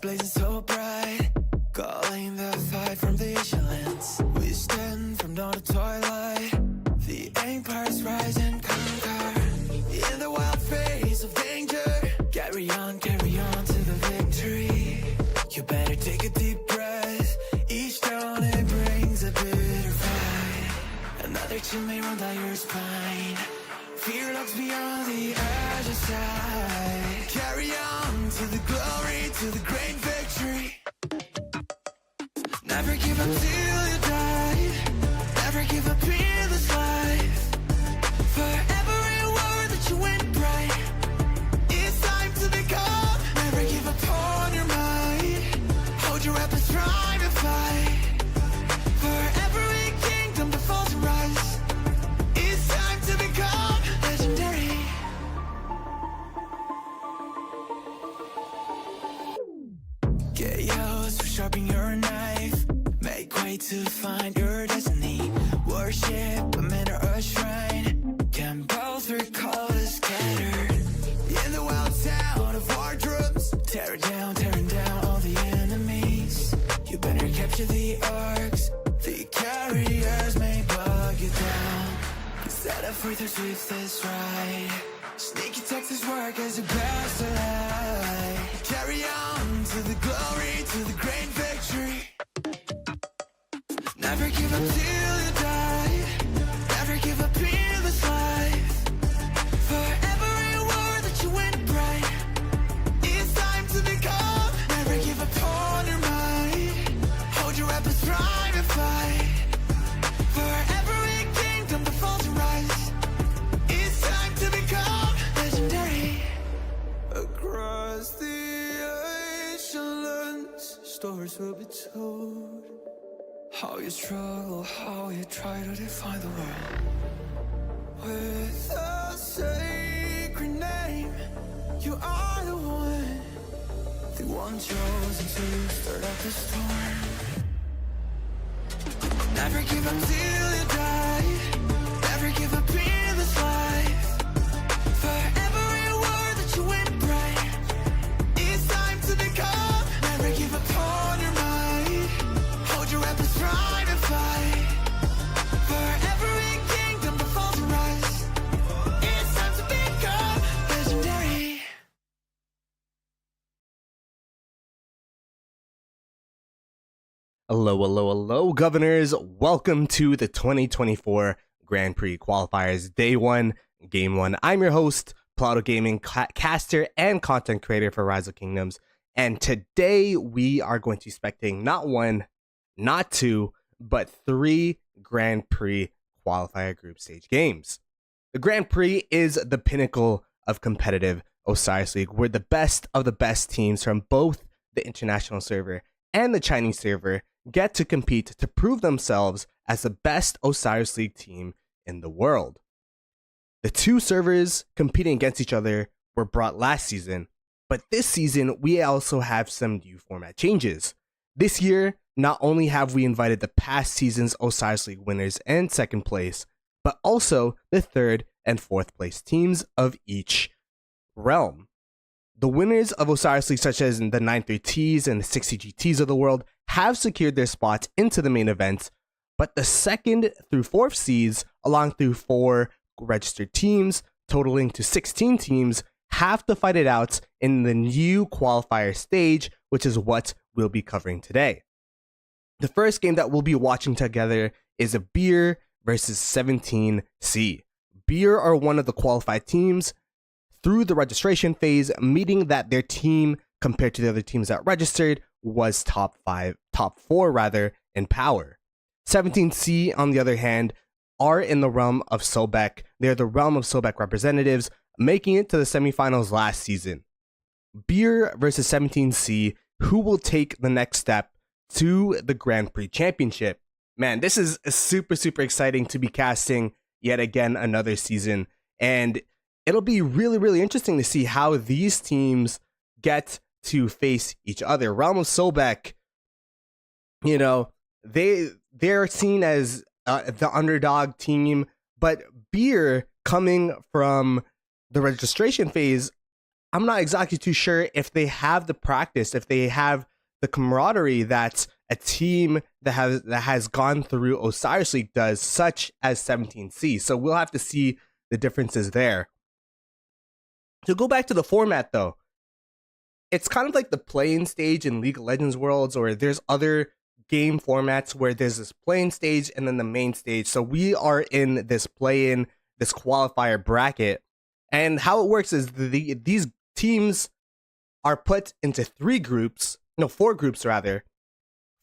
blazing so bright, calling the fight from vigilance. We stand from dawn to twilight. The empires rise and conquer. In the wild phase of danger, carry on to the victory. You better take a deep breath. Each dawn it brings a bitter fight. Another chill may run down your spine. Fear lurks beyond the edge of sight. Carry on to the glory, to the great victory. Never give up till you die. Never give up in this life. For every word that you win bright, it's time to become. Never give up on your mind. Hold your weapons, strive and fight. For every kingdom that falls and rise, it's time to become legendary. Chaos, sharpen your knife. Make way to find your destiny. Worship a man or a shrine. Can both recall the scattered. In the wild town of wardrobes, tearing down all the enemies. You better capture the arcs. The carriers may bog you down. Set up for their swiftest ride. Sneaky Texas work as a best alive. Carry on to the glory, to the great victory. Never give up till you die. Never give up in this life. For every word that you win bright, it's time to become. Never give up on your mind. Hold your weapons, strive and fight. For every kingdom that falls and rise, it's time to become legendary. Across the ancient lands, stories will be told. How you struggle, how you try to define the world. With a sacred name, you are the one chosen to start up the storm. Never give up till you die. Never give up in this life. For every word that you win bright, it's time to become. Never give up on your mind. Hold your weapons, strive and fight. For every kingdom that falls and rise, it's time to become legendary. Hello, governors. Welcome to the 2024 Grand Prix Qualifiers Day 1, Game 1. I'm your host, PlotoGaming, caster and content creator for Rise of Kingdoms. And today we are going to be spectating not one, not two, but 3 Grand Prix qualifier group stage games. The Grand Prix is the pinnacle of competitive Osiris League, where the best of the best teams from both the international server and the Chinese server get to compete to prove themselves as the best Osiris League team in the world. The two servers competing against each other were brought last season, but this season we also have some new format changes. This year, not only have we invited the past season's Osiris League winners and second place, but also the third and fourth place teams of each realm. The winners of Osiris League, such as the 93Ts and the 60GTs of the world, have secured their spots into the main event, but the second through fourth seeds, along through 4 registered teams, totaling to 16 teams, have to fight it out in the new qualifier stage, which is what we'll be covering today. The first game that we'll be watching together is a Beer versus 17C. Beer are one of the qualified teams through the registration phase, meaning that their team, compared to the other teams that registered, was top 4 rather, in power. 17C, on the other hand, are in the realm of Sobek. They're the realm of Sobek representatives, making it to the semifinals last season. Beer versus 17C, who will take the next step to the Grand Prix Championship. Man, this is super exciting to be casting yet again another season, and it'll be really interesting to see how these teams get to face each other. Realm of Sobek, you know, they're seen as the underdog team, but Beer, coming from the registration phase, I'm not exactly too sure if they have the practice, if they have the camaraderie that a team that has gone through Osiris League does, such as 17C. So we'll have to see the differences there. To go back to the format though, it's kind of like the play-in stage in League of Legends Worlds, or there's other game formats where there's this play-in stage and then the main stage. So we are in this play-in, this qualifier bracket. And how it works is these teams are put into 4 groups rather.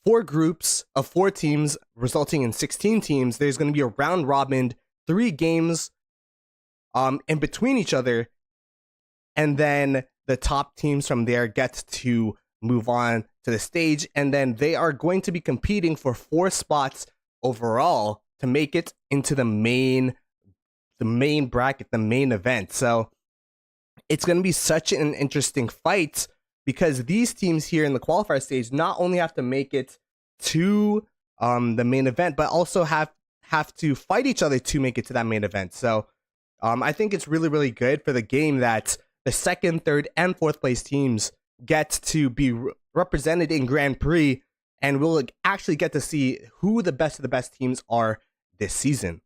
4 groups of 4 teams, resulting in 16 teams. There's going to be a round robin, 3 games in between each other, and then the top teams from there get to move on to the stage, and then they are going to be competing for 4 spots overall to make it into the main bracket, the main event. So it's going to be such an interesting fight, because these teams here in the qualifier stage not only have to make it to the main event, but also have to fight each other to make it to that main event. So I think it's really, really good for the game that the 2nd, 3rd, and 4th place teams get to be represented in Grand Prix, and we'll actually get to see who the best of the best teams are this season.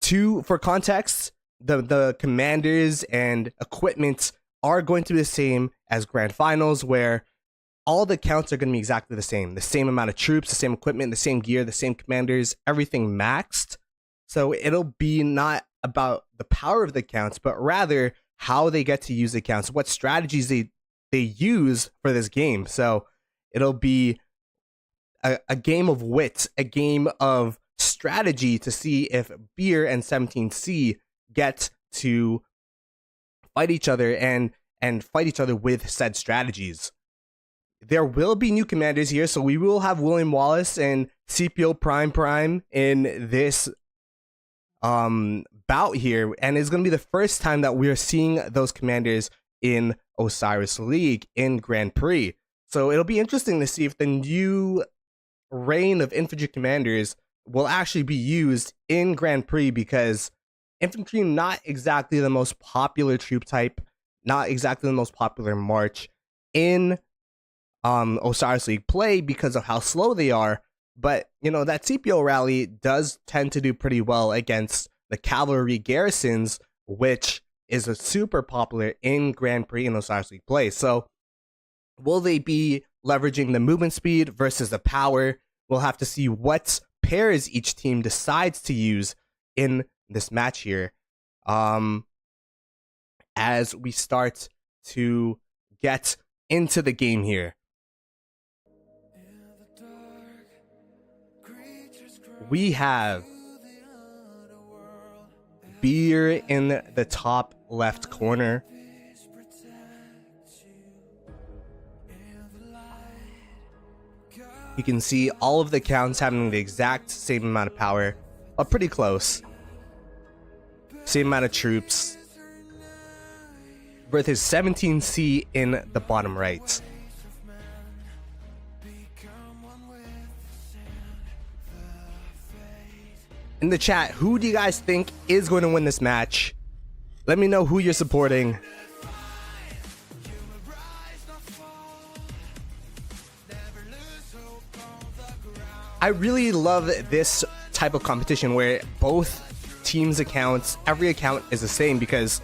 For context, the commanders and equipment are going to be the same as Grand Finals, where all the counts are going to be exactly the same amount of troops, the same equipment, the same gear, the same commanders, everything maxed. So it'll be not about the power of the counts, but rather how they get to use the counts, what strategies they use for this game. So it'll be a game of wit, a game of strategy to see if Beer and 17C get to fight each other and fight each other with said strategies. There will be new commanders here, so we will have William Wallace and CPO Prime in this bout here, and it's going to be the first time that we're seeing those commanders in Osiris League in Grand Prix. So it'll be interesting to see if the new reign of infantry commanders will actually be used in Grand Prix, because infantry not exactly the most popular troop type, not exactly the most popular march in Osiris League play because of how slow they are. But, you know, that CPO rally does tend to do pretty well against the cavalry garrisons, which is a super popular in Grand Prix and Osiris League play. So will they be leveraging the movement speed versus the power? We'll have to see what pairs each team decides to use in this match here, as we start to get into the game here. We have Beer in the top left corner. You can see all of the counts having the exact same amount of power, but pretty close. Same amount of troops. With his 17C in the bottom right. In the chat, who do you guys think is going to win this match? Let me know who you're supporting. I really love this type of competition where both teams' accounts, every account is the same, because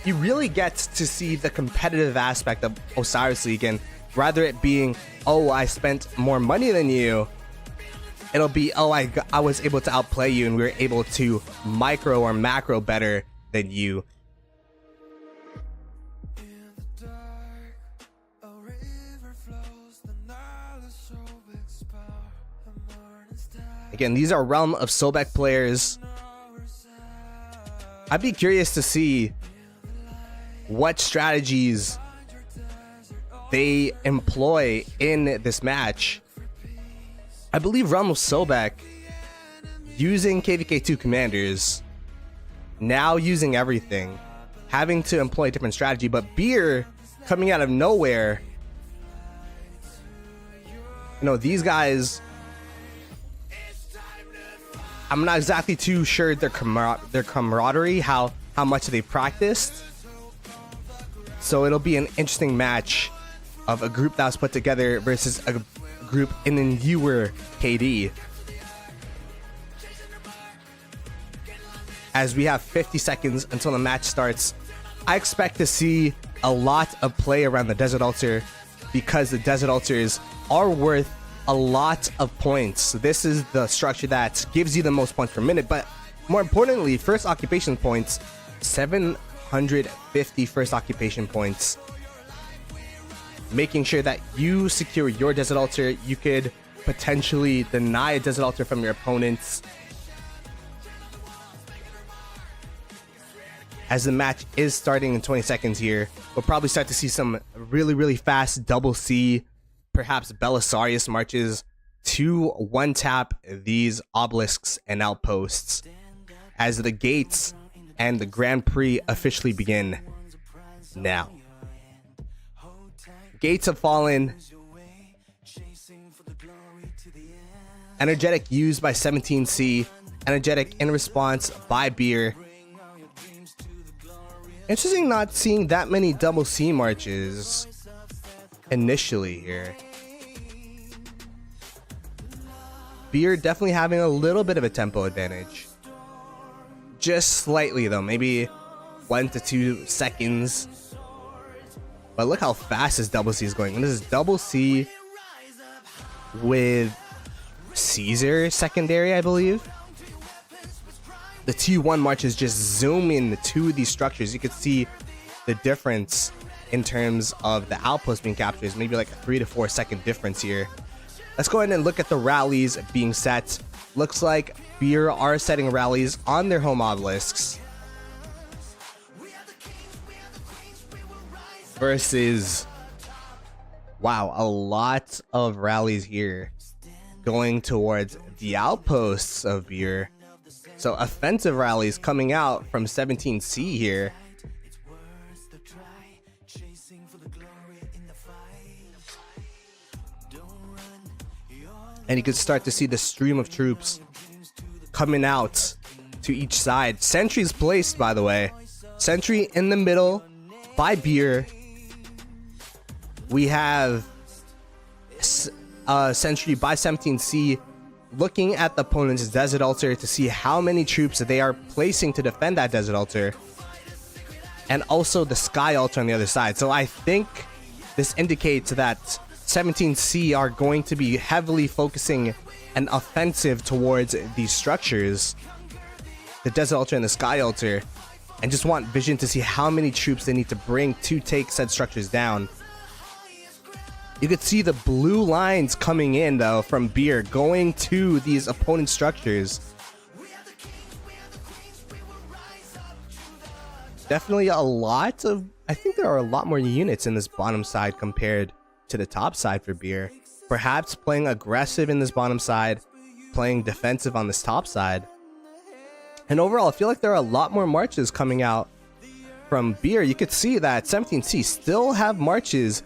you really get to see the competitive aspect of Osiris League, and rather it being, oh, I spent more money than you, it'll be, oh, I was able to outplay you and we were able to micro or macro better than you. Again, these are Realm of Sobek players. I'd be curious to see what strategies they employ in this match. I believe Realm of Sobek using KVK2 commanders, now using everything, having to employ a different strategy, but Beer coming out of nowhere. You know, these guys, I'm not exactly too sure their camaraderie, how much they practiced, So it'll be an interesting match of a group that was put together versus a group in a newer KD. As we have 50 seconds until the match starts, I expect to see a lot of play around the Desert Altar because the Desert Altars are worth a lot of points. This is the structure that gives you the most points per minute, but more importantly, first occupation points, 750 first occupation points. Making sure that you secure your Desert Altar, you could potentially deny a Desert Altar from your opponents. As the match is starting in 20 seconds here, we'll probably start to see some really fast double C, perhaps Belisarius marches to one tap these obelisks and outposts as the gates and the Grand Prix officially begin now. Gates have fallen. Energetic used by 17C. Energetic in response by Beer. Interesting not seeing that many double C marches initially here. Beer definitely having a little bit of a tempo advantage. Just slightly though, maybe 1 to 2 seconds. But look how fast this double C is going. And this is double C with Caesar secondary, I believe. The T1 marches just zoom in to these structures. You could see the difference in terms of the outpost being captured. It's maybe like a 3 to 4 second difference here. Let's go ahead and look at the rallies being set. Looks like Beer are setting rallies on their home obelisks. Versus, wow, a lot of rallies here going towards the outposts of Beer. So offensive rallies coming out from 17C here. And you could start to see the stream of troops coming out to each side. Sentries placed, by the way. Sentry in the middle by Beer. We have Sentry by 17C looking at the opponent's Desert Altar to see how many troops they are placing to defend that Desert Altar. And also the Sky Altar on the other side. So I think this indicates that 17C are going to be heavily focusing an offensive towards these structures, the Desert Altar and the Sky Altar, and just want vision to see how many troops they need to bring to take said structures down. You could see the blue lines coming in though from Beer going to these opponent structures. Definitely a lot of, I think there are a lot more units in this bottom side compared to the top side for Beer. Perhaps playing aggressive in this bottom side, playing defensive on this top side. And overall, I feel like there are a lot more marches coming out from Beer. You could see that 17C still have marches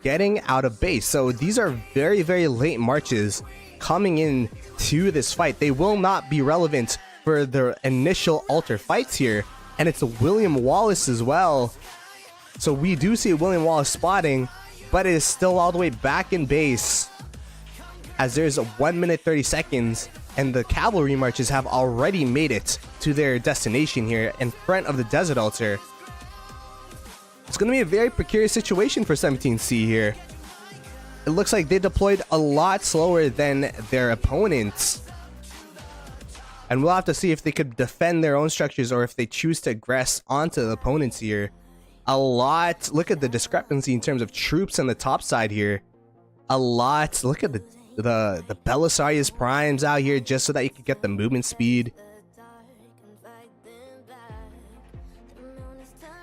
getting out of base. So these are very late marches coming in to this fight. They will not be relevant for the initial altar fights here. And it's a William Wallace as well. So we do see William Wallace spotting, but it is still all the way back in base as there's 1 minute 30 seconds and the cavalry marches have already made it to their destination here in front of the Desert Altar. It's going to be a very precarious situation for 17C here. It looks like they deployed a lot slower than their opponents. And we'll have to see if they could defend their own structures or if they choose to aggress onto the opponents here. A lot. Look at the discrepancy in terms of troops on the top side here. A lot. Look at the Belisarius primes out here just so that you can get the movement speed.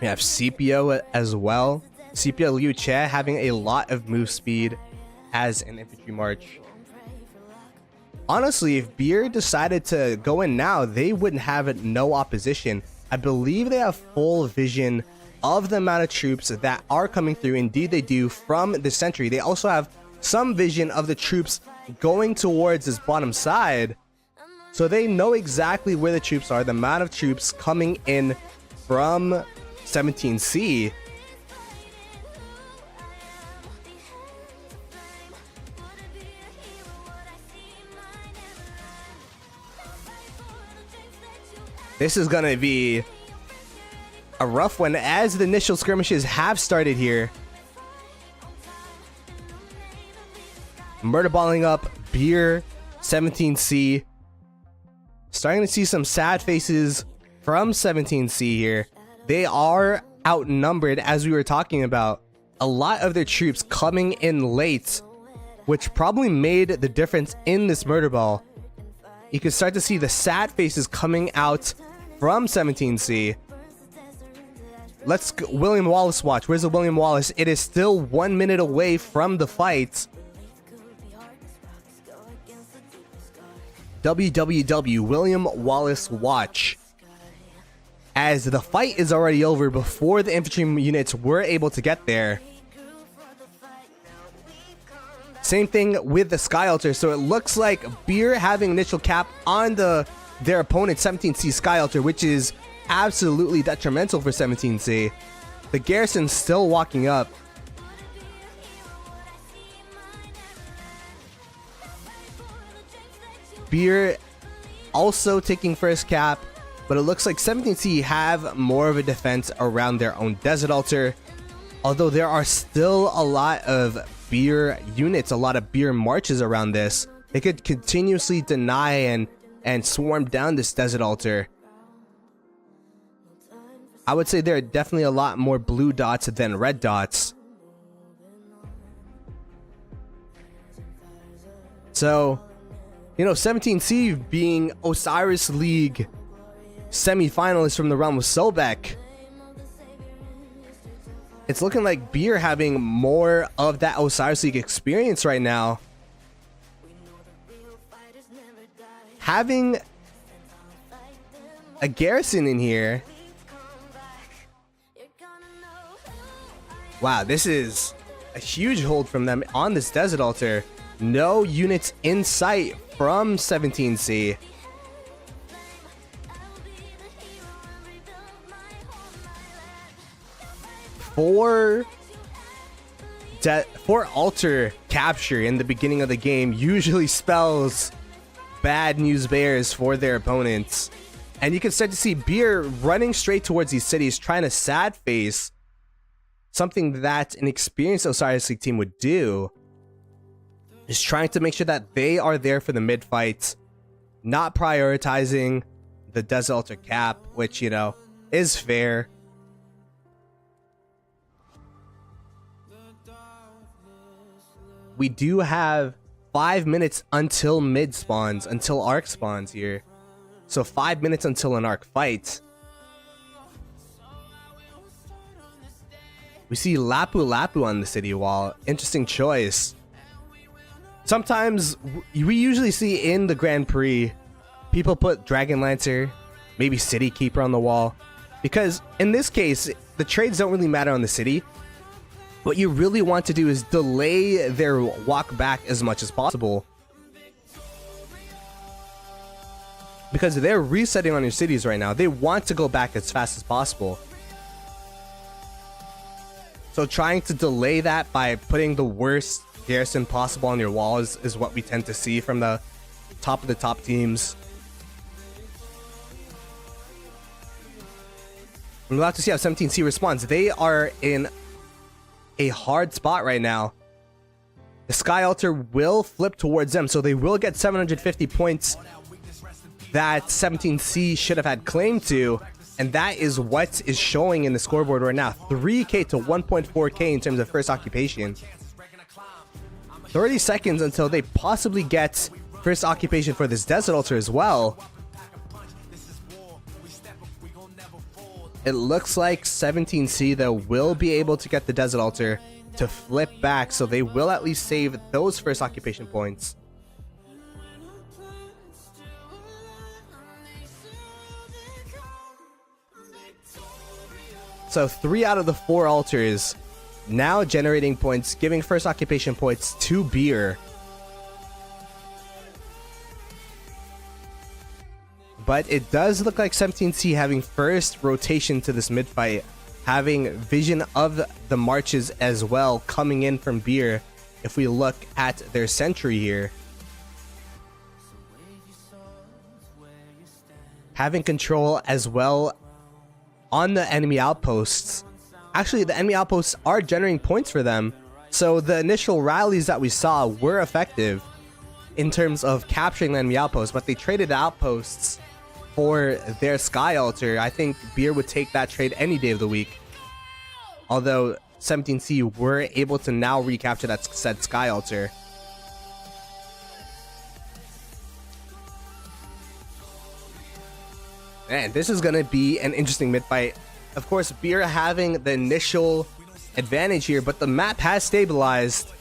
We have Scipio as well. Scipio Liu Che having a lot of move speed as an infantry march. Honestly, if Beer decided to go in now, they wouldn't have no opposition. I believe they have full vision of the amount of troops that are coming through. Indeed, they do from the sentry. They also have some vision of the troops going towards this bottom side. So they know exactly where the troops are, the amount of troops coming in from 17C. This is gonna be a rough one as the initial skirmishes have started here. Murder balling up Beer 17C. Starting to see some sad faces from 17C here. They are outnumbered, as we were talking about. A lot of their troops coming in late, which probably made the difference in this murder ball. You can start to see the sad faces coming out from 17C. Let's go. William Wallace watch. Where's the William Wallace? It is still 1 minute away from the fight. WWW William Wallace watch. As the fight is already over before the infantry units were able to get there. Same thing with the Sky Altar. So it looks like Beer having initial cap on their opponent 17C Sky Altar, which is absolutely detrimental for 17C. The garrison's still walking up. Beer also taking first cap, but it looks like 17C have more of a defense around their own Desert Altar. Although there are still a lot of Beer units, a lot of Beer marches around this. They could continuously deny and swarm down this Desert Altar. I would say there are definitely a lot more blue dots than red dots. So, you know, 17C being Osiris League semi-finalist from the realm of Sobek, it's looking like Beer having more of that Osiris League experience right now. Having a garrison in here. Wow, this is a huge hold from them on this Desert Altar. No units in sight from 17C. For altar capture in the beginning of the game usually spells bad news bears for their opponents. And you can start to see Beer running straight towards these cities, trying to sad face. Something that an experienced Osiris League team would do is trying to make sure that they are there for the mid fight, not prioritizing the Desert Altar cap, which, you know, is fair. We do have 5 minutes until mid spawns, until arc spawns here. So 5 minutes until an arc fight. We see Lapu Lapu on the city wall. Interesting choice. Sometimes we usually see in the Grand Prix, people put Dragon Lancer, maybe City Keeper on the wall. Because in this case, the trades don't really matter on the city. What you really want to do is delay their walk back as much as possible. Because they're resetting on your cities right now. They want to go back as fast as possible. So trying to delay that by putting the worst garrison possible on your walls is what we tend to see from the top of the top teams. I'm about to see how 17C responds. They are in a hard spot right now. The Sky Altar will flip towards them, so they will get 750 points that 17C should have had claim to, and that is what is showing in the scoreboard right now. 3k to 1.4k in terms of first occupation. 30 seconds until they possibly get first occupation for this Desert Altar as well. It looks like 17C though will be able to get the Desert Altar to flip back, so they will at least save those first occupation points. So 3 out of the 4 altars now generating points, giving first occupation points to Beer. But it does look like 17C having first rotation to this mid fight, having vision of the marches as well coming in from Beer. If we look at their sentry here, having control as well on the enemy outposts. Actually, the enemy outposts are generating points for them, so the initial rallies that we saw were effective in terms of capturing the enemy outposts, but they traded the outposts for their Sky Altar. I think Beer would take that trade any day of the week, although 17C were able to now recapture that said Sky Altar. And this is going to be an interesting mid-fight. Of course, Beer having the initial advantage here, but the map has stabilized.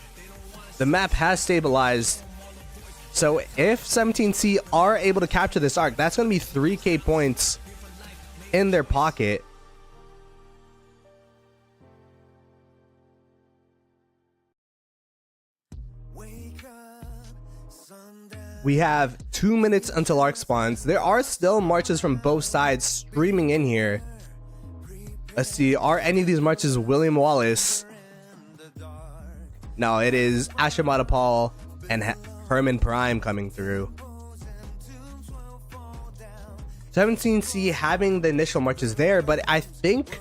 The map has stabilized. So if 17C are able to capture this arc, that's going to be 3k points in their pocket. We have 2 minutes until arc spawns. There are still marches from both sides streaming in here. Let's see, are any of these marches William Wallace? No, it is Ashimata Paul and Herman Prime coming through. 17C having the initial marches there, but I think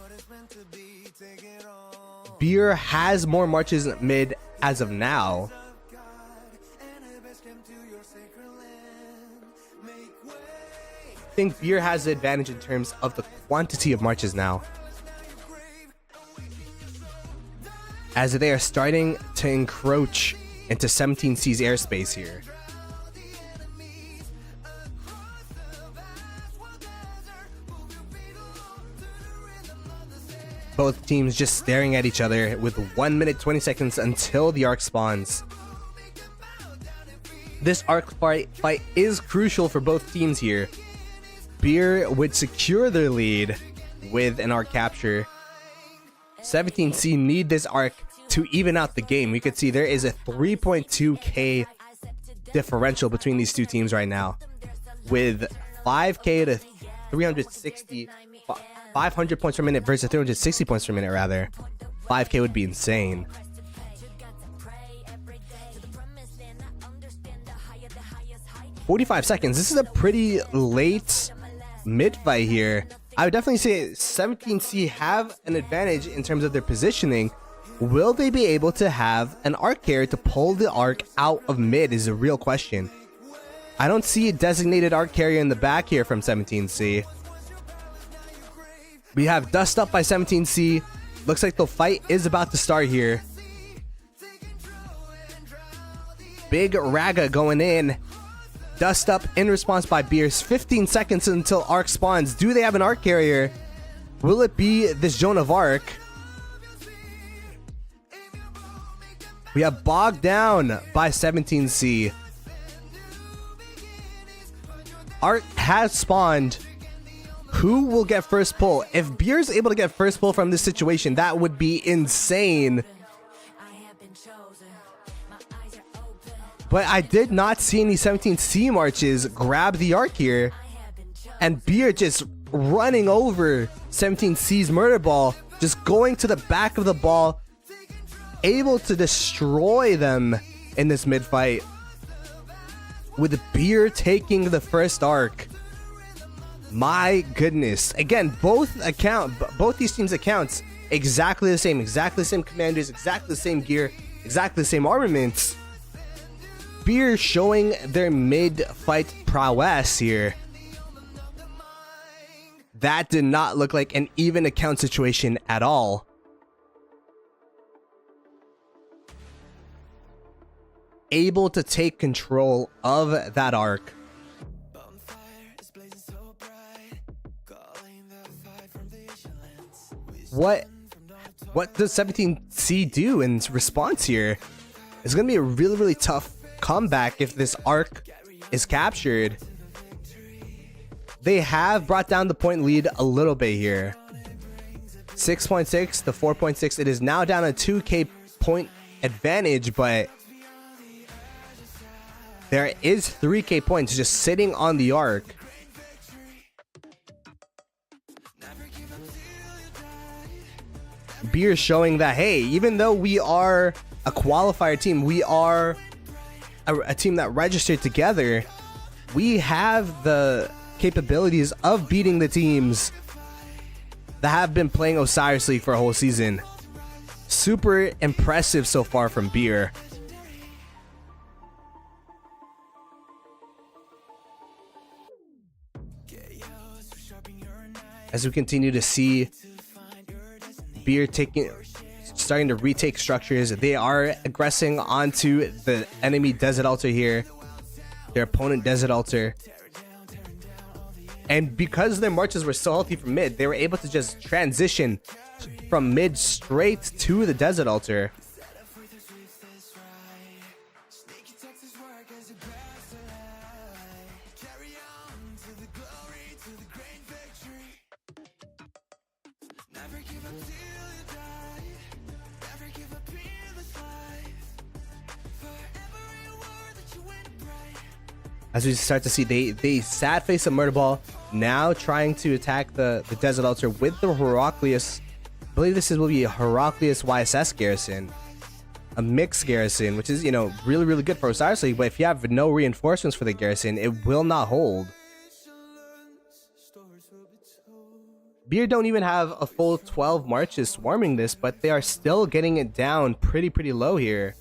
Beer has more marches mid as of now. I think Beer has the advantage in terms of the quantity of marches now, as they are starting to encroach into 17C's airspace here. Both teams just staring at each other with 1 minute 20 seconds until the arc spawns. This arc fight is crucial for both teams here. Beer would secure their lead with an arc capture. 17C need this arc to even out the game. We could see there is a 3.2k differential between these two teams right now, with 5k to 360, 500 points per minute versus 360 points per minute rather. 5k would be insane. "45 seconds. This is a pretty late mid fight here. I would definitely say 17C have an advantage in terms of their positioning. Will they be able to have an arc carrier to pull the arc out of mid is a real question. I don't see a designated arc carrier in the back here from 17C. We have dust up by 17C. Looks like the fight is about to start here. Big Raga going in. Dust up in response by Beers. 15 seconds until arc spawns. Do they have an arc carrier? Will it be this Joan of Arc? We have bogged down by 17C. Arc has spawned. Who will get first pull? If Beer's able to get first pull from this situation, that would be insane. But I did not see any 17C marches grab the arc here. And Beer just running over 17C's murder ball, just going to the back of the ball, able to destroy them in this mid fight, with Beer taking the first arc. My goodness. Again, both these teams' accounts exactly the same commanders, exactly the same gear, exactly the same armaments. Beer showing their mid-fight prowess here. That did not look like an even account situation at all. Able to take control of that arc. What does 17C do in response here? It's going to be a really tough comeback if this arc is captured. They have brought down the point lead a little bit here. 6.6 to 4.6. It is now down a 2k point advantage, but there is 3k points just sitting on the arc. Beer showing that, hey, even though we are a qualifier team, we are a team that registered together, we have the capabilities of beating the teams that have been playing Osiris League for a whole season. Super impressive so far from Beer. As we continue to see Beer starting to retake structures, they are aggressing onto the enemy Desert Altar here, their opponent Desert Altar. And because their marches were so healthy from mid, they were able to just transition from mid straight to the Desert Altar. As we start to see, they sad face a murder ball, now trying to attack the Desert Altar with the Heraclius. I believe this will be a Heraclius YSS garrison, a mixed garrison, which is, you know, really good for Osiris League. But if you have no reinforcements for the garrison, it will not hold. Beer don't even have a full 12 marches swarming this, but they are still getting it down pretty low here.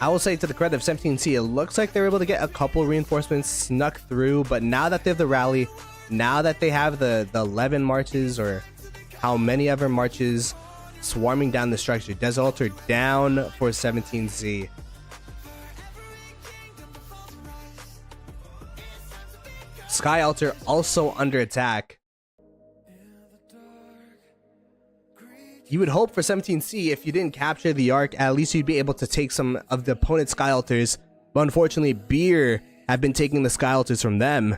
I will say, to the credit of 17C, it looks like they're able to get a couple reinforcements snuck through, but now that they have the rally, now that they have the 11 marches, or how many ever marches swarming down the structure, Desert Altar down for 17C. Sky Altar also under attack. You would hope for 17C, if you didn't capture the Ark, at least you'd be able to take some of the opponent's Sky Altars. But unfortunately, Beer have been taking the Sky Altars from them.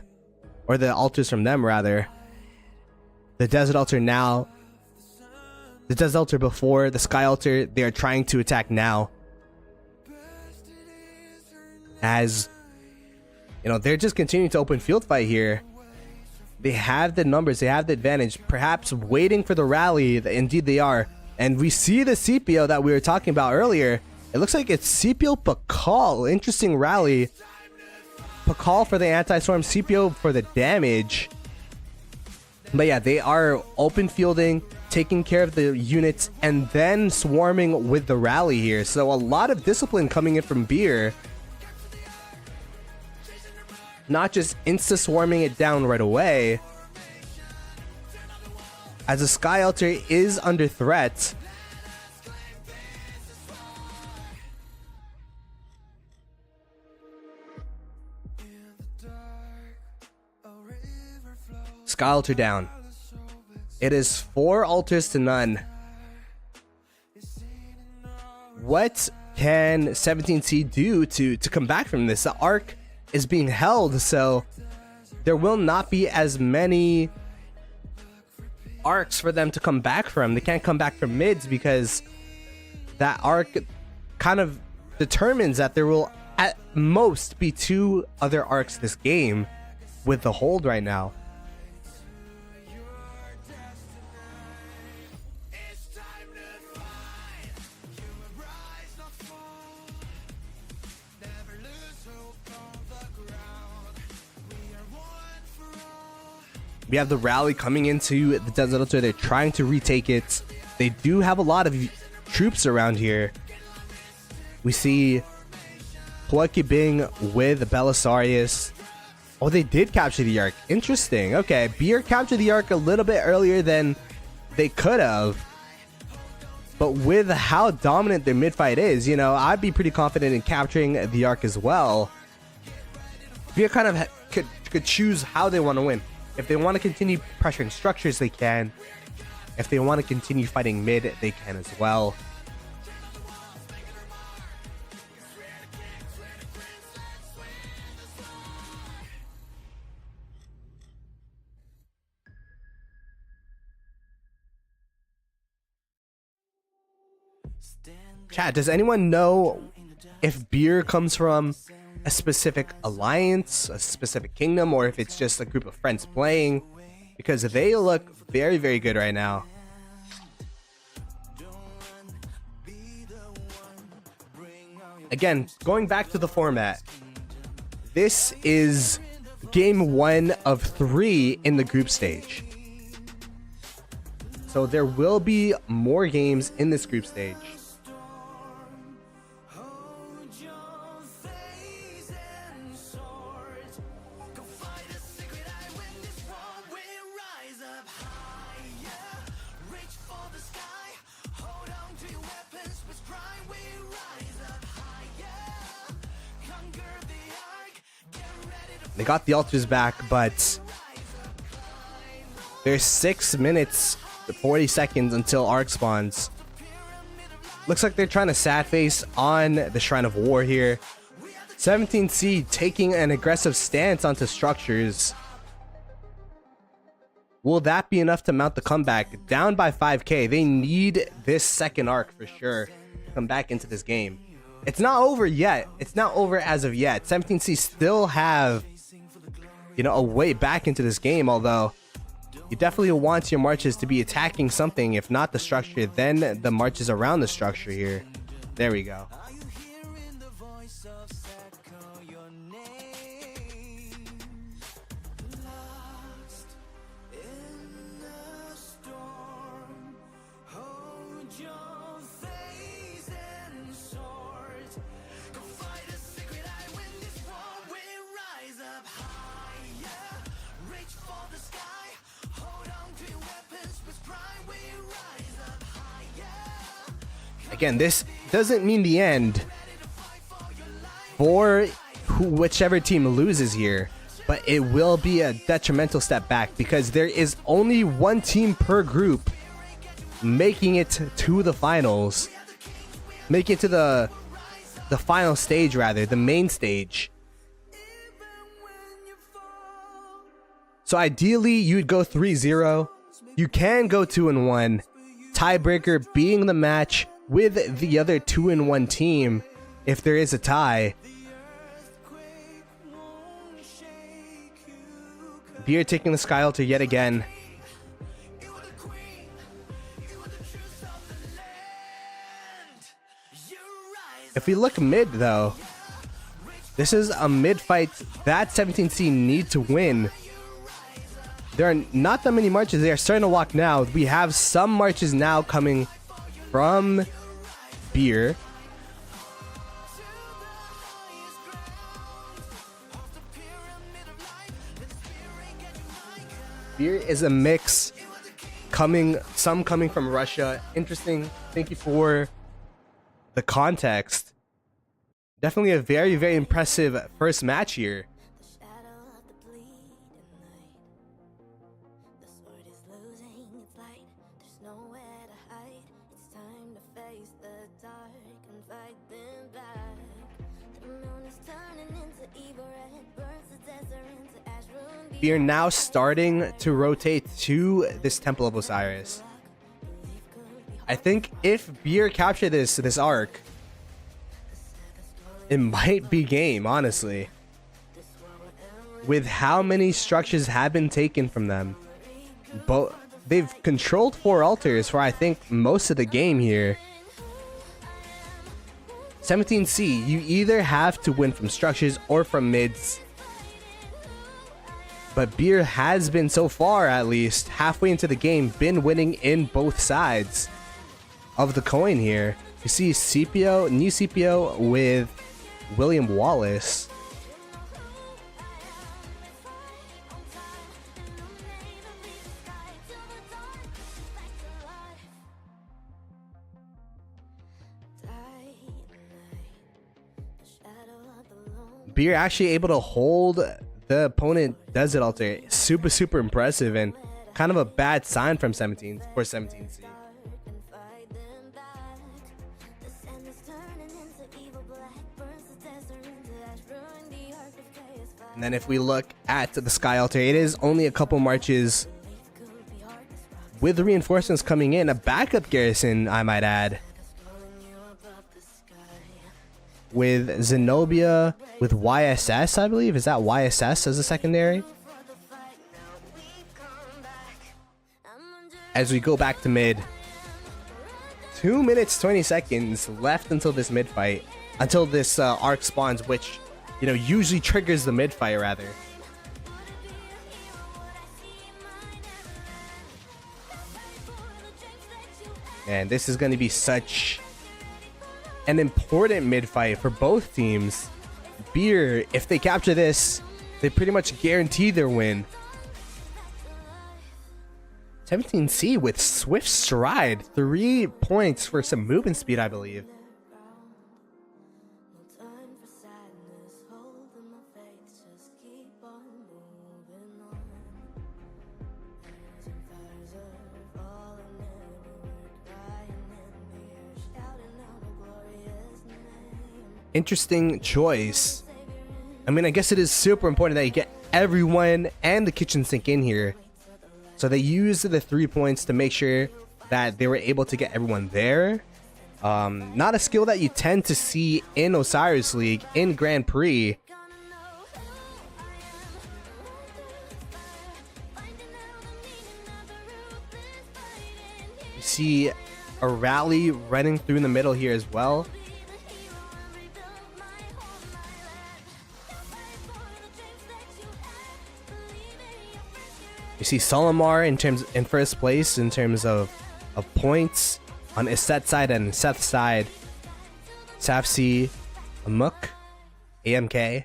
Or the altars from them, rather. The Desert Altar now. The Desert Altar before, the Sky Altar, they are trying to attack now. As, you know, they're just continuing to open field fight here. They have the numbers, they have the advantage, perhaps waiting for the rally. Indeed they are. And we see the CPO that we were talking about earlier. It looks like it's CPO Pakal. Interesting rally. Pakal for the anti-storm, CPO for the damage. But yeah, they are open fielding, taking care of the units, and then swarming with the rally here. So a lot of discipline coming in from Beer. Not just insta-swarming it down right away. As the Sky Altar is under threat. Sky Altar down. It is 4 altars to none. What can 17C do to come back from this? The Ark is being held, so there will not be as many arcs for them to come back from. They can't come back from mids because that arc kind of determines that there will at most be 2 other arcs this game with the hold right now. We have the rally coming into the Desert Altar. They're trying to retake it. They do have a lot of troops around here. We see PlotoGaming with Belisarius. Oh, they did capture the Ark. Interesting. Okay, Beer captured the Ark a little bit earlier than they could have. But with how dominant their mid-fight is, you know, I'd be pretty confident in capturing the Ark as well. Beer kind of could choose how they want to win. If they want to continue pressuring structures, they can. If they want to continue fighting mid, they can as well. Chat, does anyone know if Beer comes from a specific alliance, a specific kingdom, or if it's just a group of friends playing? Because they look very good right now. Again, going back to the format, this is game 1 of 3 in the group stage. So there will be more games in this group stage. They got the altars back, but there's 6 minutes 40 seconds until Arc spawns. Looks like they're trying to sad face on the Shrine of War here. 17C taking an aggressive stance onto structures. Will that be enough to mount the comeback? Down by 5k. They need this second arc for sure to come back into this game. It's not over yet. It's not over as of yet. 17C still have, you know, a way back into this game, although you definitely want your marches to be attacking something, if not the structure, then the marches around the structure here. There we go. Again, this doesn't mean the end for whichever team loses here, but it will be a detrimental step back because there is only one team per group making it to the finals, making it to the final stage, rather, the main stage. So ideally, you'd go 3-0. You can go 2-1. Tiebreaker being the match with the other 2-1 team if there is a tie. Beer taking the Sky Altar yet again. If we look mid though, this is a mid fight that 17C need to win. There are not that many marches. They are starting to walk now. We have some marches now coming from Beer. Beer is a mix, some coming from Russia. Interesting. Thank you for the context. Definitely a very, very impressive first match here. We are now starting to rotate to this Temple of Osiris. I think if Beer capture this arc, it might be game, honestly. With how many structures have been taken from them. But they've controlled 4 altars for I think most of the game here. 17C, you either have to win from structures or from mids. But Beer has been, so far at least, halfway into the game, been winning in both sides of the coin here. You see CPO, new CPO with William Wallace. Beer actually able to hold the opponent Desert Altar. Super, super impressive and kind of a bad sign from 17C. And then if we look at the Sky Altar, it is only a couple marches with reinforcements coming in. A backup garrison, I might add. With Zenobia, with YSS, I believe. Is that YSS as a secondary? As we go back to mid. 2 minutes, 20 seconds left until this mid fight. until this arc spawns, which, you know, usually triggers the mid fight rather. And this is going to be such an important mid fight for both teams. Beer, if they capture this, they pretty much guarantee their win. 17C with swift stride, 3 points for some movement speed, I believe. Interesting choice. I mean, I guess it is super important that you get everyone and the kitchen sink in here. So they used the 3 points to make sure that they were able to get everyone there. Not a skill that you tend to see in Osiris League in Grand Prix. You see a rally running through the middle here as well. You see Solimar in first place in terms of points on Iset side and Seth's side. Safsi, Amuk, AMK.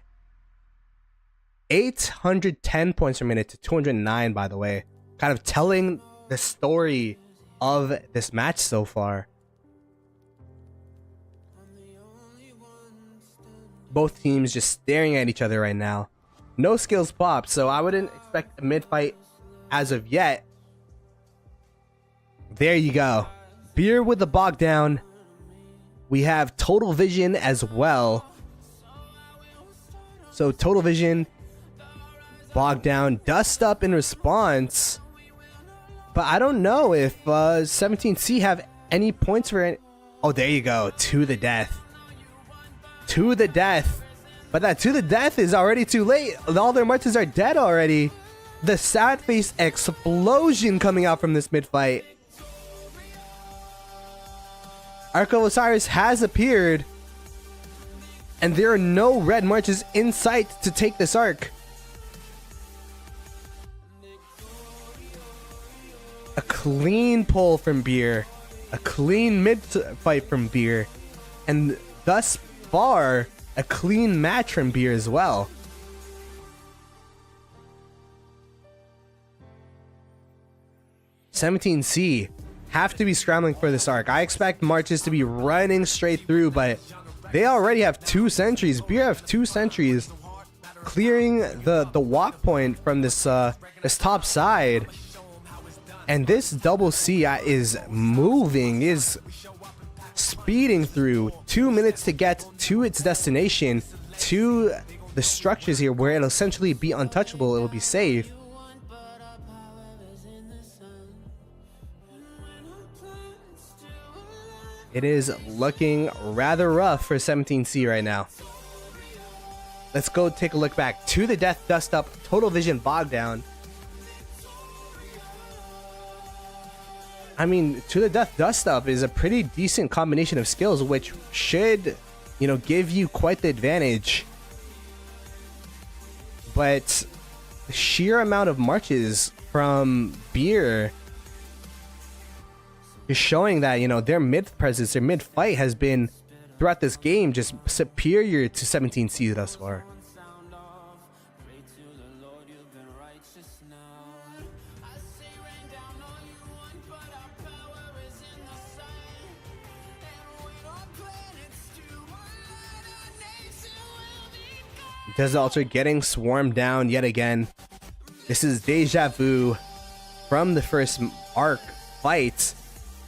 810 points per minute to 209, by the way. Kind of telling the story of this match so far. Both teams just staring at each other right now. No skills popped, so I wouldn't expect a mid fight as of yet. There you go. Beer with the bog down. We have Total Vision as well. So Total Vision, bog down, dust up in response. But I don't know if 17C have any points for it. Oh, there you go. To the death. To the death. But that to the death is already too late. All their marches are dead already. The sad face explosion coming out from this mid fight. Arc of Osiris has appeared, and there are no red marches in sight to take this arc. A clean pull from Beer, a clean mid fight from Beer, and thus far a clean match from Beer as well. (17C) have to be scrambling for this arc. I expect marches to be running straight through, but they already have 2 sentries. Beer have 2 sentries clearing the walk point from this this top side, and this double C is moving, is speeding through. 2 minutes to get to its destination, to the structures here where it'll essentially be untouchable. It'll be safe. It is looking rather rough for 17C right now. Let's go take a look back. To the death, dust up, Total Vision, bog down. I mean, to the death, dust up is a pretty decent combination of skills, which should, you know, give you quite the advantage. But the sheer amount of marches from Beer is showing that, you know, their mid presence, their mid fight has been throughout this game just superior to 17C thus far. Desert Altar getting swarmed down yet again. This is deja vu from the first arc fight.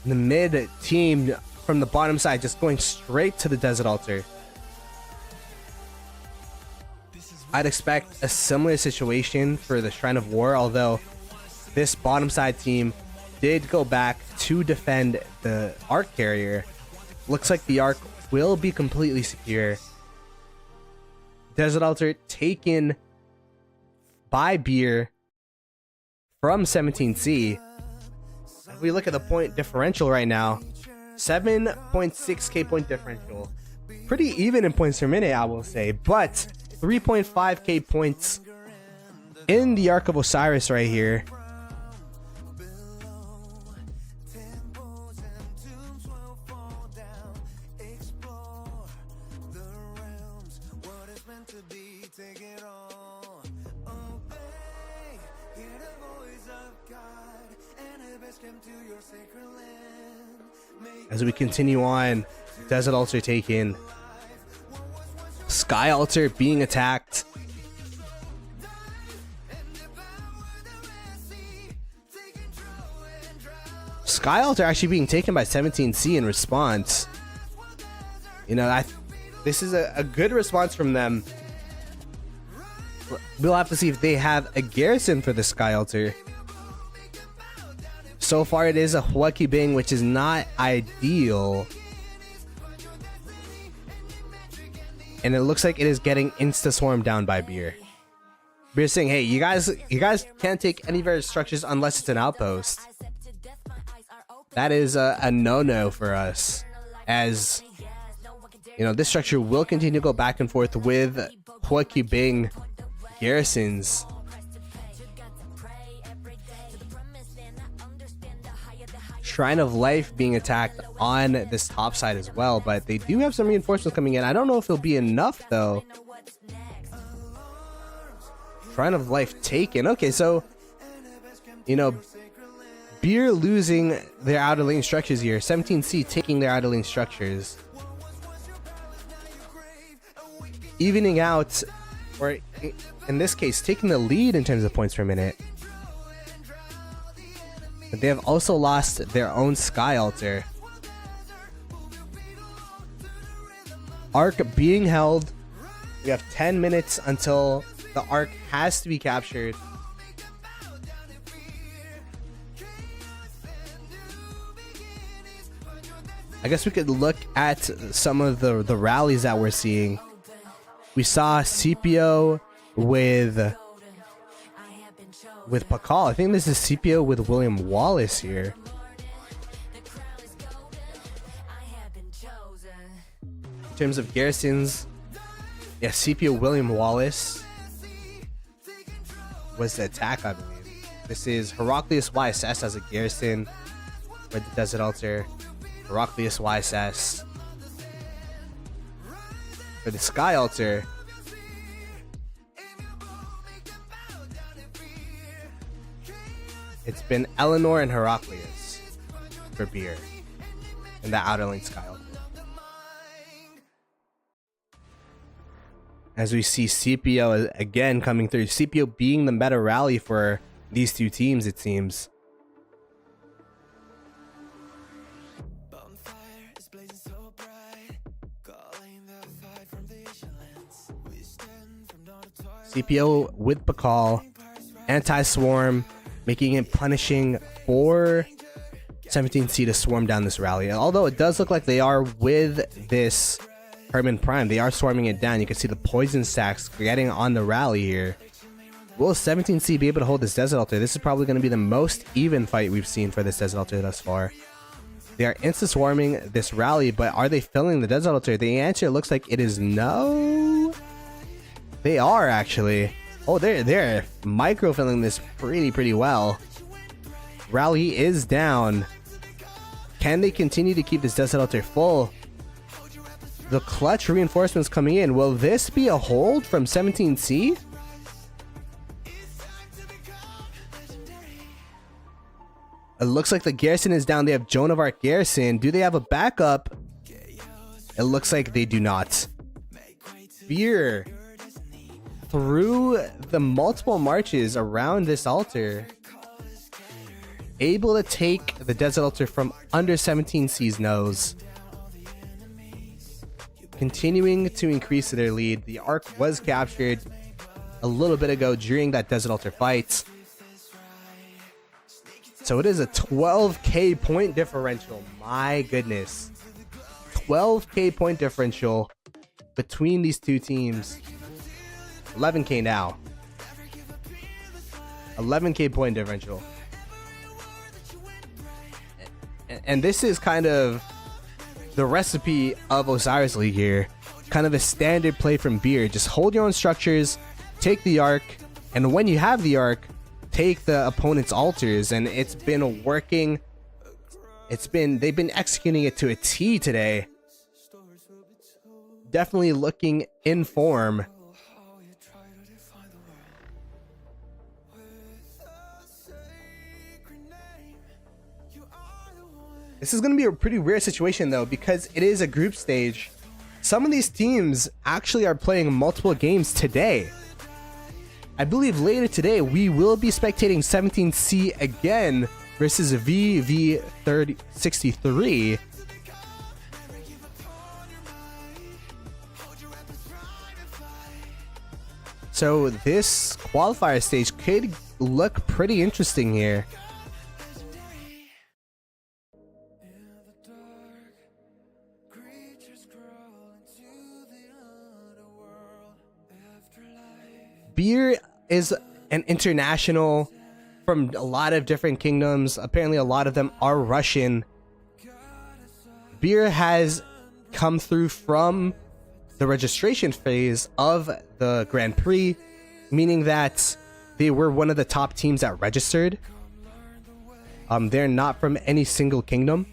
The mid team from the bottom side just going straight to the Desert Altar. I'd expect a similar situation for the Shrine of War, although this bottom side team did go back to defend the arc carrier. Looks like the arc will be completely secure. Desert Altar taken by Beer from 17C. If we look at the point differential right now, 7.6k point differential. pretty even in points per minute, I will say, but 3.5k points in the Ark of Osiris right here. As we continue on, Desert Altar taken, Sky Altar being attacked. Sky Altar actually being taken by 17C in response. You know, this is a good response from them. We'll have to see if they have a garrison for the Sky Altar. So far, it is a VV63, which is not ideal. And it looks like it is getting insta-swarmed down by Beer. Beer's saying, hey, you guys can't take any of our structures unless it's an outpost. That is a no-no for us. As, you know, this structure will continue to go back and forth with VV63 garrisons. Shrine of Life being attacked on this top side as well, but they do have some reinforcements coming in. I don't know if it'll be enough though. Shrine of Life taken. Okay, so, you know, Beer losing their outer lane structures here. 17C taking their outer lane structures. Evening out, or in this case, taking the lead in terms of points per minute. But they have also lost their own Sky Altar. Ark being held. We have 10 minutes until the Ark has to be captured. I guess we could look at some of the rallies that we're seeing. We saw CPO with Pakal. I think this is CPO with William Wallace here. In terms of garrisons, yeah, CPO William Wallace was the attack, I believe. This is Heraclius YSS as a garrison for the Desert Altar. Heraclius YSS for the Sky Altar. It's been Eleanor and Heraclius for Beer in the outer lane Sky Altar. As we see CPO again coming through. CPO being the meta rally for these two teams, it seems. CPO with Pakal, anti-swarm, making it punishing for 17C to swarm down this rally. Although it does look like they are with this Herman Prime, they are swarming it down. You can see the poison stacks getting on the rally here. Will 17C be able to hold this Desert Altar? This is probably going to be the most even fight we've seen for this Desert Altar thus far. They are insta-swarming this rally, but are they filling the Desert Altar? The answer looks like it is no. They are actually. Oh, they're micro-filling this pretty well. Rally is down. Can they continue to keep this Desert Altar full? The clutch reinforcements coming in. Will this be a hold from 17C? It looks like the garrison is down. They have Joan of Arc garrison. Do they have a backup? It looks like they do not. Beer, through the multiple marches around this altar, able to take the Desert Altar from under 17C's nose. Continuing to increase their lead. The Ark was captured a little bit ago during that Desert Altar fight. So it is a 12k point differential. My goodness. 12k point differential between these two teams. 11k now. 11k point differential. And this is kind of the recipe of Osiris League here. Kind of a standard play from Beer. Just hold your own structures, take the arc, and when you have the arc, take the opponent's altars, and it's been working. They've been executing it to a T today. Definitely looking in form. This is going to be a pretty rare situation though, because it is a group stage. Some of these teams actually are playing multiple games today. I believe later today we will be spectating 17C again versus VV63. So this qualifier stage could look pretty interesting here. Beer is an international from a lot of different kingdoms. Apparently a lot of them are Russian. Beer has come through from the registration phase of the Grand Prix, meaning that they were one of the top teams that registered. They're not from any single kingdom.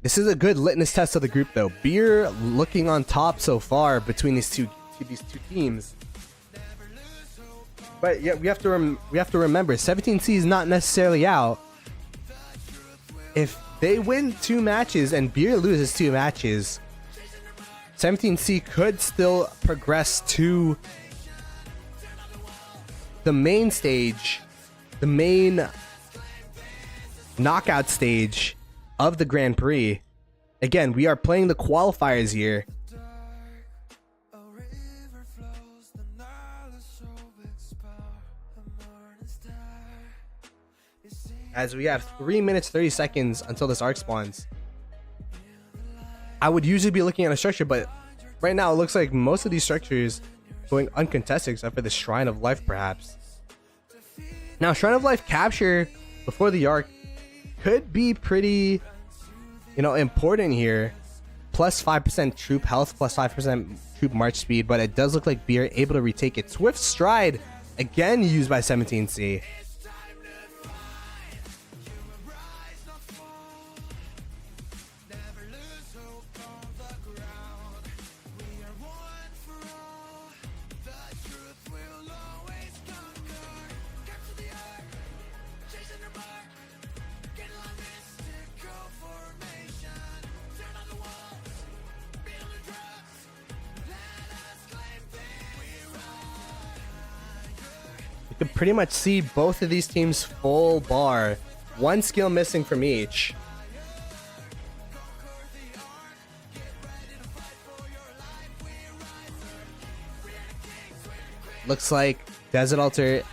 This is a good litmus test of the group though. Beer looking on top so far between these two teams. But yeah, we have to remember 17C is not necessarily out. If they win 2 matches and Beer loses 2 matches, 17C could still progress to the main stage, the main knockout stage of the Grand Prix. Again, we are playing the qualifiers here. As we have 3 minutes 30 seconds until this arc spawns. I would usually be looking at a structure, but right now it looks like most of these structures going uncontested except for the Shrine of Life perhaps. Now Shrine of Life capture before the arc could be pretty, important here. Plus 5% troop health, plus 5% troop march speed, but it does look like Beer able to retake it. Swift Stride, again used by 17C. You can pretty much see both of these teams full bar. 1 skill missing from each. Looks like Desert Altar,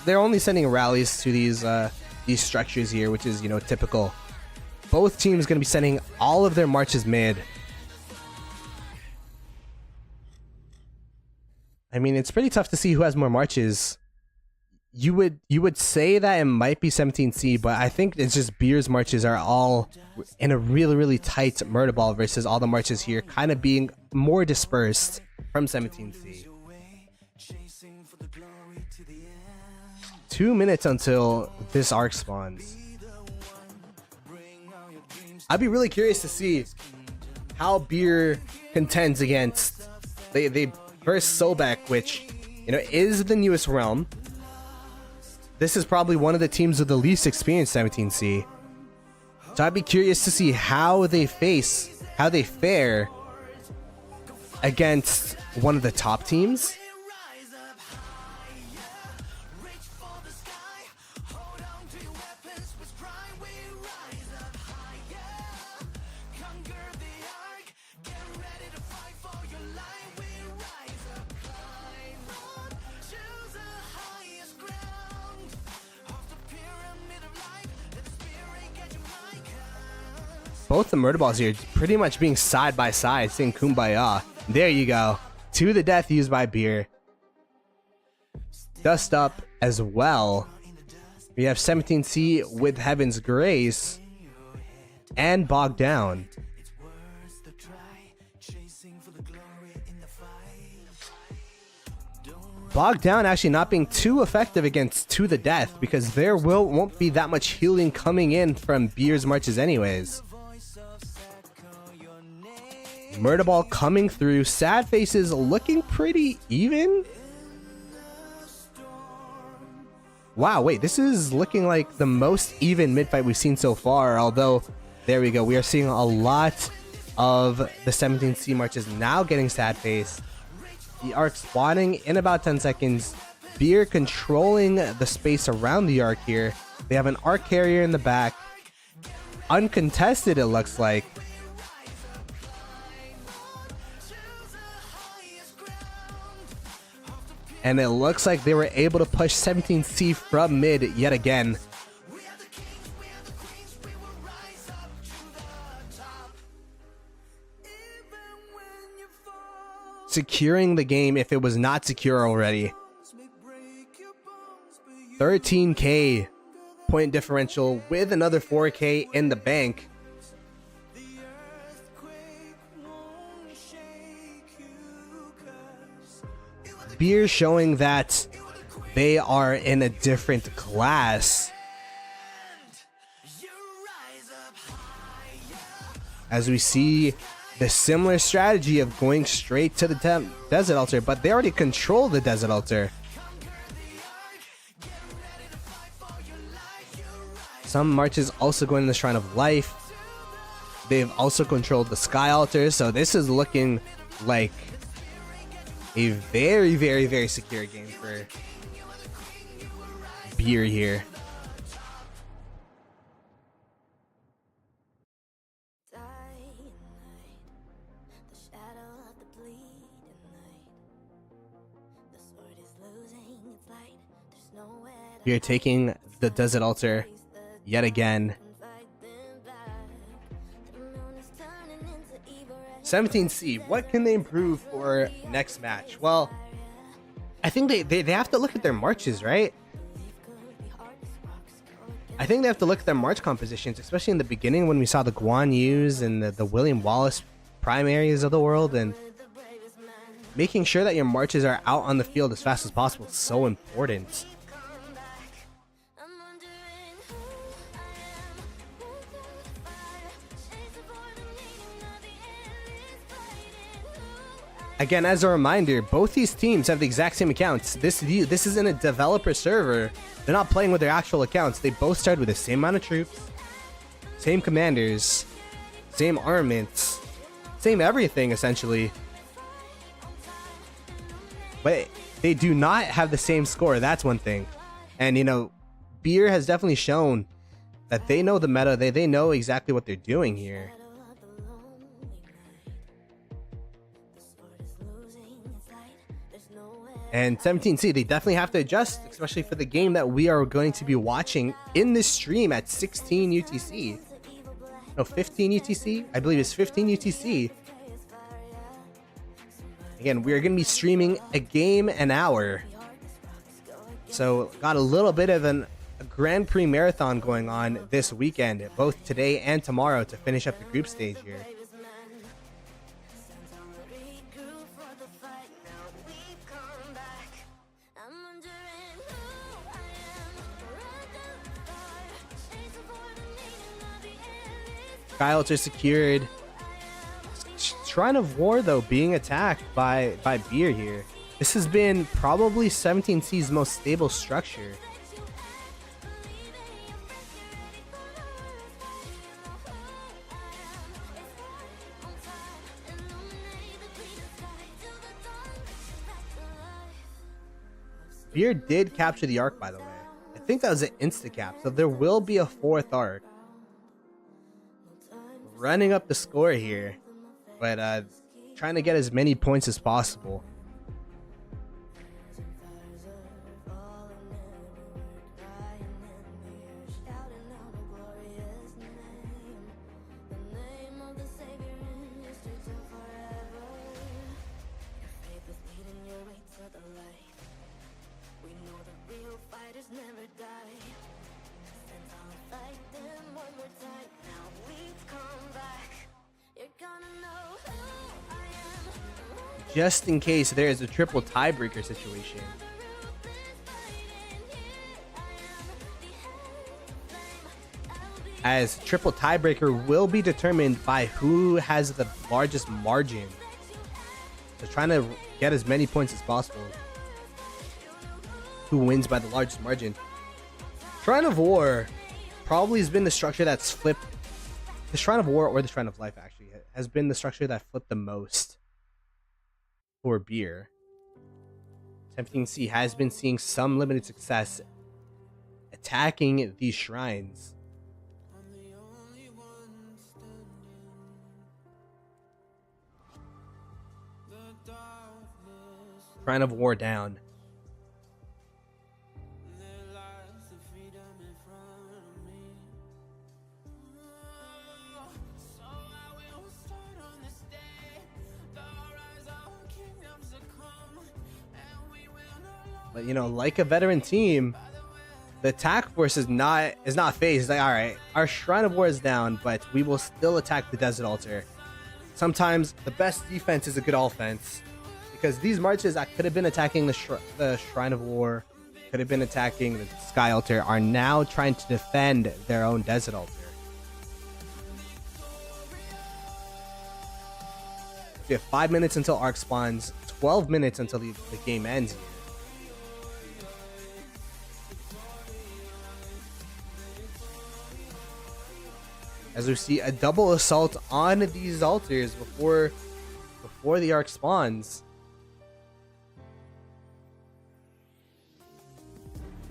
they're only sending rallies to these structures here, which is, typical. Both teams going to be sending all of their marches mid. I mean, it's pretty tough to see who has more marches. You would say that it might be 17C, but I think it's just Beer's marches are all in a really, really tight murder ball versus all the marches here kind of being more dispersed from 17C. 2 minutes until this arc spawns. I'd be really curious to see how Beer contends against they versus Sobek, which is the newest realm. This is probably one of the teams with the least experience 17C. So I'd be curious to see how they fare against one of the top teams. Both the murder balls here pretty much being side by side, saying kumbaya. There you go. To the death used by Beer. dust up as well. We have 17C with Heaven's Grace and Bogged Down. Bogged Down actually not being too effective against To the Death because there won't be that much healing coming in from Beer's marches anyways. Murder Ball coming through. Sad Faces looking pretty even. Wow, wait, this is looking like the most even mid-fight we've seen so far, although, there we go, we are seeing a lot of the 17C marches now getting Sad Face. The arc spawning in about 10 seconds. Beer controlling the space around the arc here. They have an arc carrier in the back. Uncontested, it looks like. And it looks like they were able to push 17C from mid yet again. Securing the game if it was not secure already. 13k point differential with another 4k in the bank. Beer showing that they are in a different class. As we see the similar strategy of going straight to the Desert Altar, but they already control the Desert Altar. Some marches also going in the Shrine of Life. They've also controlled the Sky Altar, so this is looking like a very, very, very secure game for Beer here. Beer taking the Desert Altar yet again. 17C, what can they improve for next match? Well, I think they have to look at their marches, right? I think they have to look at their march compositions, especially in the beginning when we saw the Guan Yus and the William Wallace primaries of the world, and making sure that your marches are out on the field as fast as possible is so important. Again, as a reminder, both these teams have the exact same accounts. This isn't a developer server. They're not playing with their actual accounts. They both started with the same amount of troops, same commanders, same armaments, same everything, essentially. But they do not have the same score. That's one thing. And, you know, Beer has definitely shown that they know the meta. They know exactly what they're doing here. And 17C, they definitely have to adjust, especially for the game that we are going to be watching in this stream at 16 UTC. No, 15 UTC? I believe it's 15 UTC. Again, we are going to be streaming a game an hour. So, got a little bit of a Grand Prix marathon going on this weekend, both today and tomorrow, to finish up the group stage here. Sky Altar secured. Shrine of War, though, being attacked by Beer here. This has been probably 17C's most stable structure. Beer did capture the arc, by the way. I think that was an insta-cap, so there will be a fourth arc. Running up the score here, but trying to get as many points as possible. just in case there is a triple tiebreaker situation. As triple tiebreaker will be determined by who has the largest margin. So trying to get as many points as possible. Who wins by the largest margin. Shrine of War probably has been the structure that's flipped. The Shrine of War, or the Shrine of Life actually, has been the structure that flipped the most for beer. 17C has been seeing some limited success attacking these shrines. Shrine of War down. But you know, like a veteran team, the attack force is not phased. It's like, all right, our Shrine of War is down, but we will still attack the Desert Altar. Sometimes the best defense is a good offense, because these marches that could have been attacking the Shrine of War, could have been attacking the Sky Altar, are now trying to defend their own Desert Altar. We have 5 minutes until Arc spawns, 12 minutes until the game ends. As we see a double assault on these altars before the Arc spawns.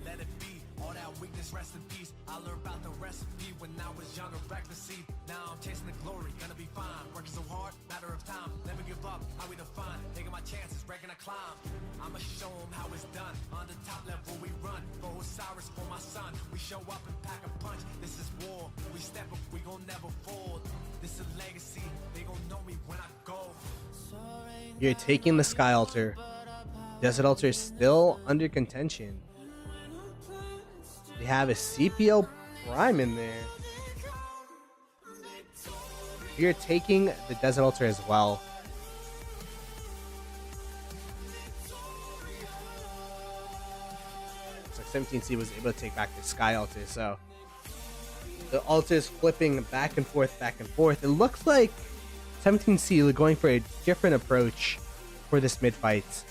Let it be, all that weakness rest in peace. I learned about the recipe when I was younger, recklessly. Now I'm chasing the glory, gonna be fine. Working so hard, matter of time. Never give up, how we define. Taking my chances, breaking a climb. I'ma show them how it's done. On the top level we run. For Osiris, for my son. We show up and pack a punch. This is war. We step up, we gon' never fold. This is legacy. They gon' know me when I go. You're taking the Sky Altar. Desert Altar is still under contention. They have a CPO Prime in there. You're taking the Desert Altar as well. So 17C was able to take back the Sky Altar, so the altar is flipping back and forth, back and forth. It looks like 17C going for a different approach for this mid fight,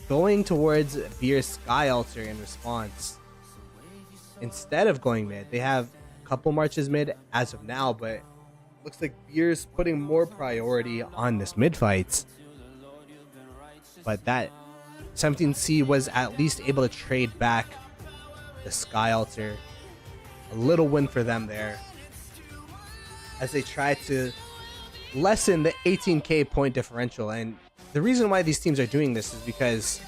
going towards Beer's Sky Altar in response. Instead of going mid, they have a couple marches mid as of now, but looks like Beer's putting more priority on this mid fight. But that 17C was at least able to trade back the Sky Altar. A little win for them there, as they try to lessen the 18k point differential. And the reason why these teams are doing this is because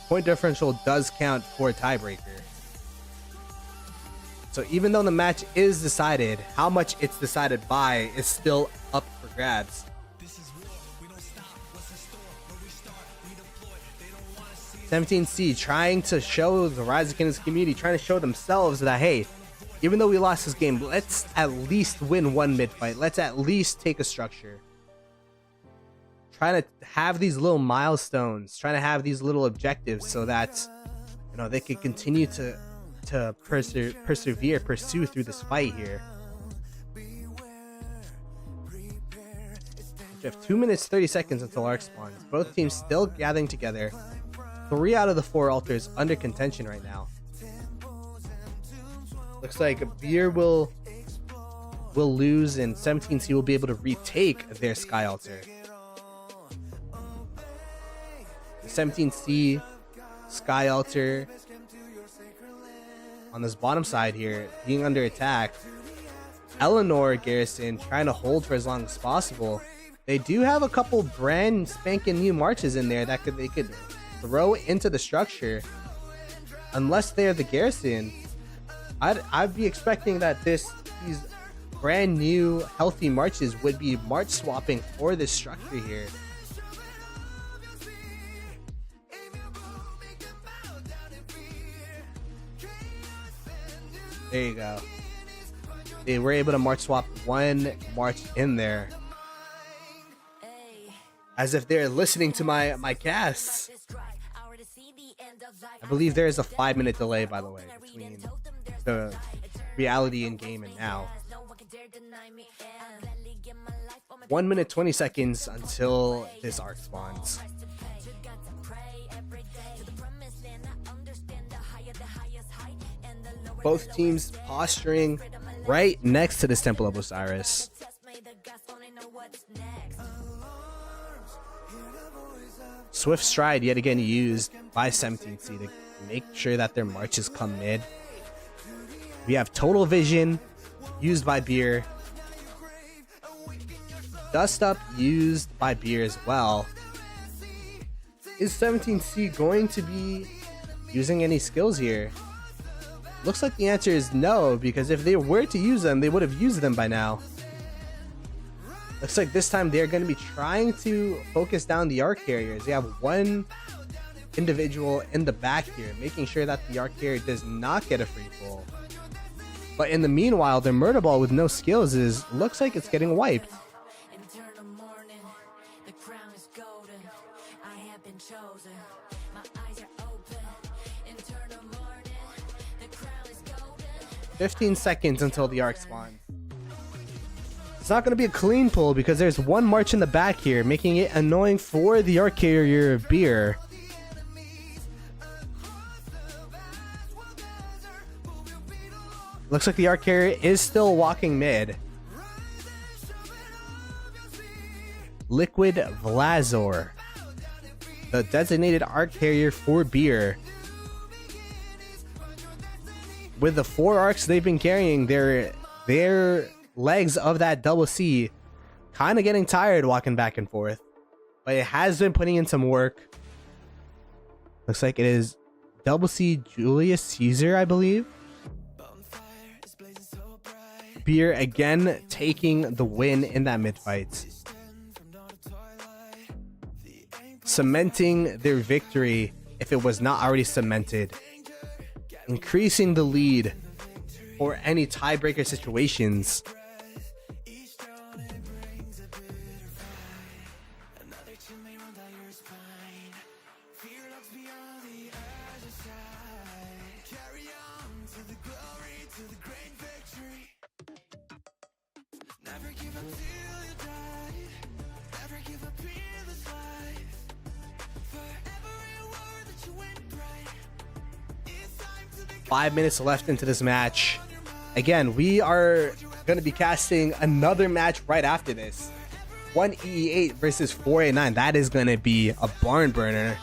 point differential does count for a tiebreaker. So even though the match is decided, how much it's decided by is still up for grabs. 17C trying to show the Rise of Kingdoms community, trying to show themselves that, hey, even though we lost this game, let's at least win one mid fight. Let's at least take a structure. Trying to have these little milestones, trying to have these little objectives so that, you know, they could continue to pursue through this fight here. We have 2 minutes 30 seconds until Arc spawns. Both teams still gathering together. 3 out of the 4 altars under contention right now. Looks like Beer will lose and 17C will be able to retake their Sky Altar. The 17C Sky Altar on this bottom side here being under attack. Eleanor Garrison trying to hold for as long as possible. They do have a couple brand spanking new marches in there that they could throw into the structure. Unless they're the Garrison, I'd be expecting that these brand new healthy marches would be march swapping for this structure here. There you go. They were able to march swap one march in there. as if they're listening to my casts. I believe there is a 5-minute delay, by the way, between the reality in game and now. 1 minute 20 seconds until this arc spawns. Both teams posturing right next to this Temple of Osiris. Swift stride yet again used by 17C to make sure that their marches come mid. We have total vision used by Beer. Dust up used by Beer as well. Is 17C going to be using any skills here? Looks like the answer is no, because if they were to use them, they would have used them by now. Looks like this time they're going to be trying to focus down the arc carriers. They have one individual in the back here, making sure that the arc carrier does not get a free pull. But in the meanwhile, their murder ball with no skills looks like it's getting wiped. Eternal morning, the crown is golden. I have been chosen. My eyes are open. Eternal morning, the crown is golden. 15 seconds until the arc spawns. It's not going to be a clean pull because there's one march in the back here, making it annoying for the arc carrier Beer. Looks like the arc carrier is still walking mid. Liquid Vlazor, the designated arc carrier for Beer. With the 4 arcs they've been carrying, their legs of that double C kind of getting tired walking back and forth, but it has been putting in some work. Looks like it is double C Julius Caesar, I believe. Beer again taking the win in that mid fight, cementing their victory if it was not already cemented, increasing the lead for any tiebreaker situations. Never give up till you die. Never give up in this life. For every word that you went bright. It's time to become 5 minutes left into this match. Again, we are going to be casting another match right after this. 1E8 versus 4A9. That is going to be a barn burner.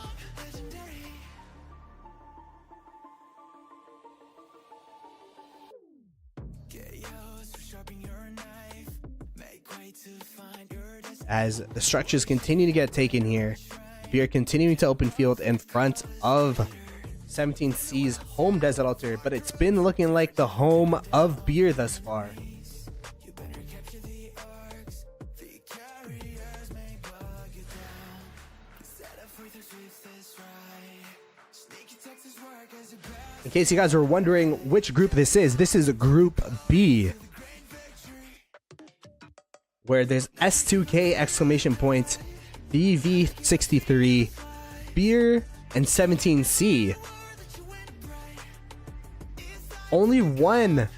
As the structures continue to get taken here, we are continuing to open field in front of 17C's home desert altar, but it's been looking like the home of Beer thus far. In case you guys are wondering which group this is Group B, where there's S2K exclamation point, VV63, Beer, and 17C. Only one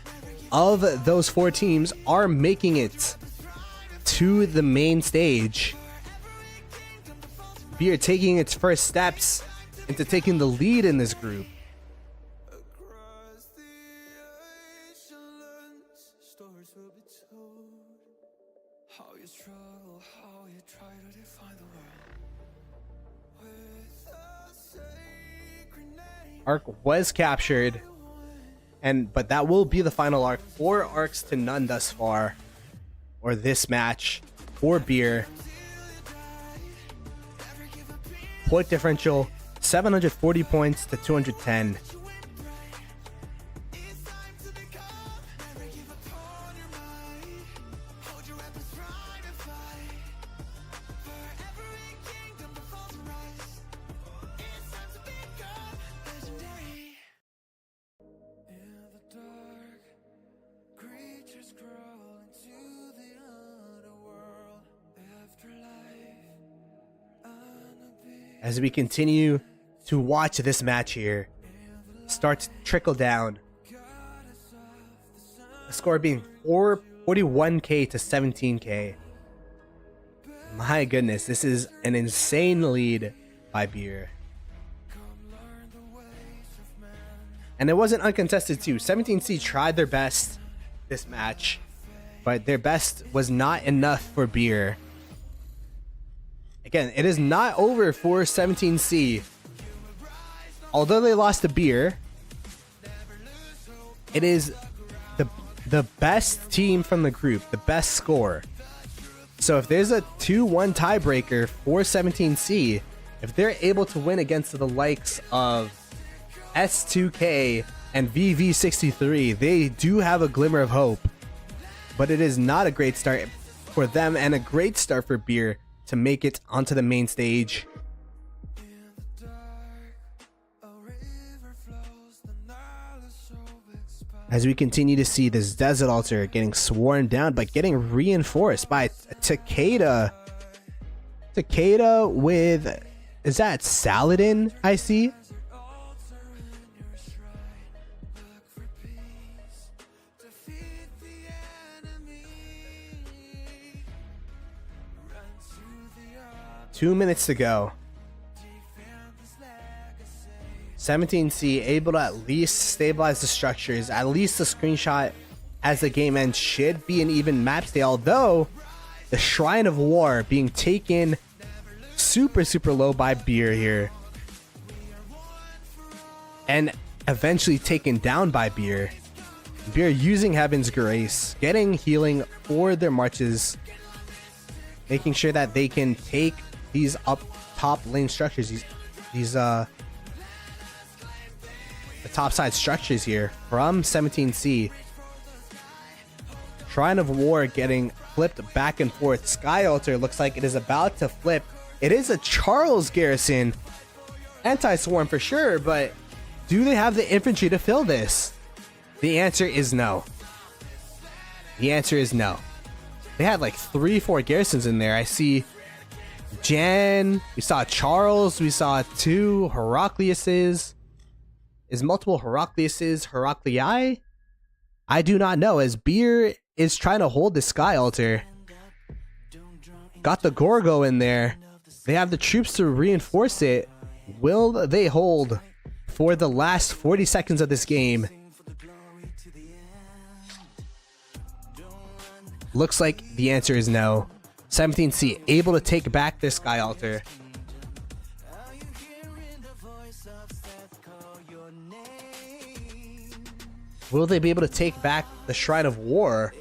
of those 4 teams are making it to the main stage. Beer taking its first steps into taking the lead in this group. across the oceans. Stories will be told. How you struggle, how you try to define the world. With a sacred name. Arc was captured, but that will be the final arc. 4 arcs to none thus far, or this match for Beer. Point differential 740 points to 210. Creatures crawl into the underworld. Afterlife, as we continue to watch this match here start to trickle down. The score being 41k to 17k. My goodness, this is an insane lead by Beer. And it wasn't uncontested too. 17C tried their best this match, but their best was not enough for Beer. Again, it is not over for 17C. Although they lost to Beer, it is the best team from the group, the best score. So if there's a 2-1 tiebreaker for 17C, if they're able to win against the likes of S2K and VV63, they do have a glimmer of hope. But it is not a great start for them and a great start for Beer to make it onto the main stage. As we continue to see this Desert Altar getting sworn down, but getting reinforced by Takeda. Takeda with, is that Saladin I see? Two minutes to go. 17C able to at least stabilize the structures. At least the screenshot as the game ends should be an even map stay. Although the Shrine of War being taken super low by Beer here. And eventually taken down by Beer. Beer using Heaven's Grace. Getting healing for their marches. Making sure that they can take these up top lane structures. These the top side structures here from 17C. Shrine of War getting flipped back and forth. Sky Altar looks like it is about to flip. It is a Charles Garrison anti-swarm for sure, but do they have the infantry to fill this? The answer is no. The answer is no. They had like 3-4 garrisons in there. I see Jan, we saw Charles, we saw 2 Heracleuses. Is multiple Heracleuses Heraclei? I do not know, as Beer is trying to hold the Sky Altar. Got the Gorgo in there. They have the troops to reinforce it. Will they hold for the last 40 seconds of this game? Looks like the answer is no. 17C able to take back their Sky Altar. Will they be able to take back the Shrine of War?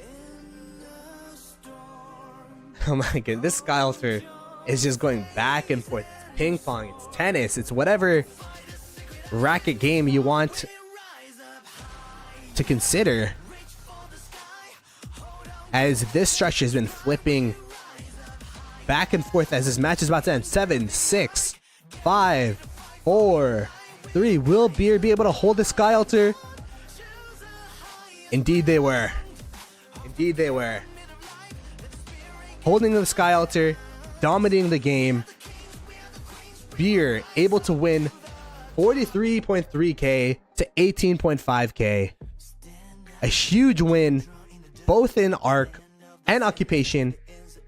Oh my god, this Sky Altar is just going back and forth. It's ping pong, it's tennis, it's whatever racket game you want to consider. As this structure has been flipping back and forth as this match is about to end. 7, 6, 5, 4, 3. Will Beer be able to hold the Sky Altar? Indeed they were. Indeed they were. Holding the Sky Altar, dominating the game. Beer able to win 43.3k to 18.5k. A huge win, both in Arc and Occupation,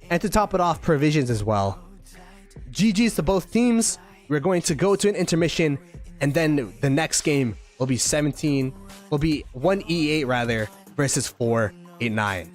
and to top it off, Provisions as well. GG's to both teams. We're going to go to an intermission, and then the next game will be 1E8 rather versus 489.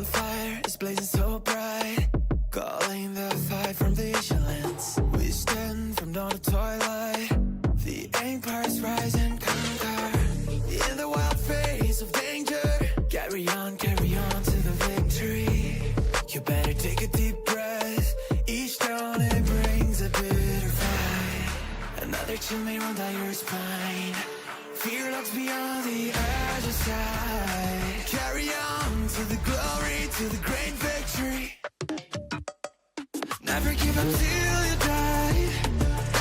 the fire is blazing so bright, calling the fight from the islands. We stand from dawn to twilight. The empires rise and conquer. In the wild face of danger, carry on to the victory. You better take a deep breath. Each dawn it brings a bitter fight. Another chill may run down your spine. Fear lurks beyond the other side. Carry on to the glory, to the great victory. Never give up till you die.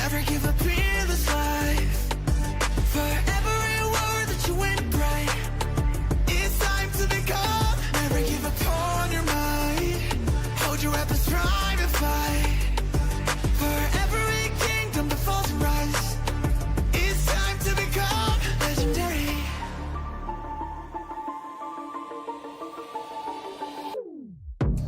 Never give up in this life. For every word that you win bright, it's time to become. Never give up on your mind. Hold your weapons, strive and fight. For every kingdom that falls and rise, it's time to become legendary.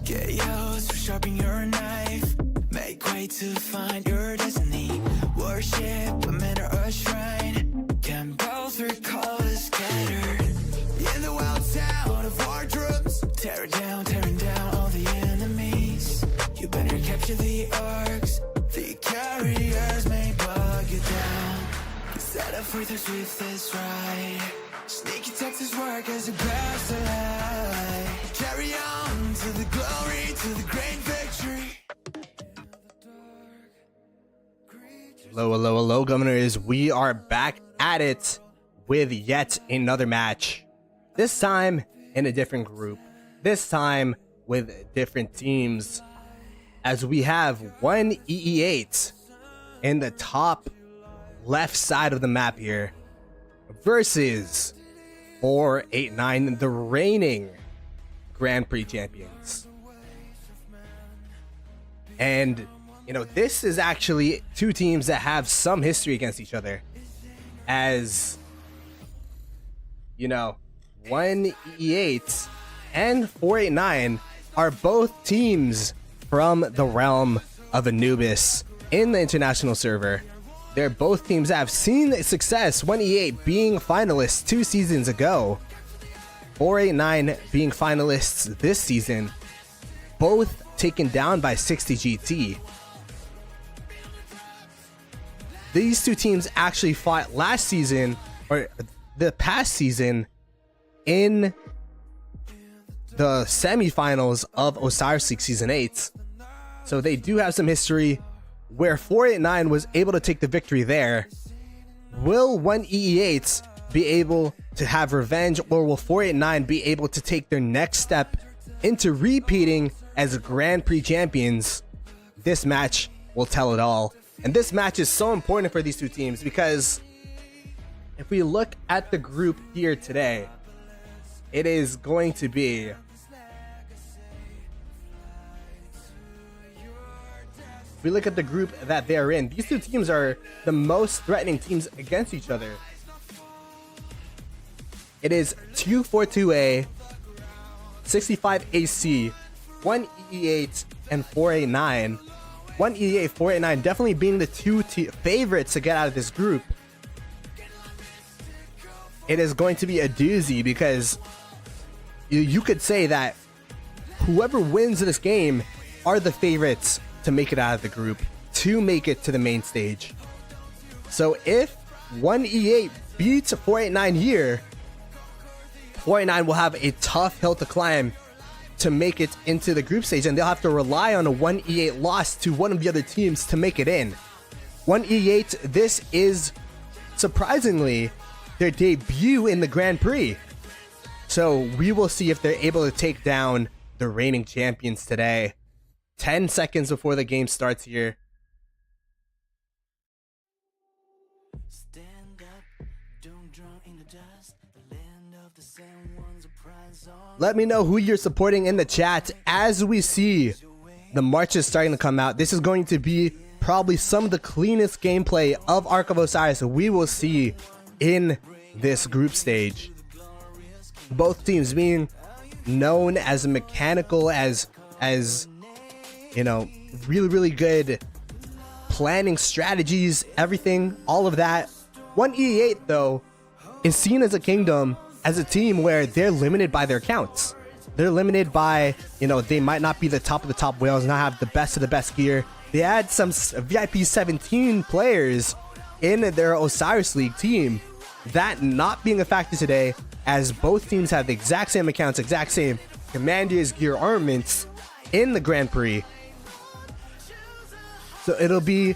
Chaos will sharpen your knife. Make way to find your destiny. Worship a man or a shrine. Temples where colors scattered. In the wild sound of wardrobes, tearing down all the enemies. You better capture the arcs. The carriers may bug you down. Set up for the swiftest ride. Sneaky Texas work as your best alive. Carry on to the glory, to the great victory. Hello, Governors. We are back at it with yet another match. This time in a different group. This time with different teams. As we have one EE8 in the top left side of the map here versus 489, the reigning Grand Prix champions. And you know, this is actually two teams that have some history against each other. As you know, 1E8 and 489 are both teams from the realm of Anubis in the international server. They're both teams that have seen success, 1E8 being finalists 2 seasons ago, 489 being finalists this season, both taken down by 60 GT. These two teams actually fought last season, or the past season, in the semifinals of Osiris League Season 8. So they do have some history where 489 was able to take the victory there. Will 1EE8 be able to have revenge, or will 489 be able to take their next step into repeating as Grand Prix champions? This match will tell it all. And this match is so important for these two teams because if we look at the group here today, it is going to be we look at the group that they're in. These two teams are the most threatening teams against each other. It is 242A, 65AC, 1EE8, and 489. 1EA, 489 definitely being the two favorites to get out of this group. It is going to be a doozy because you could say that whoever wins this game are the favorites to make it out of the group, to make it to the main stage. So if 1E8 beats 489 here, 489 will have a tough hill to climb to make it into the group stage, and they'll have to rely on a 1E8 loss to one of the other teams to make it in. 1E8, this is surprisingly their debut in the Grand Prix. So we will see if they're able to take down the reigning champions today. 10 seconds before the game starts here. Let me know who you're supporting in the chat as we see the marches starting to come out. This is going to be probably some of the cleanest gameplay of Ark of Osiris we will see in this group stage. Both teams being known as mechanical, as you know, really good planning strategies, everything, all of that. 1E8 though is seen as a kingdom, as a team where they're limited by their counts. They're limited by, you know, they might not be the top of the top whales, not have the best of the best gear. They had some VIP 17 players in their Osiris League team. That not being a factor today, as both teams have the exact same accounts, exact same commanders, gear, armaments in the Grand Prix. So it'll be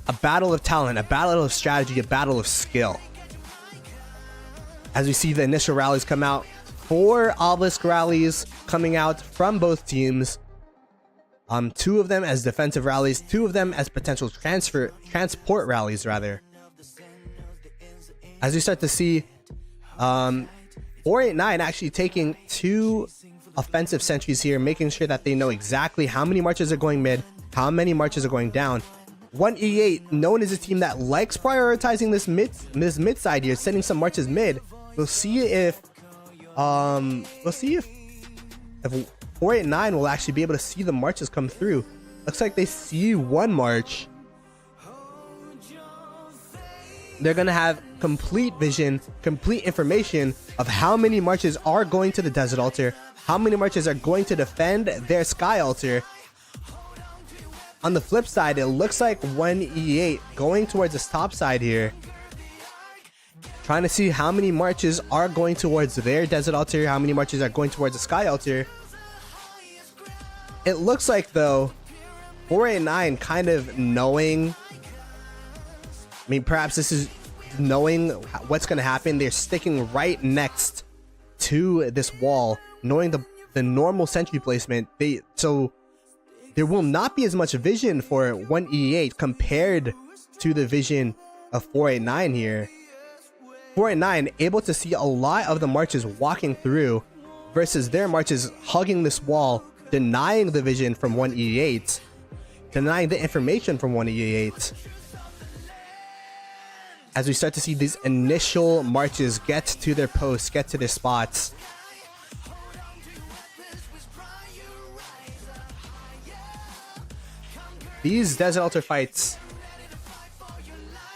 a battle of talent, a battle of strategy, a battle of skill. As we see the initial rallies come out, 4 obelisk rallies coming out from both teams. 2 of them as defensive rallies, 2 of them as potential transport rallies rather. As we start to see 489 actually taking 2 offensive sentries here, making sure that they know exactly how many marches are going mid, how many marches are going down. 1E8, known as a team that likes prioritizing this mid side here, sending some marches mid. We'll see if 489 will actually be able to see the marches come through. Looks like they see 1 march. They're gonna have complete vision, complete information of how many marches are going to the desert altar, how many marches are going to defend their sky altar. On the flip side, it looks like 1E8 going towards this top side here, trying to see how many marches are going towards their desert altar, how many marches are going towards the sky altar. It looks like, though, 489 kind of knowing, I mean, perhaps this is knowing what's going to happen. They're sticking right next to this wall, knowing the normal sentry placement. So there will not be as much vision for 1E8 compared to the vision of 489 here. 489 able to see a lot of the marches walking through versus their marches hugging this wall, denying the vision from 1E8, denying the information from 1E8. As we start to see these initial marches get to their posts, get to their spots. These desert altar fights,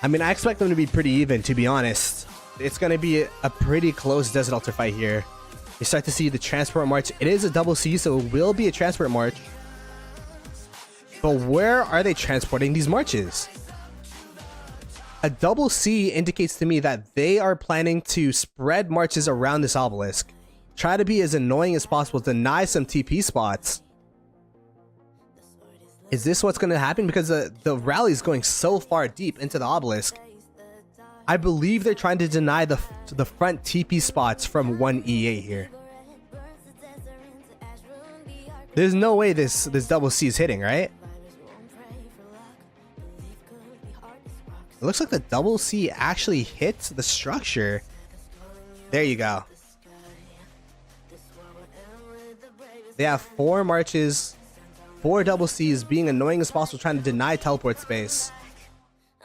I mean, I expect them to be pretty even, to be honest. It's going to be a pretty close desert altar fight here. You start to see the transport march. It is a double C, so it will be a transport march. But where are they transporting these marches? A double C indicates to me that they are planning to spread marches around this obelisk. Try to be as annoying as possible, deny some TP spots. Is this what's going to happen? Because the rally is going so far deep into the obelisk. I believe they're trying to deny the front TP spots from 1E8 here. There's no way this double C is hitting, right? It looks like the double C actually hits the structure. There you go. They have 4 marches, 4 double C's being annoying as possible, trying to deny teleport space.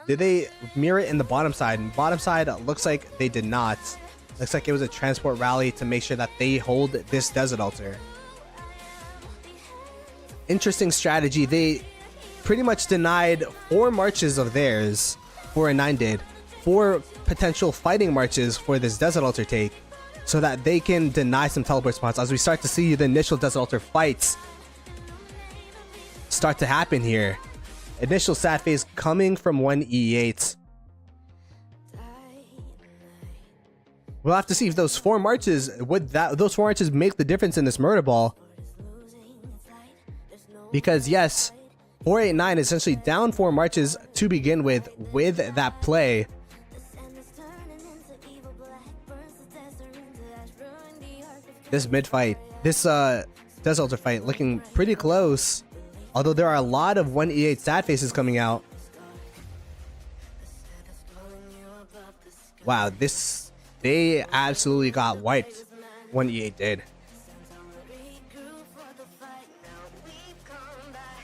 Did they mirror it in the bottom side? And bottom side looks like they did not. Looks like it was a transport rally to make sure that they hold this desert altar. Interesting strategy. They pretty much denied 4 marches of theirs. 489 did. 4 potential fighting marches for this desert altar take, so that they can deny some teleport spots. As we start to see the initial desert altar fights start to happen here. Initial sad phase coming from 1E8. We'll have to see if those 4 marches, those 4 marches make the difference in this murder ball. Because yes, 489 is essentially down 4 marches to begin with that play. This mid fight, this desert altar fight looking pretty close. Although there are a lot of 1E8 sad faces coming out. Wow, they absolutely got wiped. 1E8 did.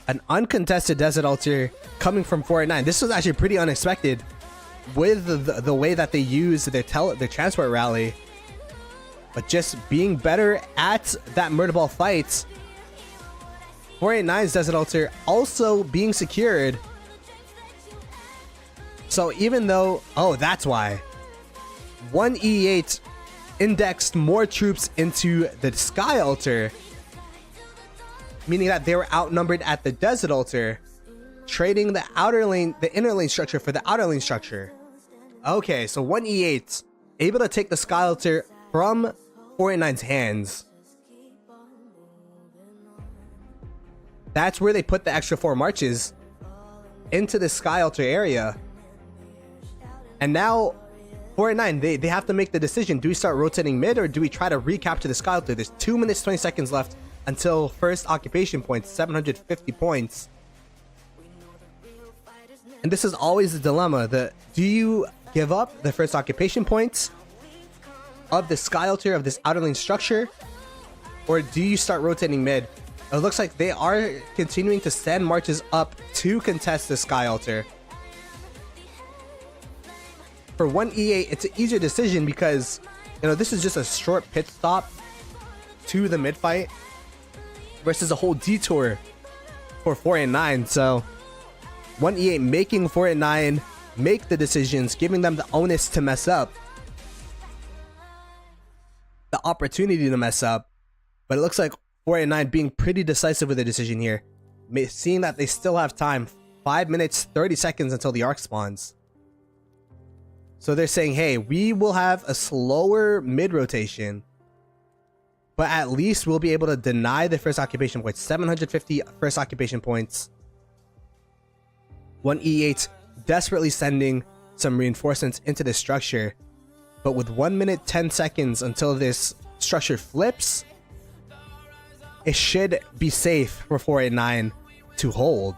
An uncontested desert altar coming from 489. This was actually pretty unexpected with the way that they used their transport rally. But just being better at that murder ball fight. 489's desert altar also being secured. So even though, oh, that's why 1E8 indexed more troops into the Sky Altar, meaning that they were outnumbered at the Desert Altar, trading the inner lane structure for the outer lane structure. Okay, so 1E8 able to take the Sky Altar from 489's hands. That's where they put the extra 4 marches into the Sky Altar area. And now 489, they have to make the decision. Do we start rotating mid or do we try to recapture the Sky Altar? There's 2 minutes 20 seconds left until first occupation points, 750 points. And this is always the dilemma. Do you give up the first occupation points of the Sky Altar, of this outer lane structure, or do you start rotating mid? It looks like they are continuing to send marches up to contest the Sky Altar. For 1E8, it's an easier decision because, you know, this is just a short pit stop to the mid fight versus a whole detour for 489. So 1E8 making 489 make the decisions, giving them the onus to mess up, the opportunity to mess up. But it looks like 489 being pretty decisive with the decision here, seeing that they still have time, 5 minutes 30 seconds until the arc spawns. So they're saying, hey, we will have a slower mid rotation, but at least we'll be able to deny the first occupation points. 750 first occupation points. 1E8 desperately sending some reinforcements into this structure, but with 1 minute 10 seconds until this structure flips, it should be safe for 489 to hold.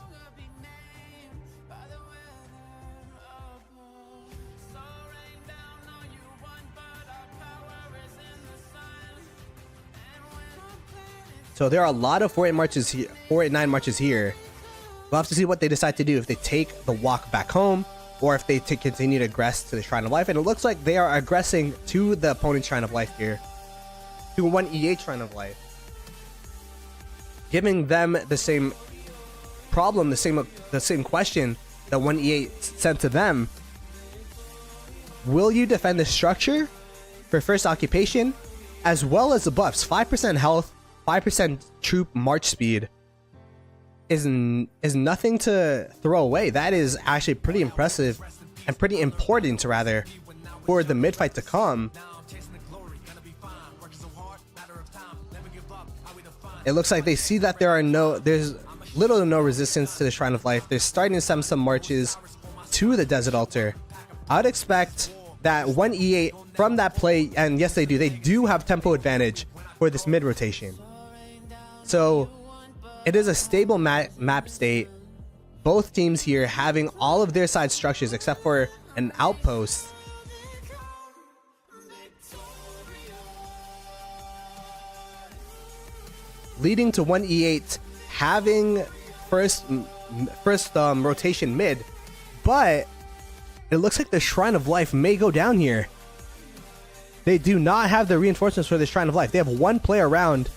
So there are a lot of 489 marches here. We'll have to see what they decide to do, if they take the walk back home or if they continue to aggress to the Shrine of Life. And it looks like they are aggressing to the opponent's Shrine of Life here, to 1E8 Shrine of Life, giving them the same problem, the same question that 1E8 sent to them. Will you defend the structure for first occupation, as well as the buffs? 5% health, 5% troop march speed is nothing to throw away. That is actually pretty impressive and pretty important, rather, for the mid fight to come. It looks like they see that there's little to no resistance to the Shrine of Life. They're starting to send some marches to the Desert Altar. I would expect that 1E8 from that play, and yes, they do have tempo advantage for this mid rotation. So it is a stable map state. Both teams here having all of their side structures except for an outpost. Leading to 1E8 having first rotation mid, but it looks like the Shrine of Life may go down here. They do not have the reinforcements for the Shrine of Life. They have one player around.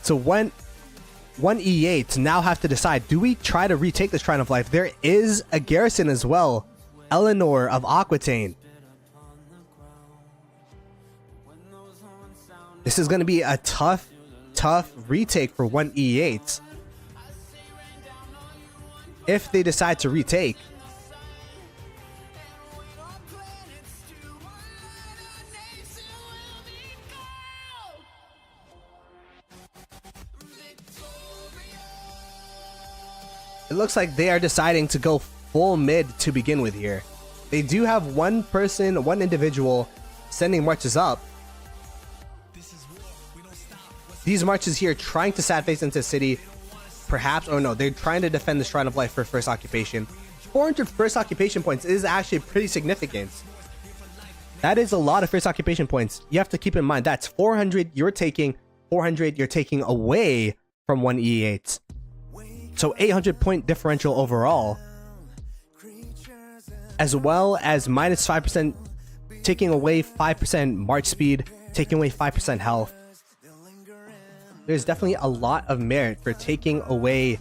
So 1E8 now have to decide, do we try to retake the Shrine of Life? There is a garrison as well, Eleanor of Aquitaine. This is going to be a tough retake for 1E8 if they decide to retake. It looks like they are deciding to go full mid to begin with here. They do have one individual sending marches up. These marches here trying to sad face into the city, perhaps, or no, they're trying to defend the Shrine of Life for first occupation. 400 first occupation points is actually pretty significant. That is a lot of first occupation points. You have to keep in mind that's 400 you're taking, 400 you're taking away from 1E8. So 800 point differential overall, as well as minus 5%, taking away 5% march speed, taking away 5% health. There's definitely a lot of merit for taking away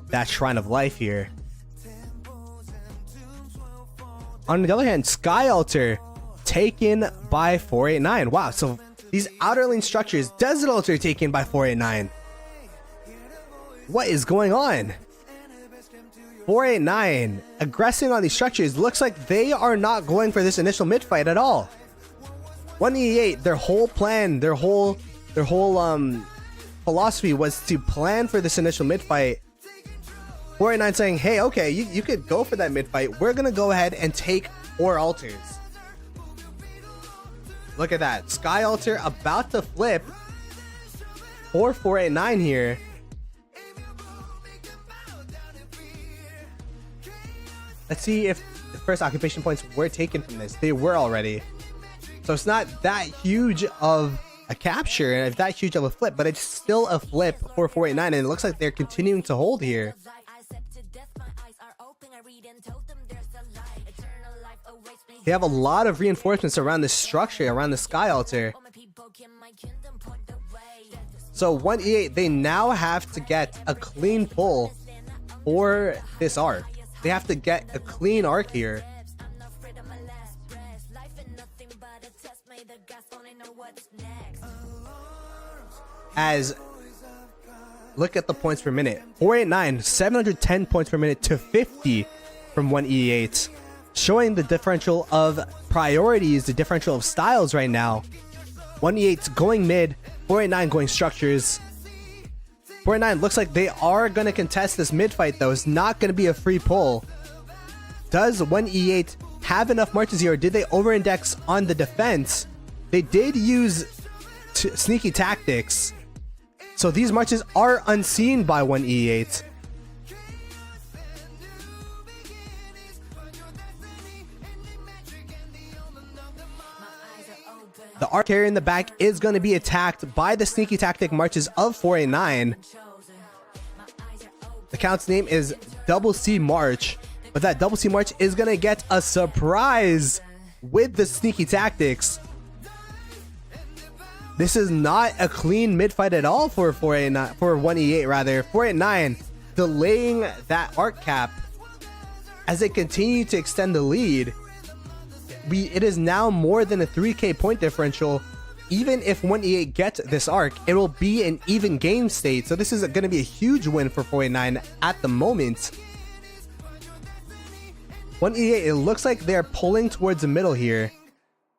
that Shrine of Life here. On the other hand, Sky Altar taken by 489. Wow, so these outer lane structures, Desert Altar taken by 489. What is going on? 489 aggressing on these structures. Looks like they are not going for this initial mid fight at all. 188, their whole plan, their whole philosophy was to plan for this initial mid fight. 489 saying, hey, okay, you could go for that mid fight. We're gonna go ahead and take 4 altars. Look at that. Sky Altar about to flip for 489 here. Let's see if the first occupation points were taken from this. They were already. So it's not that huge of a capture and that huge of a flip, but it's still a flip for 489, and it looks like they're continuing to hold here. They have a lot of reinforcements around this structure, around the Sky Altar. So 1E8, they now have to get a clean pull for this arc. They have to get a clean arc here. As look at the points per minute. 489, 710 points per minute to 50 from 1E8. Showing the differential of priorities, the differential of styles right now. 1E8's going mid, 489 going structures. 489 looks like they are going to contest this mid fight though. It's not going to be a free pull. Does 1E8 have enough marches here, or did they over-index on the defense? They did use sneaky tactics. So these marches are unseen by 1E8. The arc carrier in the back is going to be attacked by the sneaky tactic marches of 489. The count's name is Double C March, but that Double C March is going to get a surprise with the sneaky tactics. This is not a clean mid fight at all for 489, for 1E8 rather. 489 delaying that arc cap as they continue to extend the lead. It is now more than a 3k point differential. Even if 1E8 gets this arc, it will be an even game state. So this is going to be a huge win for 489 at the moment. 1E8, it looks like they're pulling towards the middle here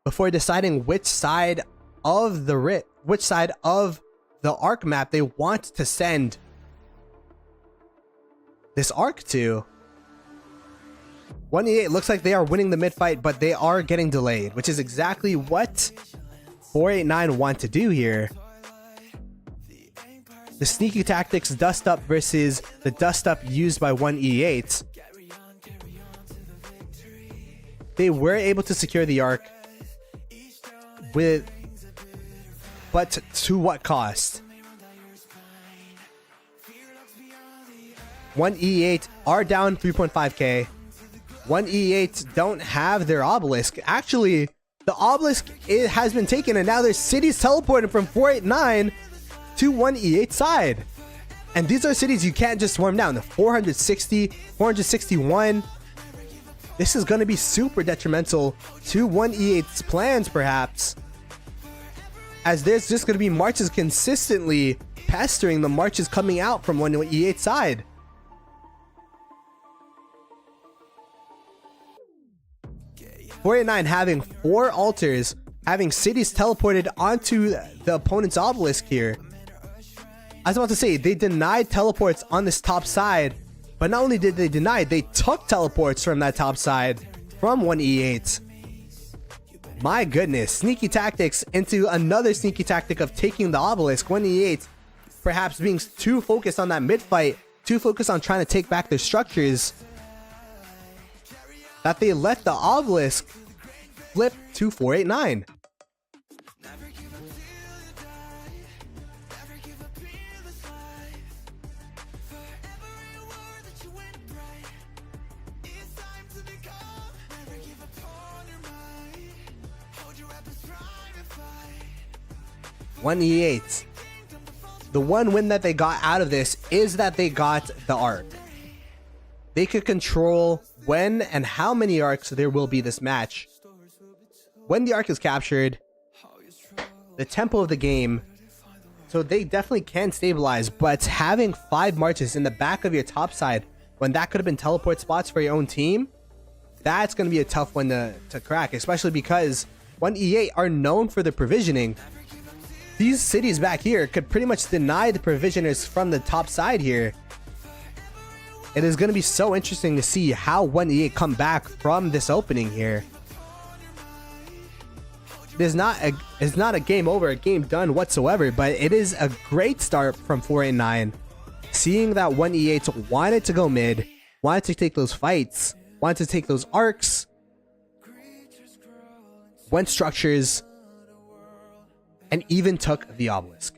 before deciding which side of the arc map they want to send this arc to. 1E8 looks like they are winning the mid fight, but they are getting delayed, which is exactly what 489 want to do here. The sneaky tactics dust up versus the dust up used by 1E8. They were able to secure the arc but to what cost? 1E8 are down 3.5k. 1E8 don't have their obelisk. Actually, the obelisk has been taken, and now there's cities teleported from 489 to 1E8 side. And these are cities you can't just swarm down. The 460, 461. This is going to be super detrimental to 1E8's plans, perhaps, as there's just going to be marches consistently pestering the marches coming out from 1E8 side. .49 having 4 altars, having cities teleported onto the opponent's obelisk here. I was about to say, they denied teleports on this top side, but not only did they deny, they took teleports from that top side from 1E8. My goodness, sneaky tactics into another sneaky tactic of taking the obelisk. 1E8 perhaps being too focused on that mid fight, too focused on trying to take back their structures, that they let the obelisk flip to 489. .1E8. The one win that they got out of this is that they got the arc. They could control when and how many arcs there will be this match. when the arc is captured, the tempo of the game, so they definitely can stabilize, but having 5 marches in the back of your top side when that could have been teleport spots for your own team, that's going to be a tough one to crack, especially because 1E8 are known for the provisioning. These cities back here could pretty much deny the provisioners from the top side here. It is going to be so interesting to see how 1E8 come back from this opening here. It's not a game over, a game done whatsoever, but it is a great start from 489. Seeing that 1E8 wanted to go mid, wanted to take those fights, wanted to take those arcs, went structures, and even took the obelisk.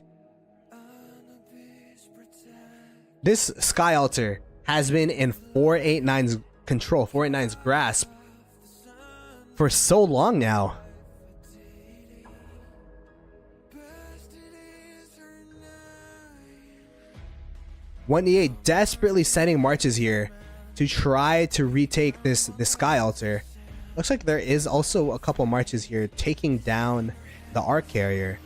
This Sky Altar has been in 489's control, 489's grasp for so long now. .1E8 desperately sending marches here to try to retake this Sky Altar. Looks like there is also a couple marches here taking down the arc carrier.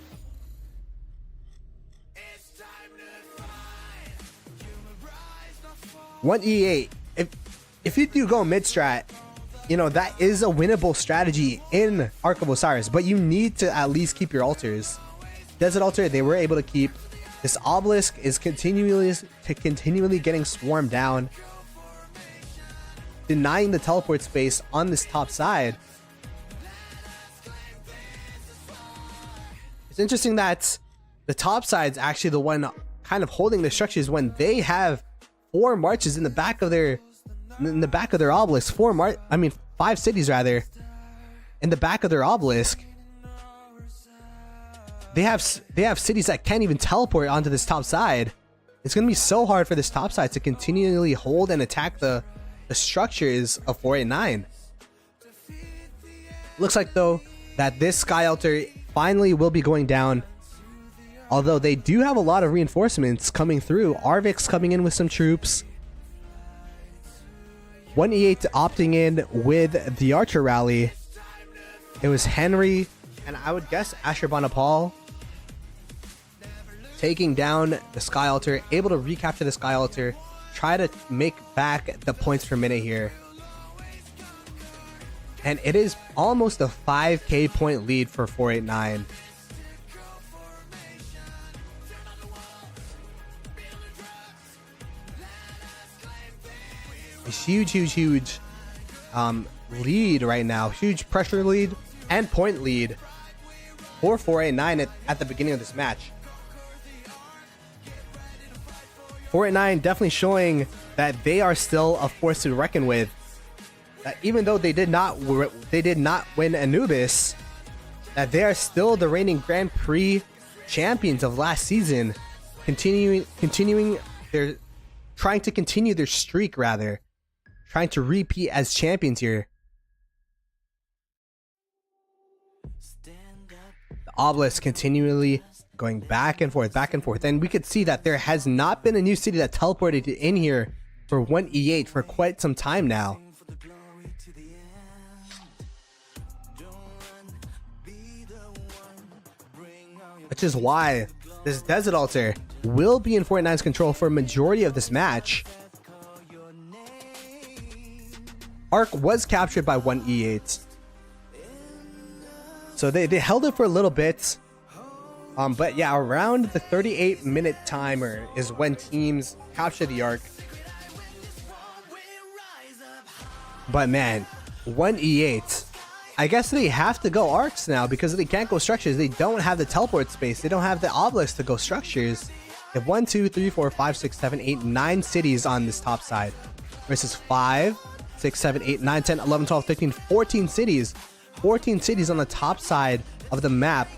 .1E8, if you do go mid strat, you know that is a winnable strategy in Arc of Osiris, but you need to at least keep your altars. Desert Altar they were able to keep. This obelisk is continually getting swarmed down, denying the teleport space on this top side. It's interesting that the top side's actually the one kind of holding the structures when they have 4 marches in the back of their obelisk. 5 cities rather in the back of their obelisk. They have cities that can't even teleport onto this top side. It's going to be so hard for this top side to continually hold and attack the structures of 489. Looks like though that this Sky Altar finally will be going down. Although they do have a lot of reinforcements coming through. Arvik's coming in with some troops. 1E8 opting in with the Archer Rally. It was Henry and I would guess Ashurbanipal taking down the Sky Altar, able to recapture the Sky Altar, try to make back the points per minute here. And it is almost a 5k point lead for 489. A huge lead right now. Huge pressure lead and point lead for 489 at the beginning of this match. 489 definitely showing that they are still a force to reckon with. That even though they did not win Anubis, that they are still the reigning Grand Prix champions of last season, trying to continue their streak rather, trying to repeat as champions here. The obelisk continually going back and forth, and we could see that there has not been a new city that teleported in here for 1E8 for quite some time now. Which is why this Desert Altar will be in 489's control for a majority of this match. Arc was captured by 1E8. So they held it for a little bit. But yeah, around the 38-minute timer is when teams capture the Arc. But man, 1E8, I guess they have to go Arcs now because they can't go structures. They don't have the teleport space. They don't have the obelisk to go structures. They have 1, 2, 3, 4, 5, 6, 7, 8, 9 cities on this top side versus 5, 6, 7, 8, 9, 10, 11, 12, 13, 14 cities. 14 cities on the top side of the map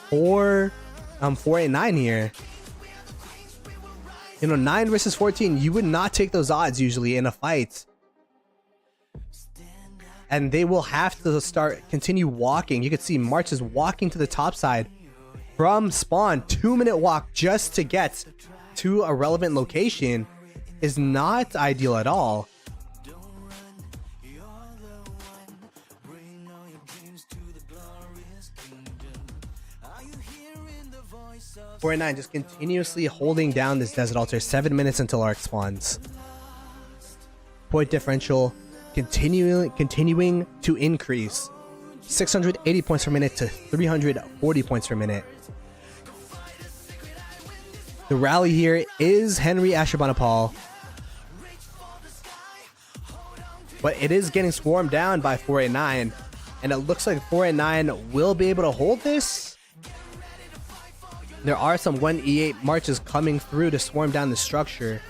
for 489 here. You know, 9 versus 14, you would not take those odds usually in a fight. And they will have to continue walking. You could see marches walking to the top side from spawn. 2-minute walk just to get to a relevant location is not ideal at all. 4-9 just continuously holding down this Desert Altar 7 minutes until Arc spawns. Point differential continuing to increase. 680 points per minute to 340 points per minute. The rally here is Henry Ashurbanipal, but it is getting swarmed down by 4-9, and it looks like 4-9 will be able to hold this. There are some 1E8 marches coming through to swarm down the structure.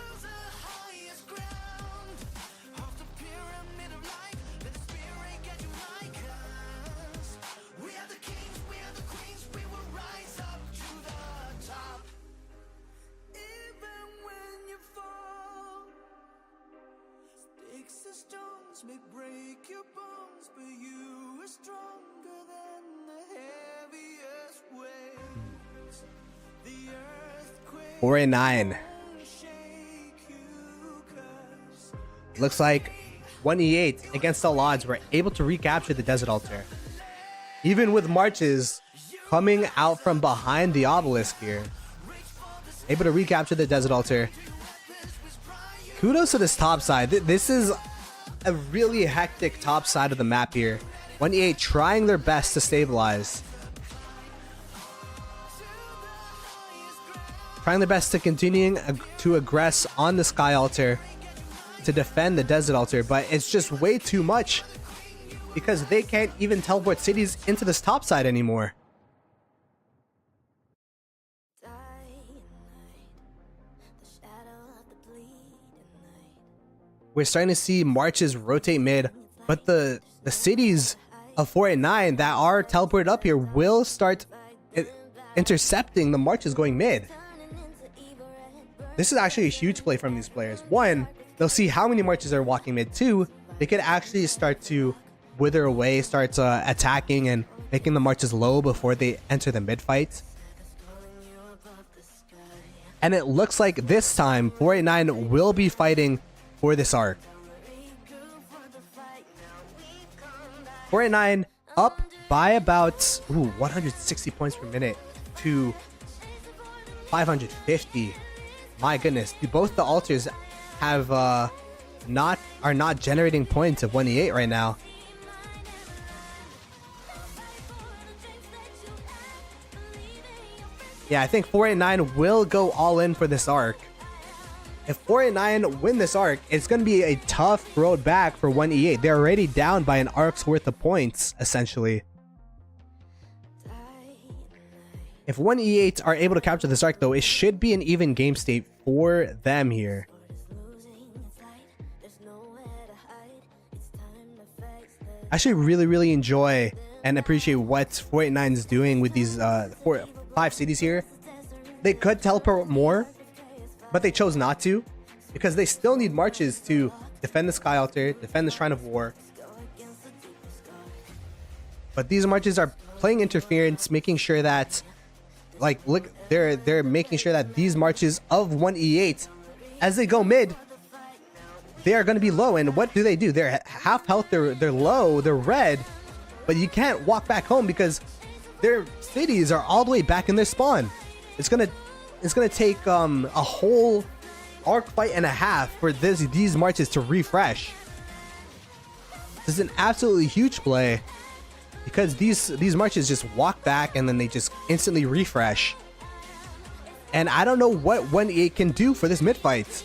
May break your bones, but you are stronger than the heaviest waves. The earthquake 4-9. Looks like 1E8 against all odds were able to recapture the Desert Altar. Even with marches coming out from behind the obelisk here. Able to recapture the Desert Altar. Kudos to this top side. This is a really hectic top side of the map here. 1E8 trying their best to stabilize. Trying their best to continuing to aggress on the Sky Altar to defend the Desert Altar, but it's just way too much because they can't even teleport cities into this top side anymore. We're starting to see marches rotate mid, but the cities of 4-9 that are teleported up here will start intercepting the marches going mid. This is actually a huge play from these players. One, they'll see how many marches are walking mid. Two, they could actually start to wither away, start attacking and making the marches low before they enter the mid fight. And it looks like this time 4-9 will be fighting for this arc. 4-9 up by about 160 points per minute to 550. My goodness, both the altars have are not generating points of 1E8 right now. Yeah, I think 4-9 will go all in for this arc. If 4-9 win this arc, it's going to be a tough road back for 1E8. They're already down by an arc's worth of points, essentially. If 1E8 are able to capture this arc, though, it should be an even game state for them here. I actually really enjoy and appreciate what 4-9 is doing with these 5 cities here. They could teleport more, but they chose not to because they still need marches to defend the Sky Altar, defend the Shrine of War. But these marches are playing interference, making sure that, like, look, they're making sure that these marches of 1E8, as they go mid, they are going to be low. And what do? They're half health, they're low, they're red, but you can't walk back home because their cities are all the way back in their spawn. It's gonna take a whole arc fight and a half for these marches to refresh. This is an absolutely huge play because these marches just walk back and then they just instantly refresh. And I don't know what 1E8 can do for this mid fight.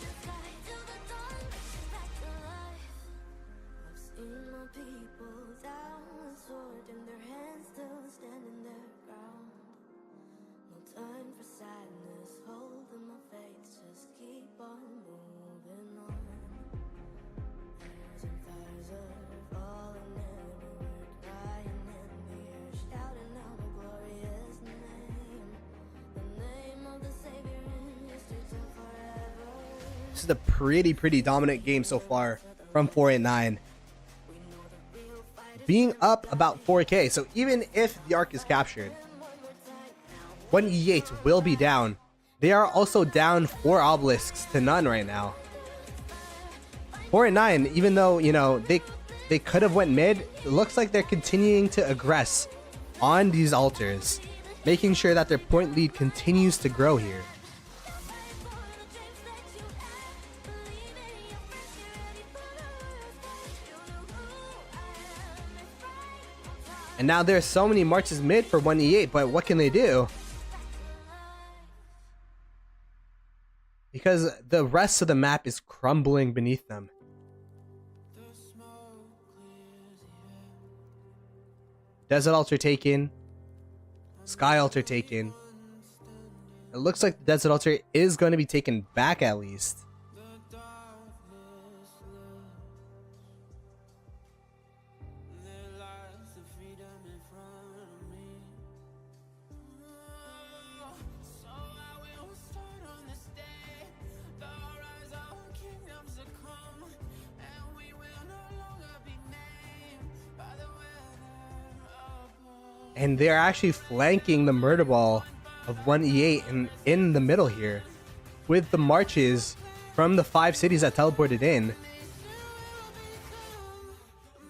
This is a pretty dominant game so far from 4-9. Being up about 4k, so even if the arc is captured, 1E8 will be down. They are also down 4 obelisks to none right now. 4-9, even though, you know, they could have went mid, it looks like they're continuing to aggress on these altars, making sure that their point lead continues to grow here. And now there's so many marches mid for 1E8, but what can they do? Because the rest of the map is crumbling beneath them. Desert Altar taken. Sky Altar taken. It looks like the Desert Altar is going to be taken back at least. And they're actually flanking the murder ball of 1E8 and in the middle here with the marches from the 5 cities that teleported in.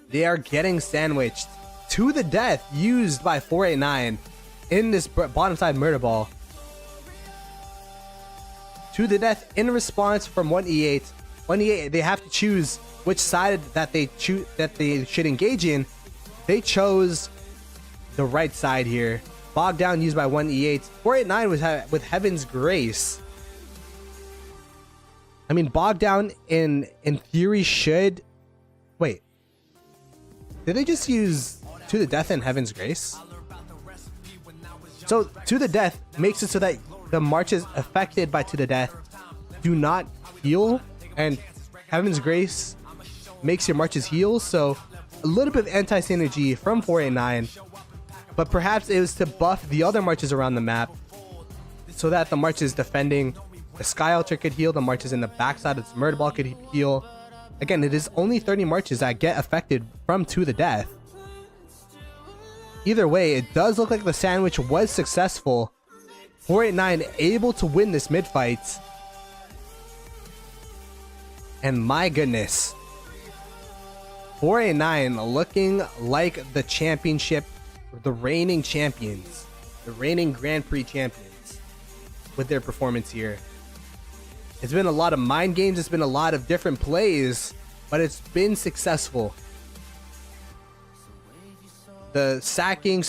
They are getting sandwiched to the death, used by 489 in this bottom side murder ball. To the death in response from 1E8. 1E8, they have to choose which side that they should engage in. They chose the right side here. Bogged down used by 1E8. 489 with Heaven's Grace. I mean, bogged down in theory should... Wait. Did they just use To the Death and Heaven's Grace? So, To the Death makes it so that the marches affected by To the Death do not heal, and Heaven's Grace makes your marches heal, so a little bit of anti-synergy from 489. But perhaps it was to buff the other marches around the map so that the marches defending the Sky Altar could heal, the marches in the backside of this murder ball could heal. Again, it is only 30 marches that get affected from To the Death. Either way, it does look like the sandwich was successful. 489 able to win this mid fight. And my goodness, 489 looking like the championship, the reigning champions, the reigning Grand Prix champions with their performance here. It's been a lot of mind games, it's been a lot of different plays, but it's been successful. The sacking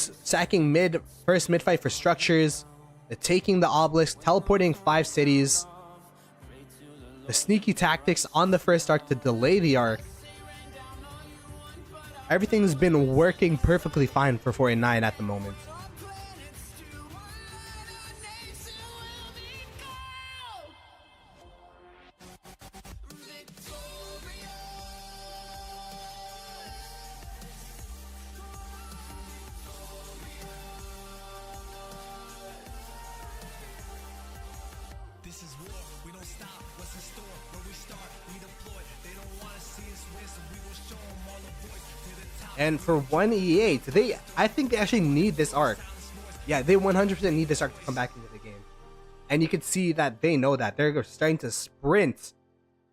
first mid fight for structures, the taking the obelisk, teleporting 5 cities, the sneaky tactics on the first arc to delay the arc. Everything's been working perfectly fine for 489 at the moment. This is war, we don't stop. What's in store? Where we start, we deploy. They don't want to see us win, so we will show them all the voice to the top. And for 1E8, I think they actually need this arc. Yeah, they 100% need this arc to come back into the game. And you can see that they know that. They're starting to sprint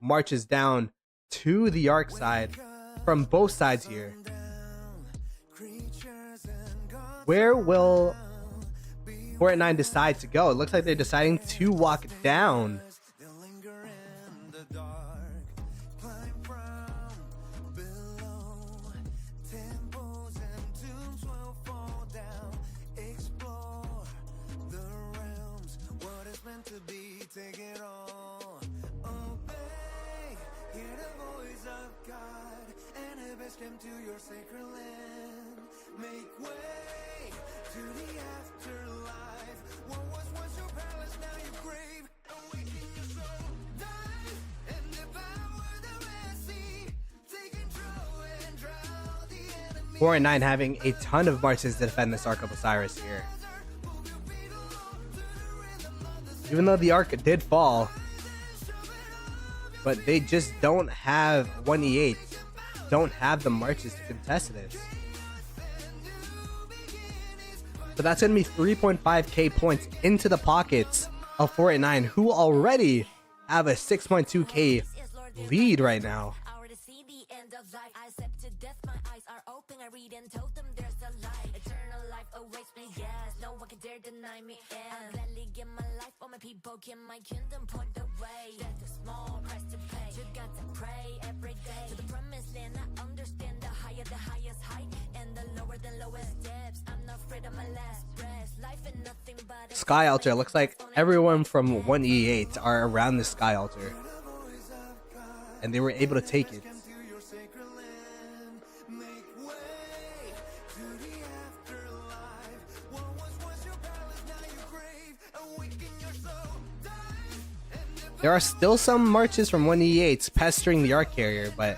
marches down to the arc side from both sides here. Where will 489 decide to go? It looks like they're deciding to walk down. To your sacred land, make way to the afterlife. What was once your palace, now your grave. Awaken your soul, dive and devour the Red Sea. Take control and drown the enemy. 489 having a ton of marches to defend this Ark of Osiris here. Even though the Ark did fall, but they just don't have 1E8. Don't have the marches to contest this. But that's going to be 3.5k points into the pockets of 489, who already have a 6.2k lead right now. awaits me, yes, no one can dare deny me. I'll gladly give my life, all my people keep my kingdom point the way. That's a small price to pay. You got to pray every day to the promised land. I understand the higher the highest height and the lower the lowest depths. I'm not afraid of my last breath. Life is nothing but a Sky Altar. Looks like everyone from 1E8 are around the Sky Altar, and they were able to take it. There are still some marches from 1E8s pestering the Arc Carrier, but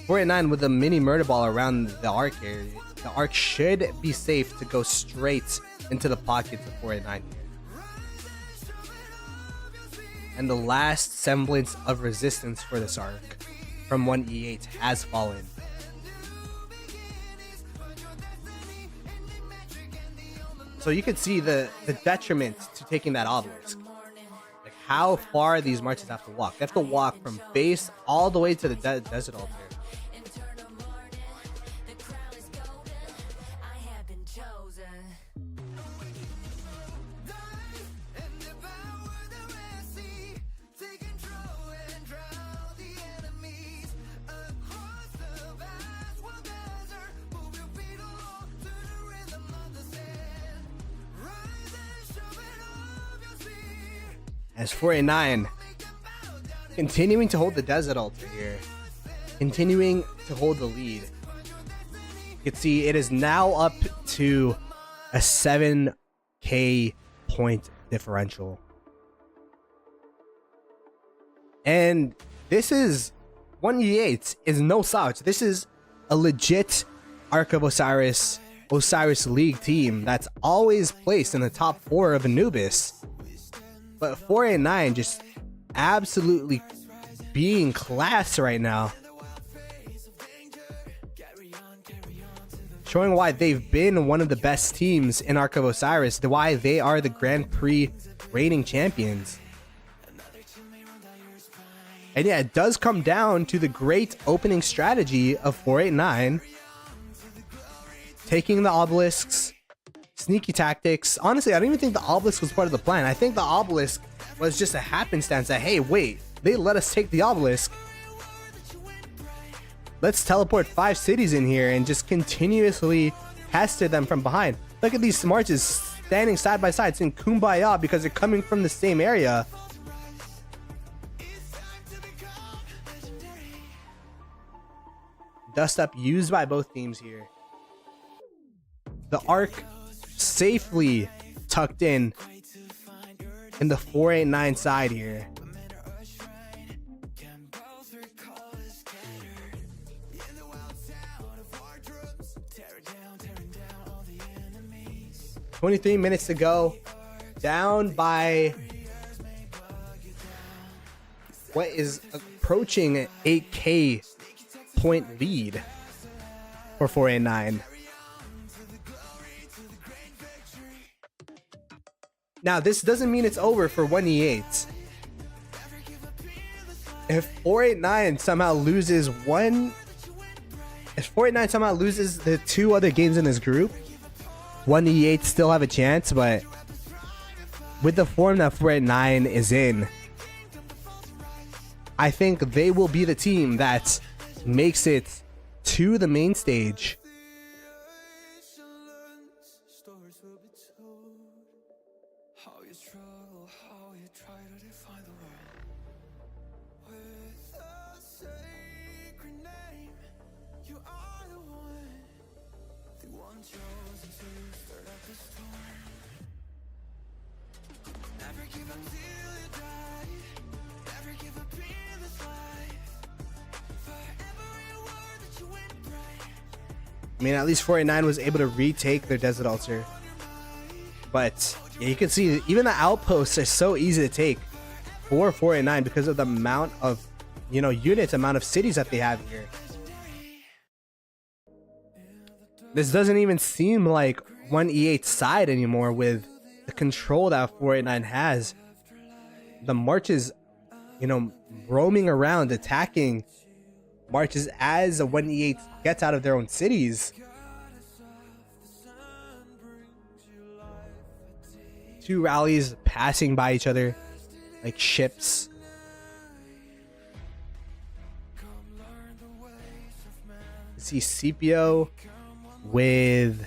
489 with a mini murder ball around the Arc Carrier. The Arc should be safe to go straight into the pockets of 489. And the last semblance of resistance for this Arc from 1E8 has fallen. So you can see the detriment to taking that obelisk. Like how far these marches have to walk. They have to walk from base all the way to the desert altar. As 489 continuing to hold the desert altar here, continuing to hold the lead. You can see it is now up to a 7k point differential. And this is 1E8 is no slouch. This is a legit Ark of Osiris League team that's always placed in the top 4 of Anubis. But 489 just absolutely being class right now. Showing why they've been one of the best teams in Ark of Osiris, why they are the Grand Prix reigning champions. And yeah, it does come down to the great opening strategy of 489. Taking the obelisks, sneaky tactics. Honestly, I don't even think the obelisk was part of the plan. I think the obelisk was just a happenstance that, hey, wait, they let us take the obelisk. Let's teleport 5 cities in here and just continuously pester them from behind. Look at these marches standing side by side saying kumbaya because they're coming from the same area. Dust up used by both teams here. The Ark safely tucked in the 489 side here. "23 minutes to go, down by what is approaching an 8k point lead for 489. Now, this doesn't mean it's over for 1E8. If 489 somehow loses the 2 other games in this group, 1E8 still have a chance, but with the form that 489 is in, I think they will be the team that makes it to the main stage. I mean, at least 489 was able to retake their desert altar. But yeah, you can see even the outposts are so easy to take for 489 because of the amount of, units, amount of cities that they have here. This doesn't even seem like 1E8's side anymore with the control that 489 has. The marches, roaming around, attacking marches as a 1E8 gets out of their own cities. Two rallies passing by each other like ships. See Scipio with...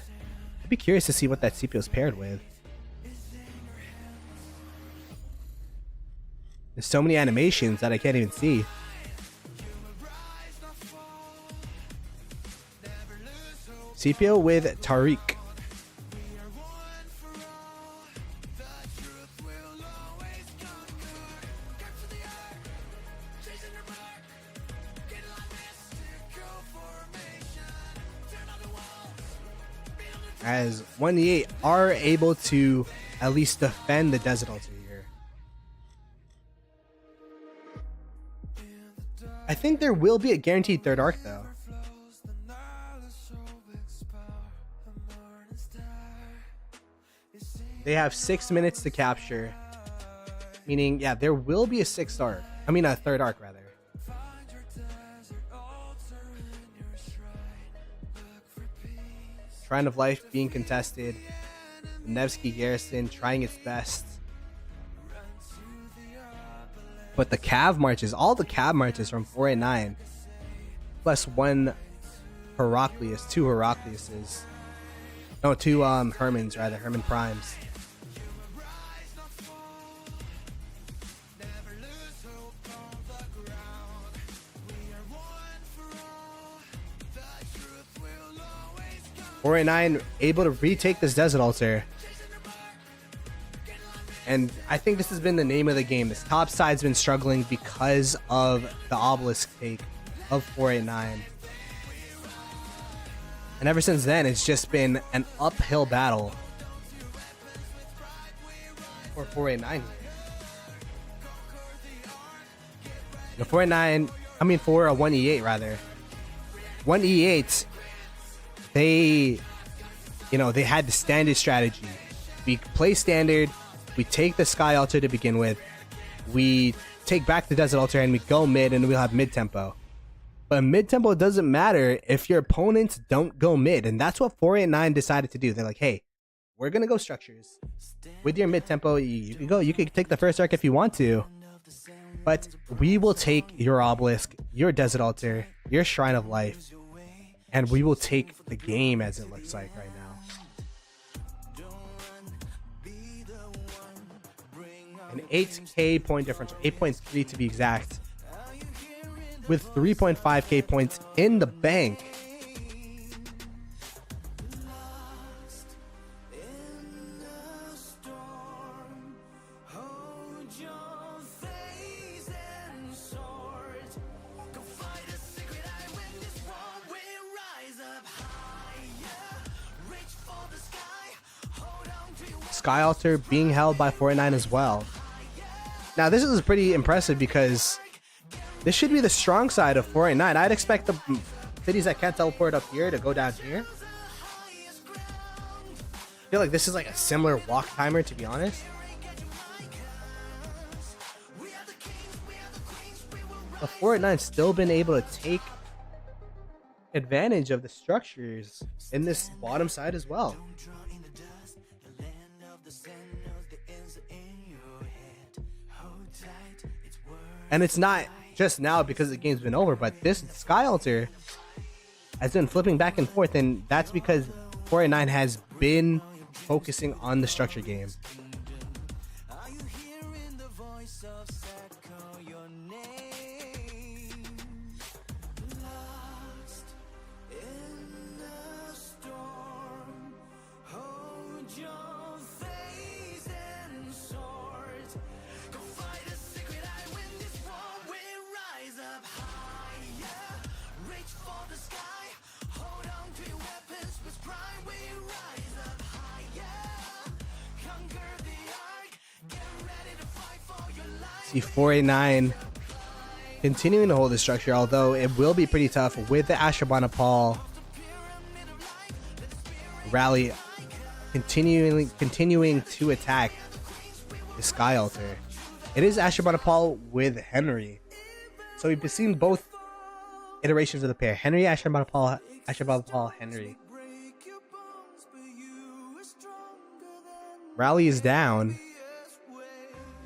I'd be curious to see what that Scipio is paired with. There's so many animations that I can't even see. Scipio with Tariq. As 1E8 are able to at least defend the Desert Altar here. I think there will be a guaranteed third arc though. They have 6 minutes to capture. Meaning, yeah, there will be a sixth arc. I mean, a third arc rather. Shrine of Life being contested. The Nevsky Garrison trying its best. But the Cav marches, all the Cav marches from 489, plus one Heraclius, two Heracliuses. No, two Hermans rather, Herman Primes. .489 able to retake this Desert Altar. And I think this has been the name of the game. This top side's been struggling because of the obelisk take of 489. And ever since then, it's just been an uphill battle for 489. The 489, I mean for a 1E8 rather. 1E8, they had the standard strategy. We play standard, we take the Sky Altar to begin with, we take back the Desert Altar and we go mid and we'll have mid tempo. But mid tempo doesn't matter if your opponents don't go mid, and that's what 489 decided to do. They're like, hey, we're gonna go structures. With your mid tempo, you can take the first arc if you want to. But we will take your obelisk, your Desert Altar, your Shrine of Life, and we will take the game as it looks like right now. An 8k point difference, 8.3 to be exact, with 3.5k points in the bank. Sky Altar being held by 489 as well. Now this is pretty impressive because this should be the strong side of 489. I'd expect the cities that can't teleport up here to go down here. I feel like this is like a similar walk timer, to be honest. But 489's still been able to take advantage of the structures in this bottom side as well. And it's not just now because the game's been over, but this Sky Altar has been flipping back and forth, and that's because 489 has been focusing on the structure game. See 489 continuing to hold the structure, although it will be pretty tough with the Ashurbanipal rally continuing to attack the Sky Altar. It is Ashurbanipal with Henry, so we've seen both iterations of the pair: Henry, Ashurbanipal, Henry. Rally is down.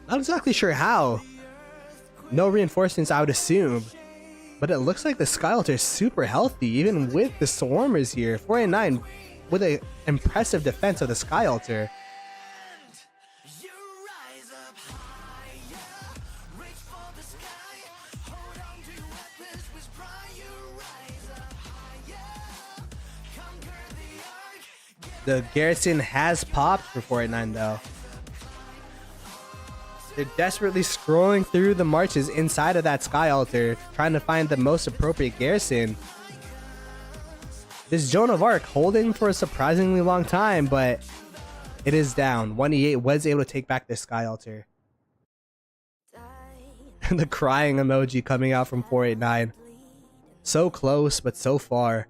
Not exactly sure how. No reinforcements, I would assume. But it looks like the Skyalter is super healthy, even with the Swarmers here. 489 with an impressive defense of the Skyalter. You rise up higher, reach for the sky, hold on to weapons which pry you, rise up higher, conquer the arc. The garrison has popped for 489 though. They're desperately scrolling through the marches inside of that Skyalter, trying to find the most appropriate garrison. This Joan of Arc holding for a surprisingly long time, but it is down. 1E8 was able to take back this Skyalter. The crying emoji coming out from 489. So close, but so far.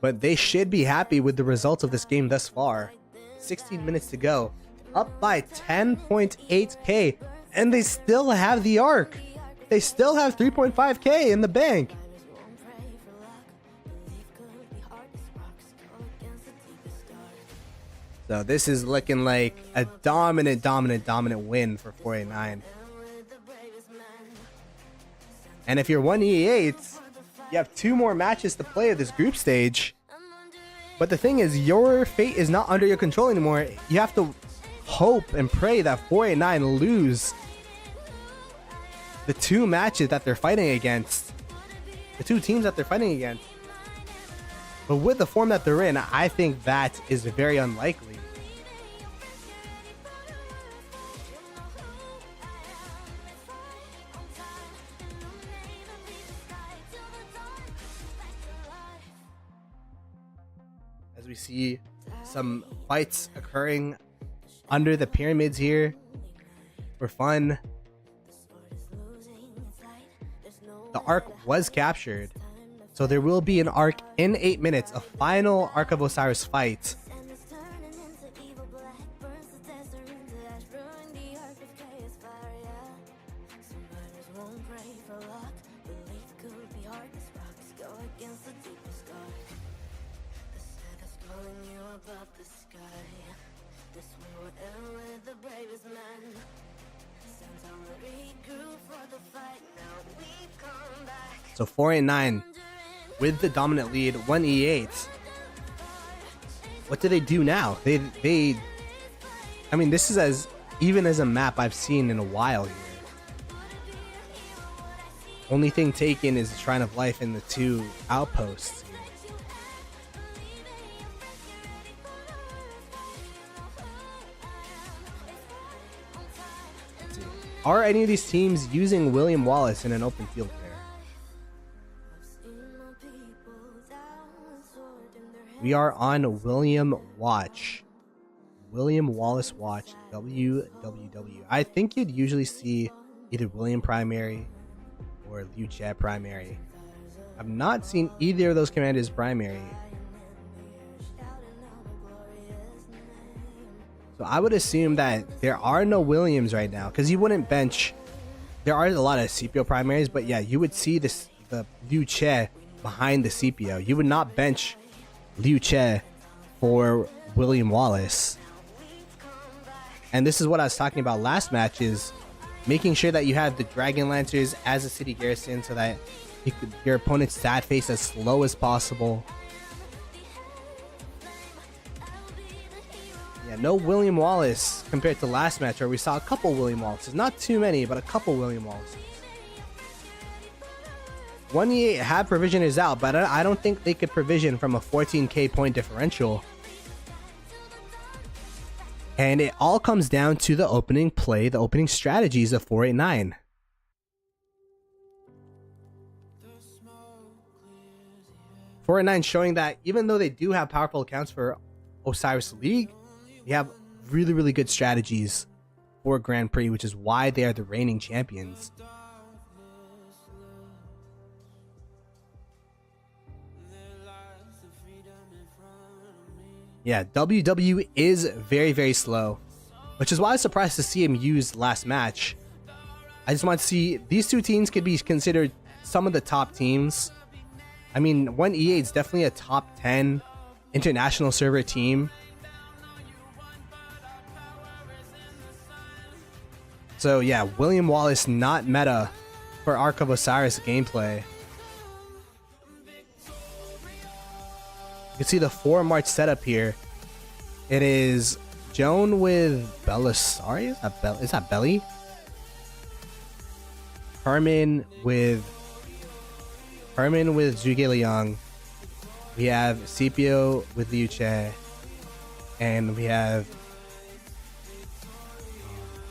But they should be happy with the results of this game thus far. 16 minutes to go. Up by 10.8k. And they still have the Arc. They still have 3.5k in the bank. So this is looking like a dominant win for 489. And if you're 1E8, you have 2 more matches to play at this group stage. But the thing is, your fate is not under your control anymore. You have to hope and pray that 489 lose the 2 matches that they're fighting against. The 2 teams that they're fighting against. But with the form that they're in, I think that is very unlikely. As we see some fights occurring under the pyramids here for fun. The Arc was captured, so there will be an Arc in 8 minutes, a final Arc of Osiris fight. So 489 with the dominant lead, 1E8. What do they do now? I mean, this is as even as a map I've seen in a while here. Only thing taken is the Shrine of Life and the 2 outposts. Are any of these teams using William Wallace in an open field pair? We are on William Watch. William Wallace Watch. WWW. I think you'd usually see either William Primary or Liu Jie Primary. I've not seen either of those commanders primary. So I would assume that there are no Williams right now, because you wouldn't bench. There are a lot of CPO primaries, but yeah, you would see the Liu Jie behind the CPO. You would not bench Liu Jie for William Wallace. And this is what I was talking about last match, is making sure that you have the Dragon Lancers as a city garrison so that your opponent's sad face as slow as possible. Yeah, no William Wallace compared to last match where we saw a couple William Wallaces. Not too many, but a couple William Wallaces. 1E8 had provisioners out, but I don't think they could provision from a 14k point differential. And it all comes down to the opening play, the opening strategies of 489. Showing that even though they do have powerful accounts for Osiris League, they have really good strategies for Grand Prix, which is why they are the reigning champions. Yeah, WW is very slow, which is why I was surprised to see him used last match. I just want to see these 2 teams could be considered some of the top teams. I mean, 1E8 is definitely a top 10 international server team. So yeah, William Wallace not meta for Ark of Osiris gameplay. You can see the 4 March setup here. It is Joan with Belisari. Is that Belly? Herman with Zhuge Liang. We have Scipio with Liu Che, and we have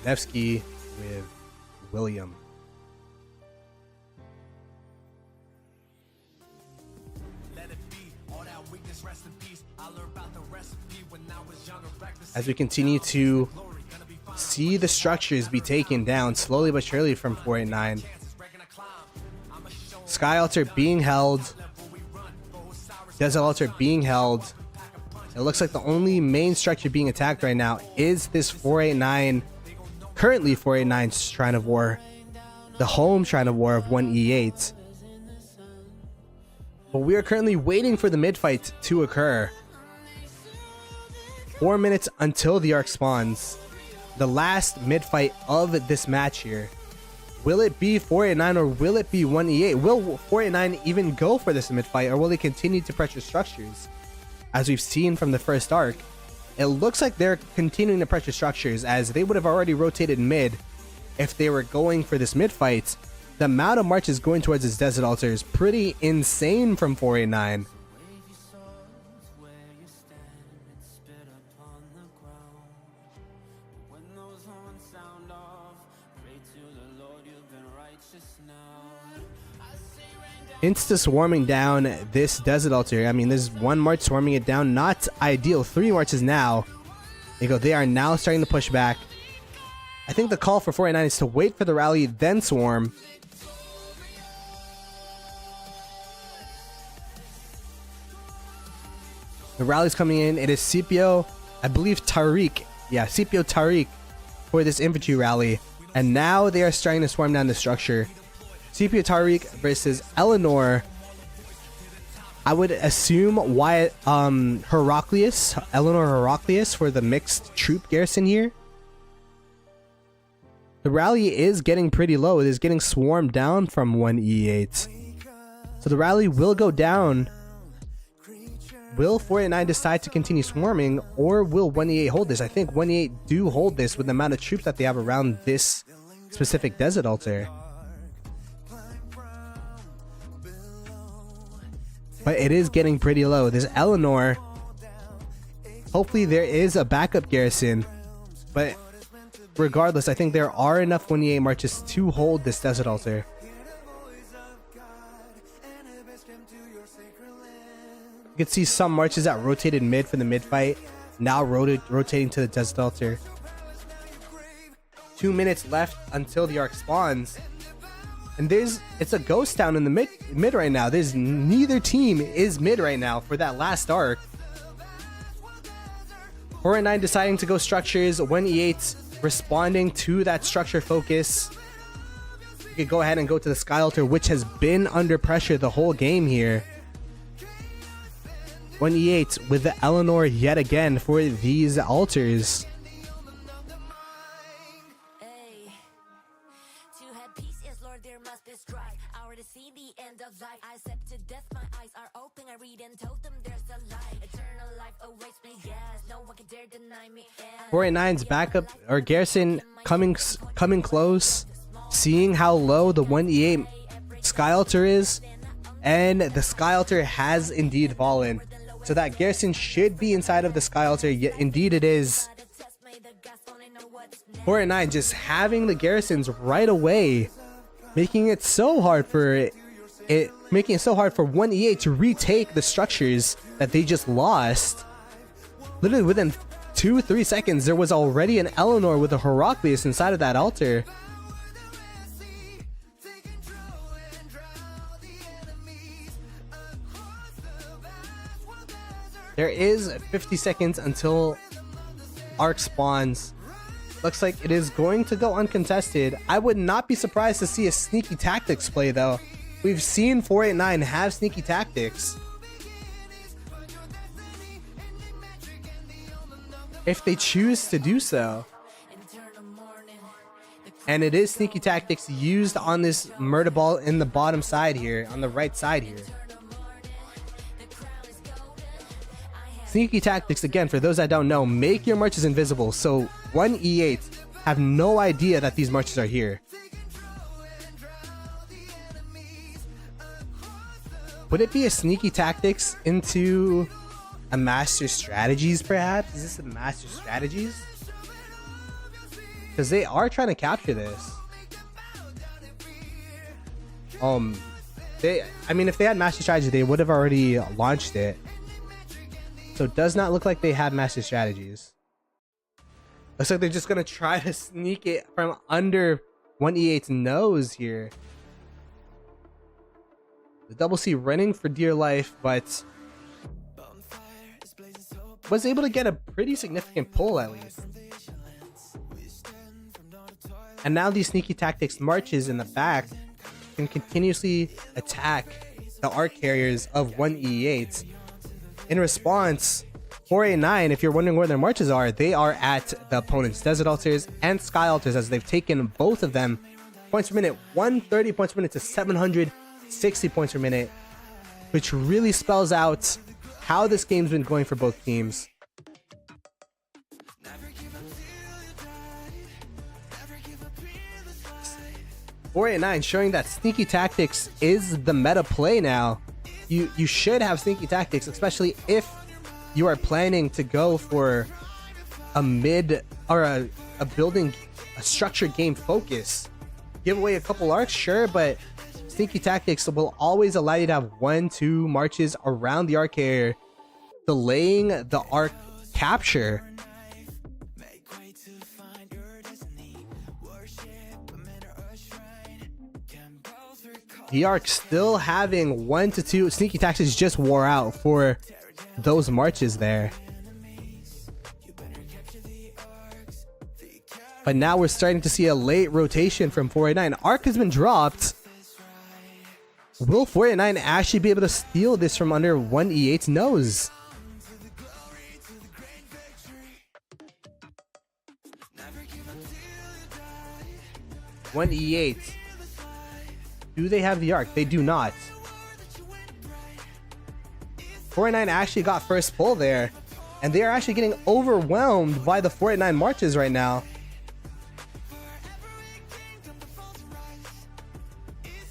Nevsky with William. As we continue to see the structures be taken down slowly but surely from 489. Sky Altar being held. Desert Altar being held. It looks like the only main structure being attacked right now is this 489. Currently 489's Shrine of War. The home Shrine of War of 1E8. But we are currently waiting for the mid-fight to occur. 4 minutes until the Ark spawns. The last mid-fight of this match here. Will it be 489 or will it be 1E8? Will 489 even go for this mid-fight, or will they continue to pressure structures? As we've seen from the first Ark, it looks like they're continuing to pressure structures, as they would have already rotated mid if they were going for this mid-fight. The amount of marches going towards this Desert Altar is pretty insane from 489. Insta swarming down this Desert Altar. I mean, there's 1 march swarming it down. Not ideal. 3 marches now. They are now starting to push back. I think the call for 489 is to wait for the rally, then swarm. The rally's coming in. It is Scipio, I believe Tariq. Yeah, Scipio Tariq for this infantry rally. And now they are starting to swarm down the structure. Scipio Tariq versus Eleanor. I would assume why Eleanor Heraclius for the mixed troop garrison here. The rally is getting pretty low. It is getting swarmed down from 1E8. So the rally will go down. Will 489 decide to continue swarming, or will 1E8 hold this? I think 1E8 do hold this with the amount of troops that they have around this specific Desert Altar. But it is getting pretty low. There's Eleanor. Hopefully there is a backup garrison. But regardless, I think there are enough 1E8 marches to hold this Desert Altar. You can see some marches that rotated mid for the mid fight. Now rotating to the Desert Altar. 2 minutes left until the Ark spawns. And it's a ghost town in the mid right now. Neither team is mid right now for that last Ark. 489 deciding to go structures. 1E8 responding to that structure focus. You could go ahead and go to the Sky Altar, which has been under pressure the whole game here. 1E8 with the Eleanor yet again for these altars. Four 489's backup or garrison coming close, seeing how low the 1E8 Sky Altar is, and the Sky Altar has indeed fallen. So that garrison should be inside of the Sky Altar. Yet indeed it is. 489 just having the garrisons right away, making it so hard for 1E8 to retake the structures that they just lost. Literally within 2-3 seconds, there was already an Eleanor with a Heraclius inside of that altar. There is 50 seconds until Ark spawns. Looks like it is going to go uncontested. I would not be surprised to see a sneaky tactics play though. We've seen 489 have sneaky tactics. if they choose to do so. And it is sneaky tactics used on this murder ball in the bottom side here, on the right side here. Sneaky tactics, again, for those that don't know, make your marches invisible, so 1E8 have no idea that these marches are here. Would it be a sneaky tactics into a master strategies, perhaps? Is this a master strategies? Because they are trying to capture this. I mean, if they had master strategy, they would have already launched it. So it does not look like they have master strategies. Looks like they're just gonna try to sneak it from under 1E8's nose here. The double C running for dear life, but was able to get a pretty significant pull at least. And now these sneaky tactics marches in the back can continuously attack the arc carriers of 1E8. In response, 489, if you're wondering where their marches are, they are at the opponent's desert altars and sky altars, as they've taken both of them. Points per minute, 130 points per minute to 760 points per minute, which really spells out how this game's been going for both teams. 489 showing that sneaky tactics is the meta play now. You should have sneaky tactics, especially if you are planning to go for a mid or a building, a structured game focus. Give away a couple arcs, sure, but sneaky tactics will always allow you to have 1-2 marches around the arc carrier, delaying the arc capture. The arc still having 1-2 sneaky tactics just wore out for those marches there. But now we're starting to see a late rotation from 489. Arc has been dropped. Will 489 actually be able to steal this from under 1E8's nose? One E8. Do they have the arc? They do not. 489 actually got first pull there, and they are actually getting overwhelmed by the 489 marches right now.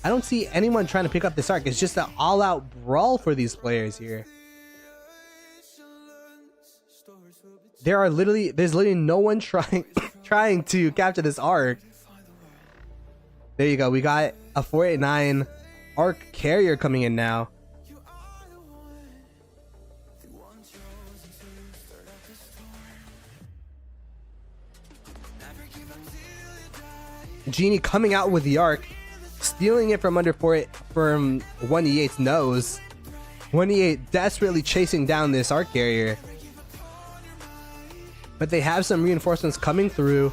I don't see anyone trying to pick up this arc. It's just an all-out brawl for these players here. There's literally no one trying to capture this arc. There you go. We got a 489 arc carrier coming in now. Genie coming out with the arc, stealing it from under from 1E8's nose. 1E8 desperately chasing down this arc carrier. But they have some reinforcements coming through.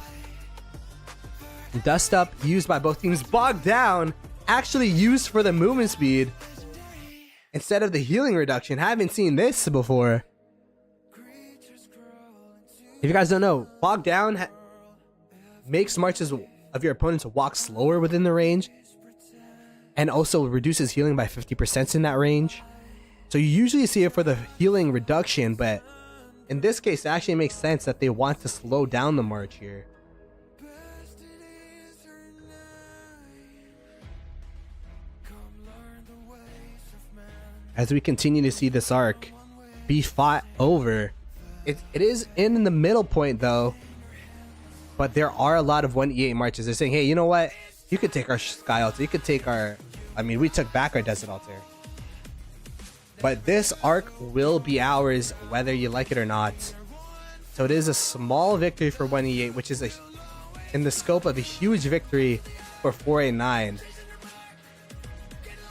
Dust up used by both teams. Bogged down actually used for the movement speed instead of the healing reduction. Haven't seen this before. If you guys don't know, bogged down makes marches of your opponents walk slower within the range, and also reduces healing by 50% in that range. So you usually see it for the healing reduction, but in this case it actually makes sense that they want to slow down the march here. As we continue to see this arc be fought over, it is in the middle point though, but there are a lot of 1E8 marches. They're saying, hey, you know what, you could take our sky altar, you could take our, I mean, we took back our desert altar, but this arc will be ours whether you like it or not. So it is a small victory for 1E8, which is in the scope of a huge victory for 489.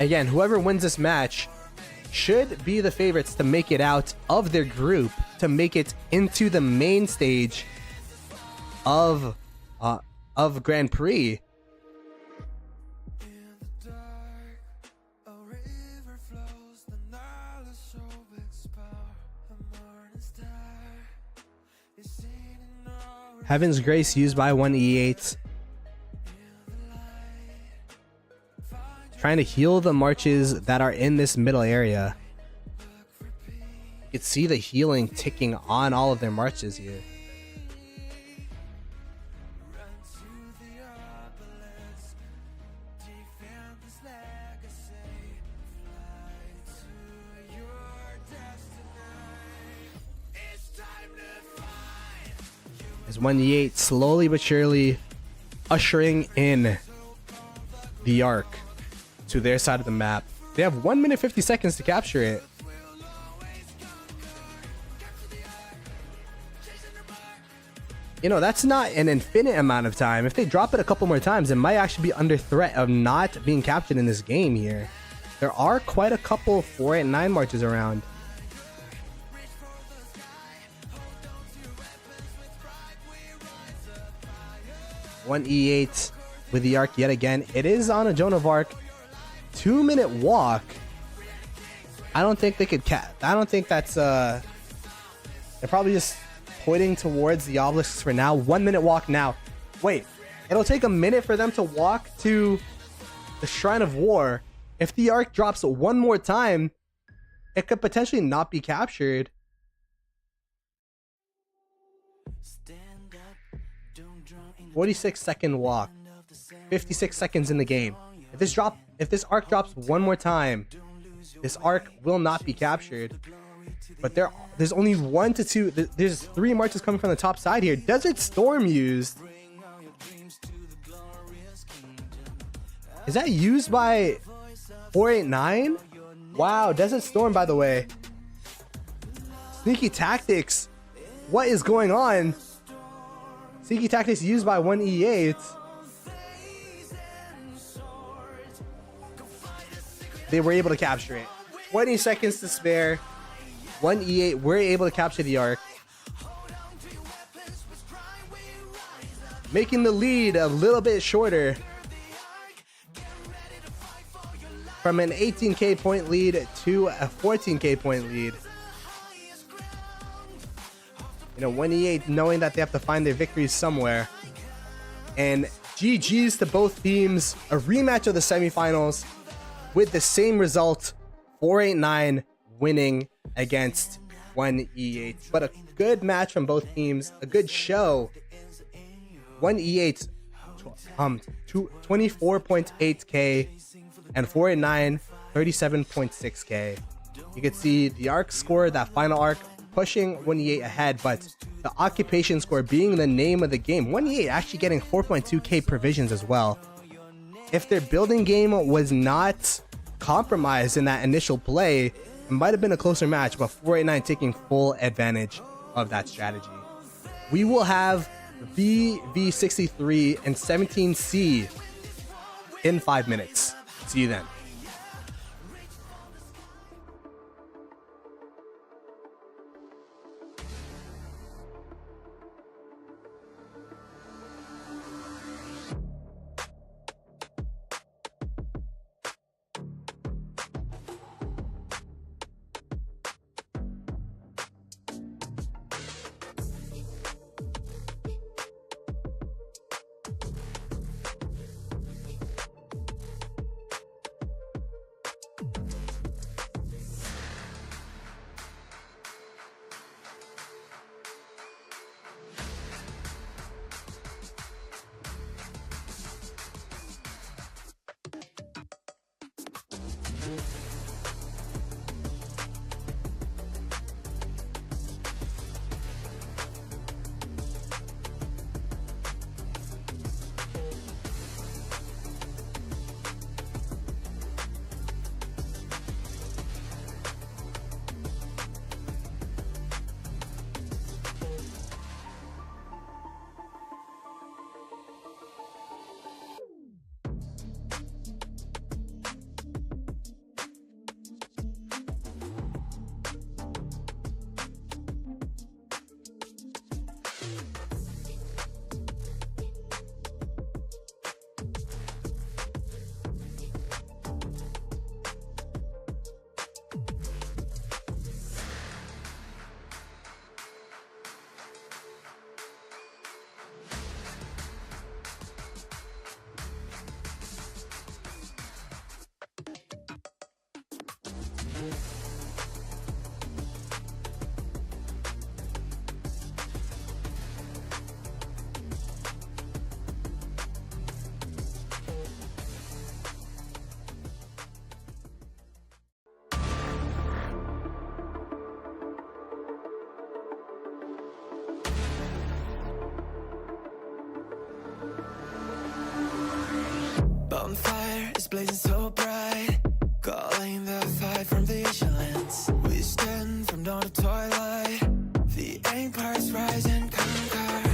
Again, whoever wins this match should be the favorites to make it out of their group, to make it into the main stage of Grand Prix. Heaven's Grace used by 1E8. Trying to heal the marches that are in this middle area. You can see the healing ticking on all of their marches here. As 1E8 slowly but surely ushering in the Ark to their side of the map. They have 1 minute 50 seconds to capture it. You know, that's not an infinite amount of time. If they drop it a couple more times, it might actually be under threat of not being captured in this game here. There are quite a couple 4 and 9 marches around. One E8 with the Ark yet again. It is on a Joan of Arc. 2-minute walk. I don't think they could I don't think that's they're probably just pointing towards the obelisks for now. 1 minute walk now. Wait, it'll take a minute for them to walk to the Shrine of War. If the Ark drops one more time, it could potentially not be captured. 46-second walk. 56 seconds in the game. If this Ark drops one more time, this Ark will not be captured. But there's only 1 to 2. There's 3 marches coming from the top side here. Desert Storm used. Is that used by 489? Wow, Desert Storm, by the way. Sneaky Tactics. What is going on? Sneaky Tactics used by 1E8. They were able to capture it. 20 seconds to spare. 1E8 were able to capture the Ark, making the lead a little bit shorter from an 18k point lead to a 14k point lead. You know, 1E8 knowing that they have to find their victories somewhere. And GG's to both teams. A rematch of the semifinals with the same result, 489 winning against 1E8. But a good match from both teams, a good show. 1E8 24.8k and 489 37.6k. You can see the Ark score, that final Ark, pushing 1E8 ahead, but the occupation score being the name of the game. 1E8 actually getting 4.2k provisions as well. If their building game was not compromised in that initial play, it might have been a closer match, but 489 taking full advantage of that strategy. We will have VV63 and 17C in 5 minutes. See you then. Bonfire is blazing so bright, calling the fight from the islands. We stand from dawn to twilight. The empires rise and conquer.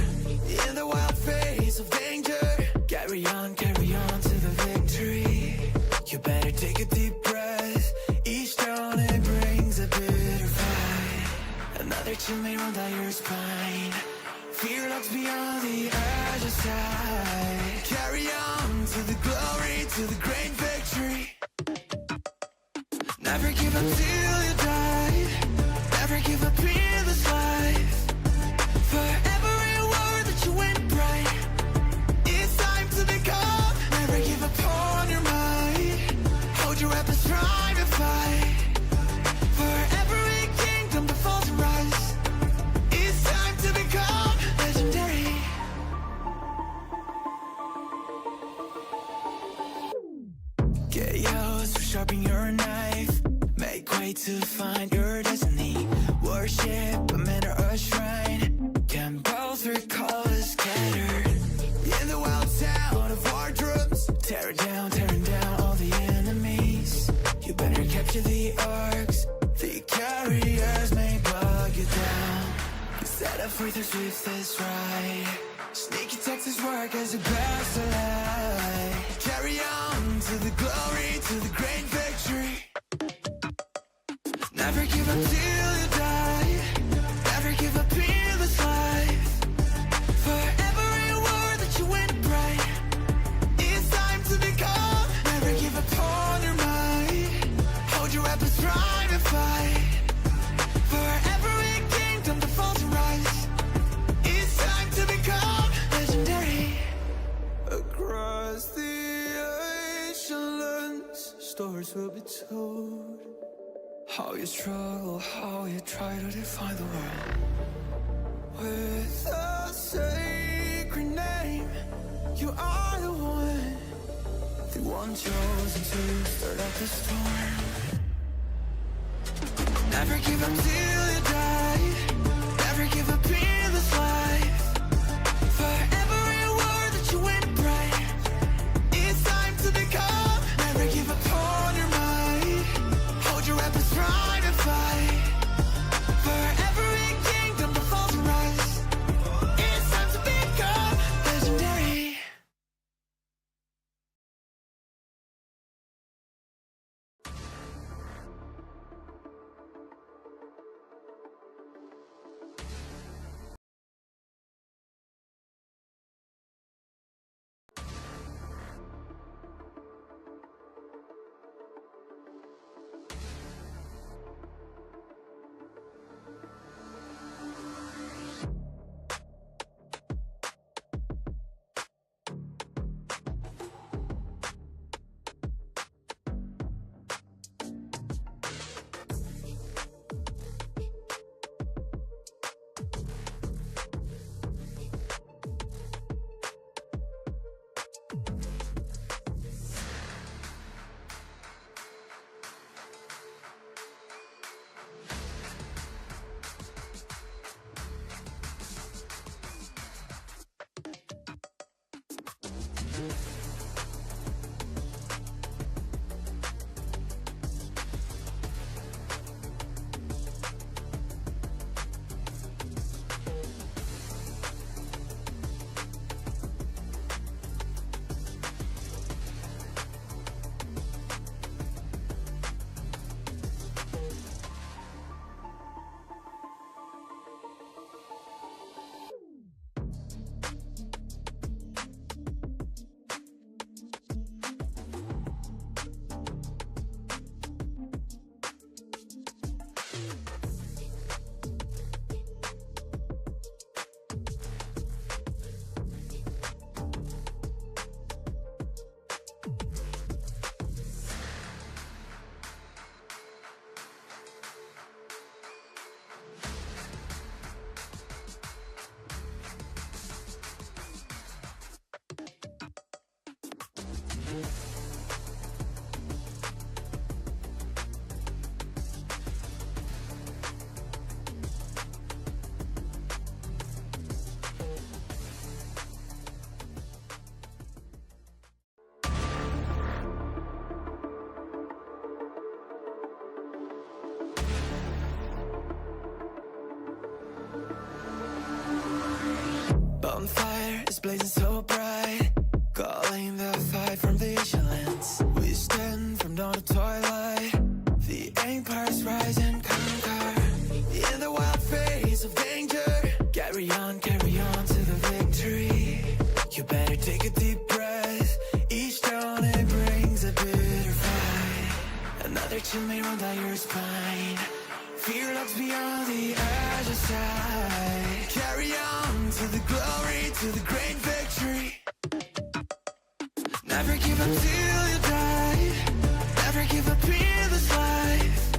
In the wild face of danger, carry on to the victory. You better take a deep breath. Each dawn it brings a bitter fight. Another chill may run down your spine. Fear lurks beyond the edge of sight. Carry on to the glory, to the great victory. Never give up till you die. Never give up in this life. For every word that you win bright, it's time to become. Never give up on your mind. Hold your weapons, strive and fight. For every kingdom that falls and rise, it's time to become legendary. Chaos will sharpen your knife. Make way to find your destiny. Worship a man or a shrine. Can both recall is scattered. In the wild town of wardrobes, tearing down all the enemies. You better capture the arcs. The carriers may bug you down. Set up for the swift that's right. Sneaky Texas work as a best alive. Carry on to the glory, to the great victory. Never give up till you die. Never give up in this life. For every word that you win bright, it's time to become. Never give up on your mind. Hold your weapons, strive and fight. For every kingdom that falls and rise, it's time to become legendary. Across the ocean lands, stories will be told. How you struggle, how you try to define the world. With a sacred name, you are the one chosen to start up the storm. Never give up till you die. Never give up in this life. For every word that you win bright, it's time to become. Never give up on your mind. Hold your weapons, strive and fight. For every kingdom that falls and rise, it's time to become legendary. blazing so bright, calling the fight from vigilance. We stand from dawn to twilight. The empires rise and conquer. In the wild face of danger, carry on to the victory. You better take a deep breath. Each dawn it brings a bitter fight. Another chill may run down your spine. Fear lurks beyond the edge of sight. Carry on to the glory, to the great victory. Never give up till you die. Never give up in this life.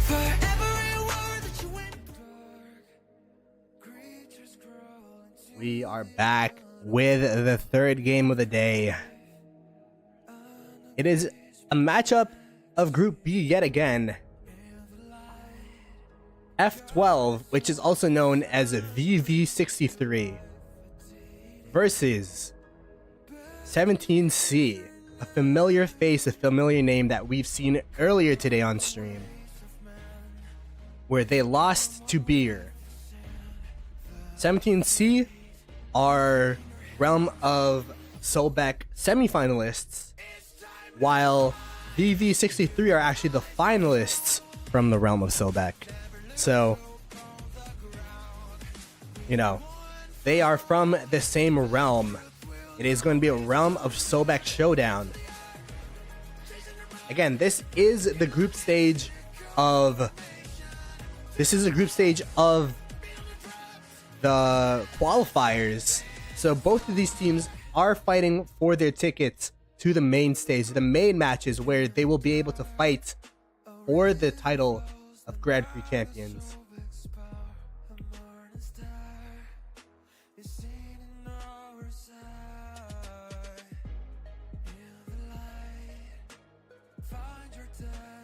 For every word that you endure, creatures grow into. We are back with the third game of the day. It is a matchup of Group B yet again. F12, which is also known as VV63, versus 17C, a familiar face, a familiar name that we've seen earlier today on stream, where they lost to Beer. 17C are Realm of Sobek semifinalists, while VV63 are actually the finalists from the Realm of Sobek. So, you know, they are from the same realm. It is going to be a Realm of Sobek showdown. Again, this is the group stage of the qualifiers. So both of these teams are fighting for their tickets to the main stage, the main matches where they will be able to fight for the title of Grand Prix champions.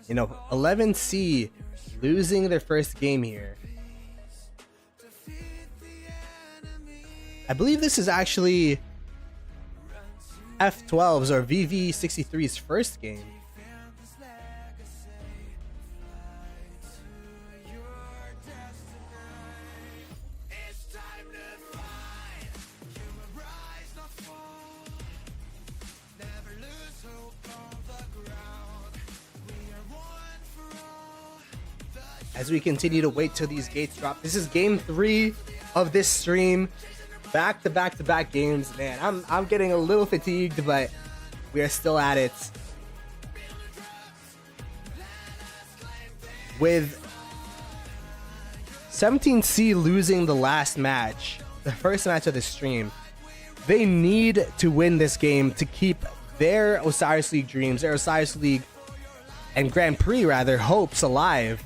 You know, 11C losing their first game here. I believe this is actually F12's or VV63's first game. As we continue to wait till these gates drop. This is game 3 of this stream. Back to back games. Man, I'm getting a little fatigued, but we are still at it. With 17C losing the last match, the first match of the stream, they need to win this game to keep their Osiris League dreams, their Osiris League and Grand Prix rather, hopes alive.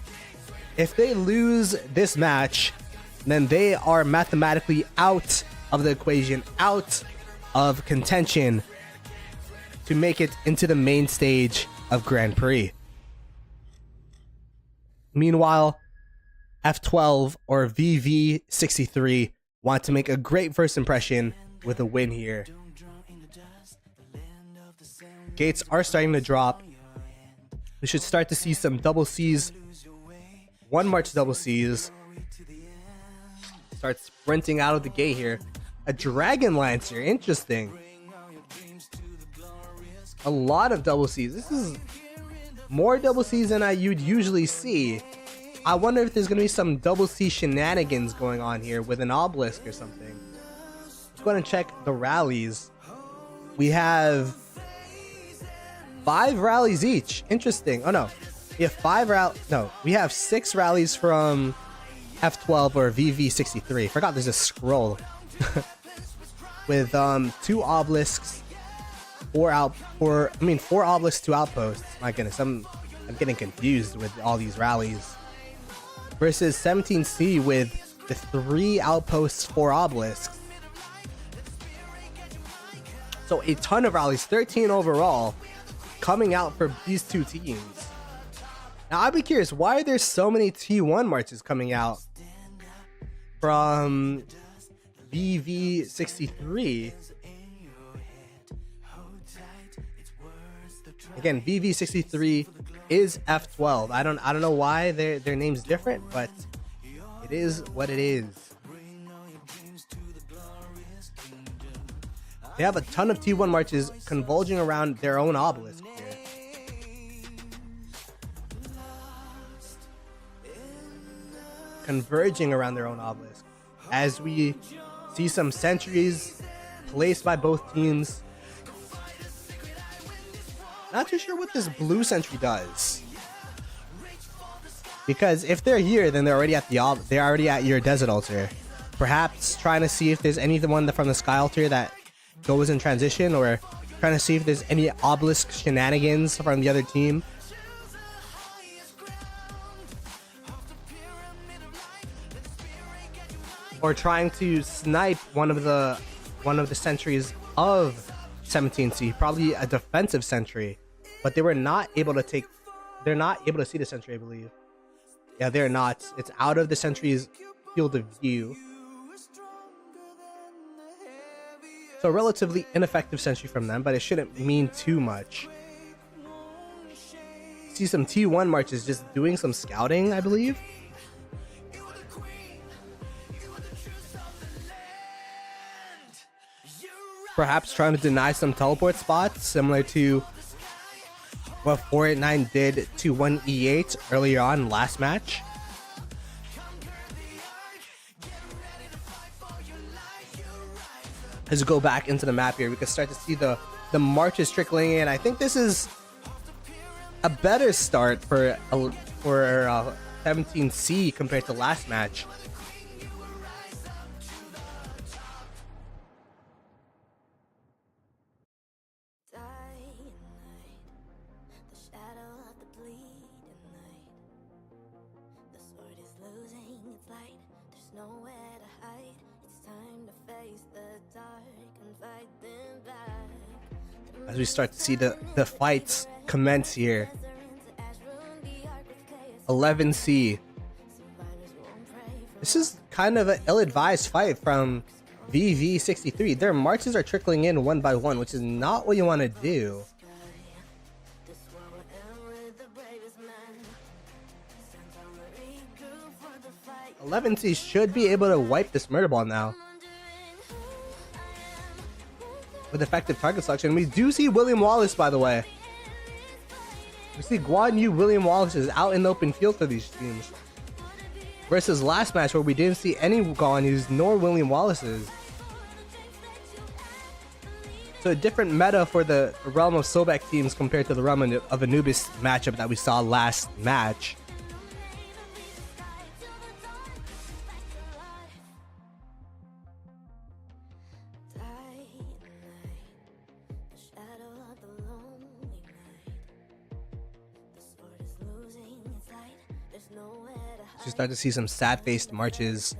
If they lose this match, then they are mathematically out of the equation, out of contention to make it into the main stage of Grand Prix. Meanwhile, F12 or VV63 want to make a great first impression with a win here. Gates are starting to drop. We should start to see some double C's. One March double C's. Start sprinting out of the gate here. A Dragon Lancer, interesting. A lot of double C's. This is more double C's than you'd usually see. I wonder if there's going to be some double C shenanigans going on here with an obelisk or something. Let's go ahead and check the rallies. We have 5 rallies each. Interesting. Oh no. We have we have 6 rallies from F12 or VV63. Forgot there's a scroll. With 2 obelisks, 4 obelisks, 2 outposts. My goodness, I'm getting confused with all these rallies. Versus 17C with the 3 outposts, 4 obelisks. So a ton of rallies, 13 overall, coming out for these 2 teams. Now I'd be curious, why are there so many T1 marches coming out from VV63? Again, VV63 is F12. I don't know why their name's different, but it is what it is. They have a ton of T1 marches converging around their own obelisk here. Converging around their own obelisk. As we see some sentries placed by both teams. Not too sure what this blue sentry does. Because if they're here, then they're already at your desert altar. Perhaps trying to see if there's anyone from the sky altar that goes in transition, or trying to see if there's any obelisk shenanigans from the other team. Or trying to snipe one of the sentries of 17C, probably a defensive sentry, but they were not able to take. They're not able to see the sentry, I believe. Yeah, they're not. It's out of the sentry's field of view. So relatively ineffective sentry from them, but it shouldn't mean too much. See some T1 marches just doing some scouting, I believe. Perhaps trying to deny some teleport spots, similar to what 489 did to 1E8 earlier on last match. As we go back into the map here, we can start to see the marches trickling in. I think this is a better start for 17C compared to last match. As we start to see the fights commence here. 11C. This is kind of an ill-advised fight from VV63. Their marches are trickling in one by one, which is not what you want to do. 11C should be able to wipe this murder ball now with effective target selection. We do see William Wallace, by the way. We see Guan Yu, William Wallace is out in the open field for these teams. Versus last match where we didn't see any Guan Yus nor William Wallaces. So a different meta for the realm of Sobek teams compared to the realm of Anubis matchup that we saw last match. You start to see some sad-faced marches.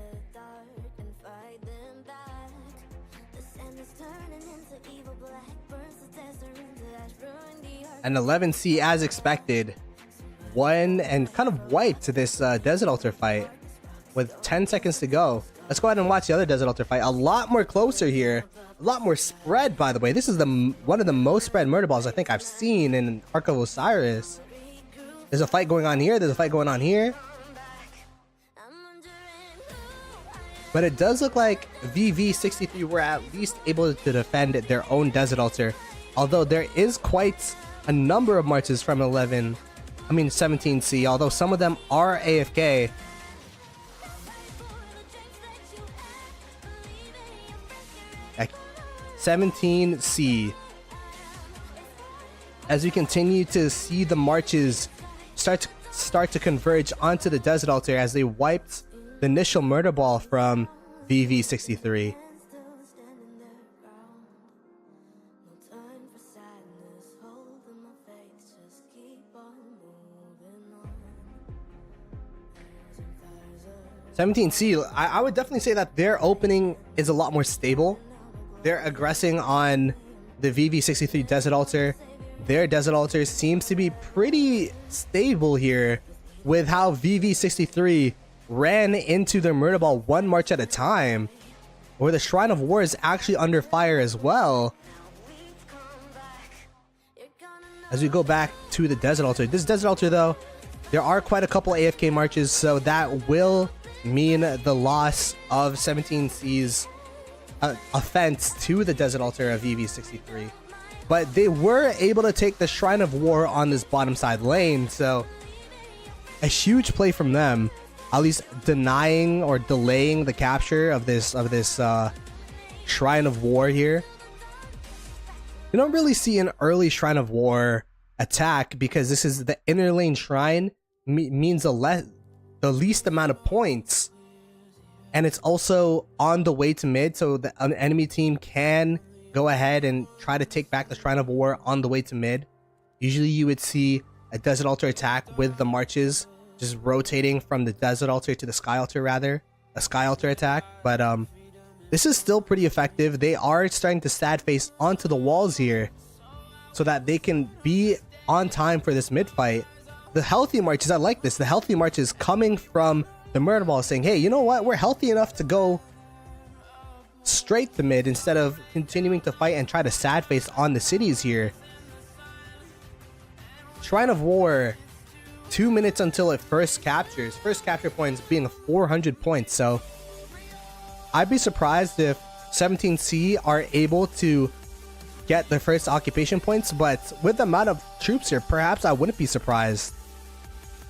And 11C, as expected, won and kind of wiped this Desert Altar fight with 10 seconds to go. Let's go ahead and watch the other Desert Altar fight. A lot more closer here. A lot more spread, by the way. This is one of the most spread murder balls I think I've seen in Ark of Osiris. There's a fight going on here. There's a fight going on here. But it does look like VV63 were at least able to defend their own Desert Altar. Although there is quite a number of marches from 17C. Although some of them are AFK. Like 17C. As we continue to see the marches start to converge onto the Desert Altar as they wiped the initial murder ball from VV63. I would definitely say that their opening is a lot more stable. They're aggressing on the VV63 Desert Altar. Their Desert Altar seems to be pretty stable here with how VV63 ran into their murder ball one march at a time, where the Shrine of War is actually under fire as well. As we go back to the Desert Altar, this Desert Altar though, there are quite a couple AFK marches, so that will mean the loss of 17C's offense to the Desert Altar of VV63. But they were able to take the Shrine of War on this bottom side lane, so a huge play from them, at least denying or delaying the capture of this Shrine of War here. You don't really see an early Shrine of War attack because this is the inner lane shrine, means the least amount of points, and it's also on the way to mid, so the enemy team can go ahead and try to take back the Shrine of War on the way to mid. Usually you would see a Desert Altar attack with the marches just rotating from the Desert Altar to the Sky Altar, rather a Sky Altar attack, but this is still pretty effective. They are starting to sad face onto the walls here so that they can be on time for this mid fight. The healthy marches, I like this. The healthy marches coming from the murder ball saying, hey, you know what? We're healthy enough to go straight to mid instead of continuing to fight and try to sad face on the cities here. Shrine of War, 2 minutes until it first captures. First capture points being 400 points. So I'd be surprised if 17C are able to get the first occupation points, but with the amount of troops here, perhaps I wouldn't be surprised.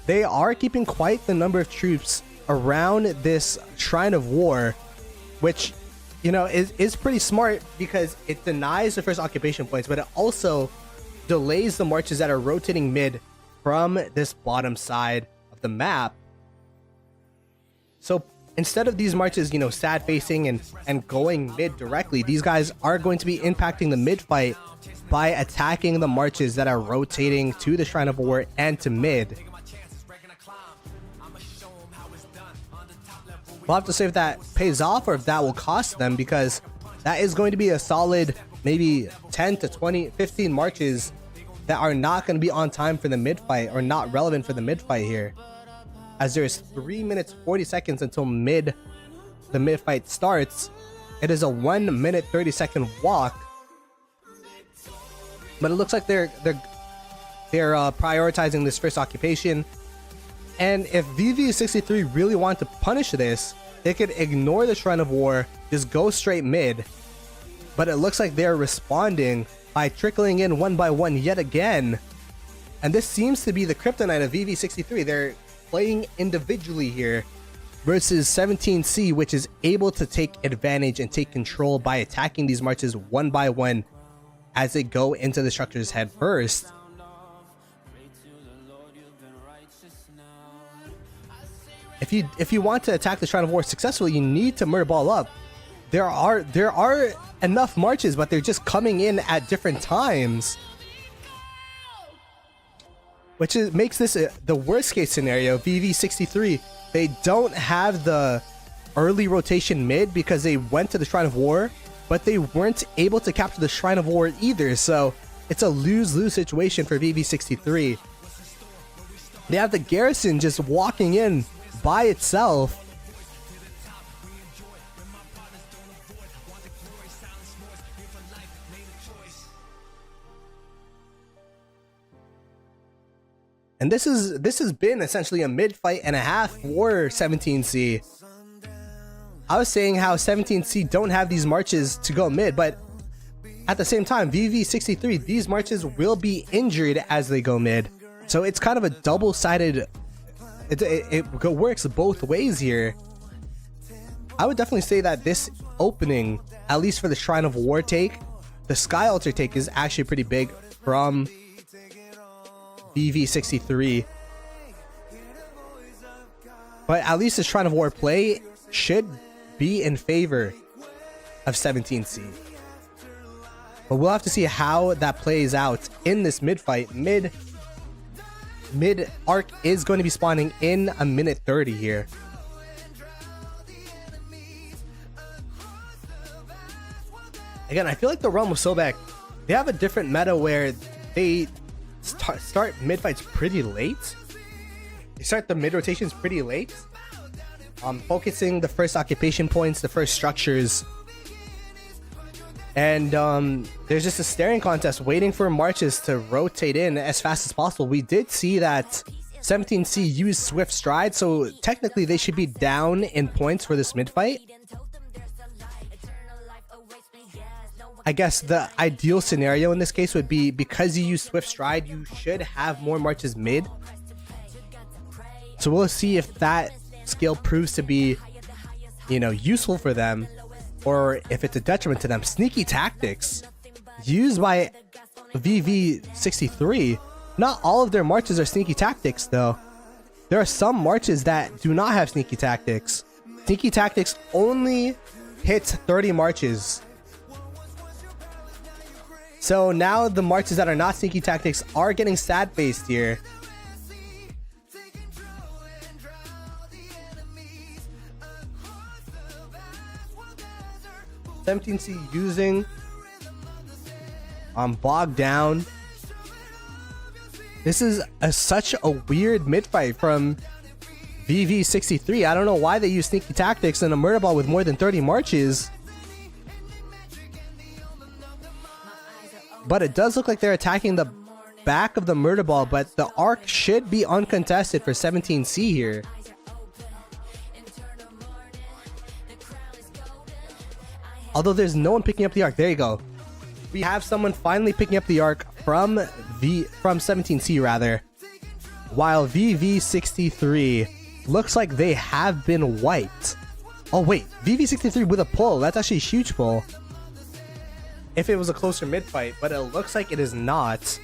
They are keeping quite the number of troops around this Shrine of War, which, you know, is pretty smart because it denies the first occupation points, but it also delays the marches that are rotating mid from this bottom side of the map. So instead of these marches, you know, sad facing and going mid directly, these guys are going to be impacting the mid fight by attacking the marches that are rotating to the Shrine of War and to mid. We'll have to see if that pays off or if that will cost them, because that is going to be a solid maybe 10 to 20, 15 marches that are not going to be on time for the mid fight or not relevant for the mid fight here, as there is 3 minutes 40 seconds until the mid fight starts. It is a 1 minute 30 second walk, but it looks like they're prioritizing this first occupation. And if VV63 really want to punish this, they could ignore the Shrine of War, just go straight mid. But it looks like they're responding by trickling in one by one yet again. And this seems to be the kryptonite of VV63. They're playing individually here versus 17C, which is able to take advantage and take control by attacking these marches one by one as they go into the structures head first. If you want to attack the Shrine of War successfully, you need to murder ball up. There are enough marches, but they're just coming in at different times, which makes this the worst case scenario. VV63, they don't have the early rotation mid because they went to the Shrine of War, but they weren't able to capture the Shrine of War either. So it's a lose-lose situation for VV63. They have the garrison just walking in by itself. And this has been essentially a mid fight and a half for 17C. I was saying how 17C don't have these marches to go mid, but at the same time, VV63, these marches will be injured as they go mid. So it's kind of a double-sided. It works both ways here. I would definitely say that this opening, at least for the Shrine of War take, the Sky Altar take is actually pretty big from VV63. But at least the Shrine of War play should be in favor of 17C. But we'll have to see how that plays out in this mid fight. Mid arc is going to be spawning in a minute 30 here. Again, I feel like the Realm of Sobek, they have a different meta where they start mid fights pretty late. They start the mid rotations pretty late, focusing the first occupation points, the first structures, and there's just a staring contest waiting for marches to rotate in as fast as possible. We did see that 17C used Swift Stride, so technically they should be down in points for this mid fight. I guess the ideal scenario in this case would be, because you use Swift Stride, you should have more marches mid. So we'll see if that skill proves to be, you know, useful for them, or if it's a detriment to them. Sneaky Tactics, used by VV63. Not all of their marches are Sneaky Tactics though. There are some marches that do not have Sneaky Tactics. Sneaky Tactics only hits 30 marches. So now the marches that are not Sneaky Tactics are getting stat-based here. 17C using Bogged Down. This is such a weird mid-fight from VV63. I don't know why they use Sneaky Tactics and a murder ball with more than 30 marches. But it does look like they're attacking the back of the murder ball, but the arc should be uncontested for 17C here. Although there's no one picking up the arc. There you go. We have someone finally picking up the arc from 17C rather. While VV63 looks like they have been wiped. Oh wait, VV63 with a pull. That's actually a huge pull. If it was a closer mid fight, but it looks like it is not.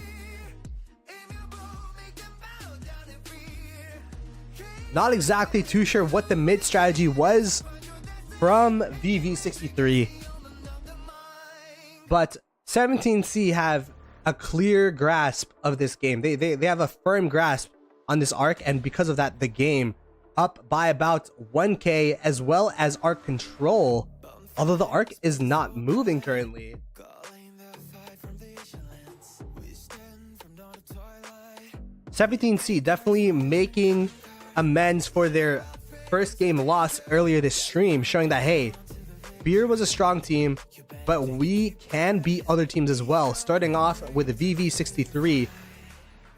Not exactly too sure what the mid strategy was from VV63. But 17C have a clear grasp of this game. They have a firm grasp on this arc, and because of that, the game up by about 1k, as well as arc control. Although the arc is not moving currently. 17C definitely making amends for their first game loss earlier this stream, showing that, hey, Beer was a strong team, but we can beat other teams as well, starting off with the VV63.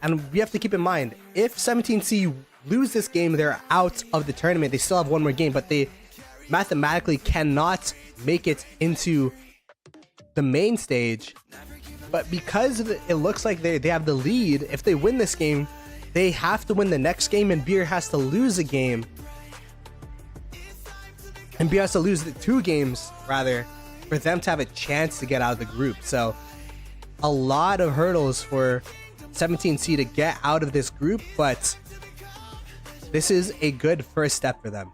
And we have to keep in mind, if 17C lose this game, they're out of the tournament. They still have one more game, but they mathematically cannot make it into the main stage. But because it looks like they have the lead, if they win this game, they have to win the next game, and Beer has to lose a game. And Beer has to lose the 2 games, rather, for them to have a chance to get out of the group. So, a lot of hurdles for 17C to get out of this group, but this is a good first step for them.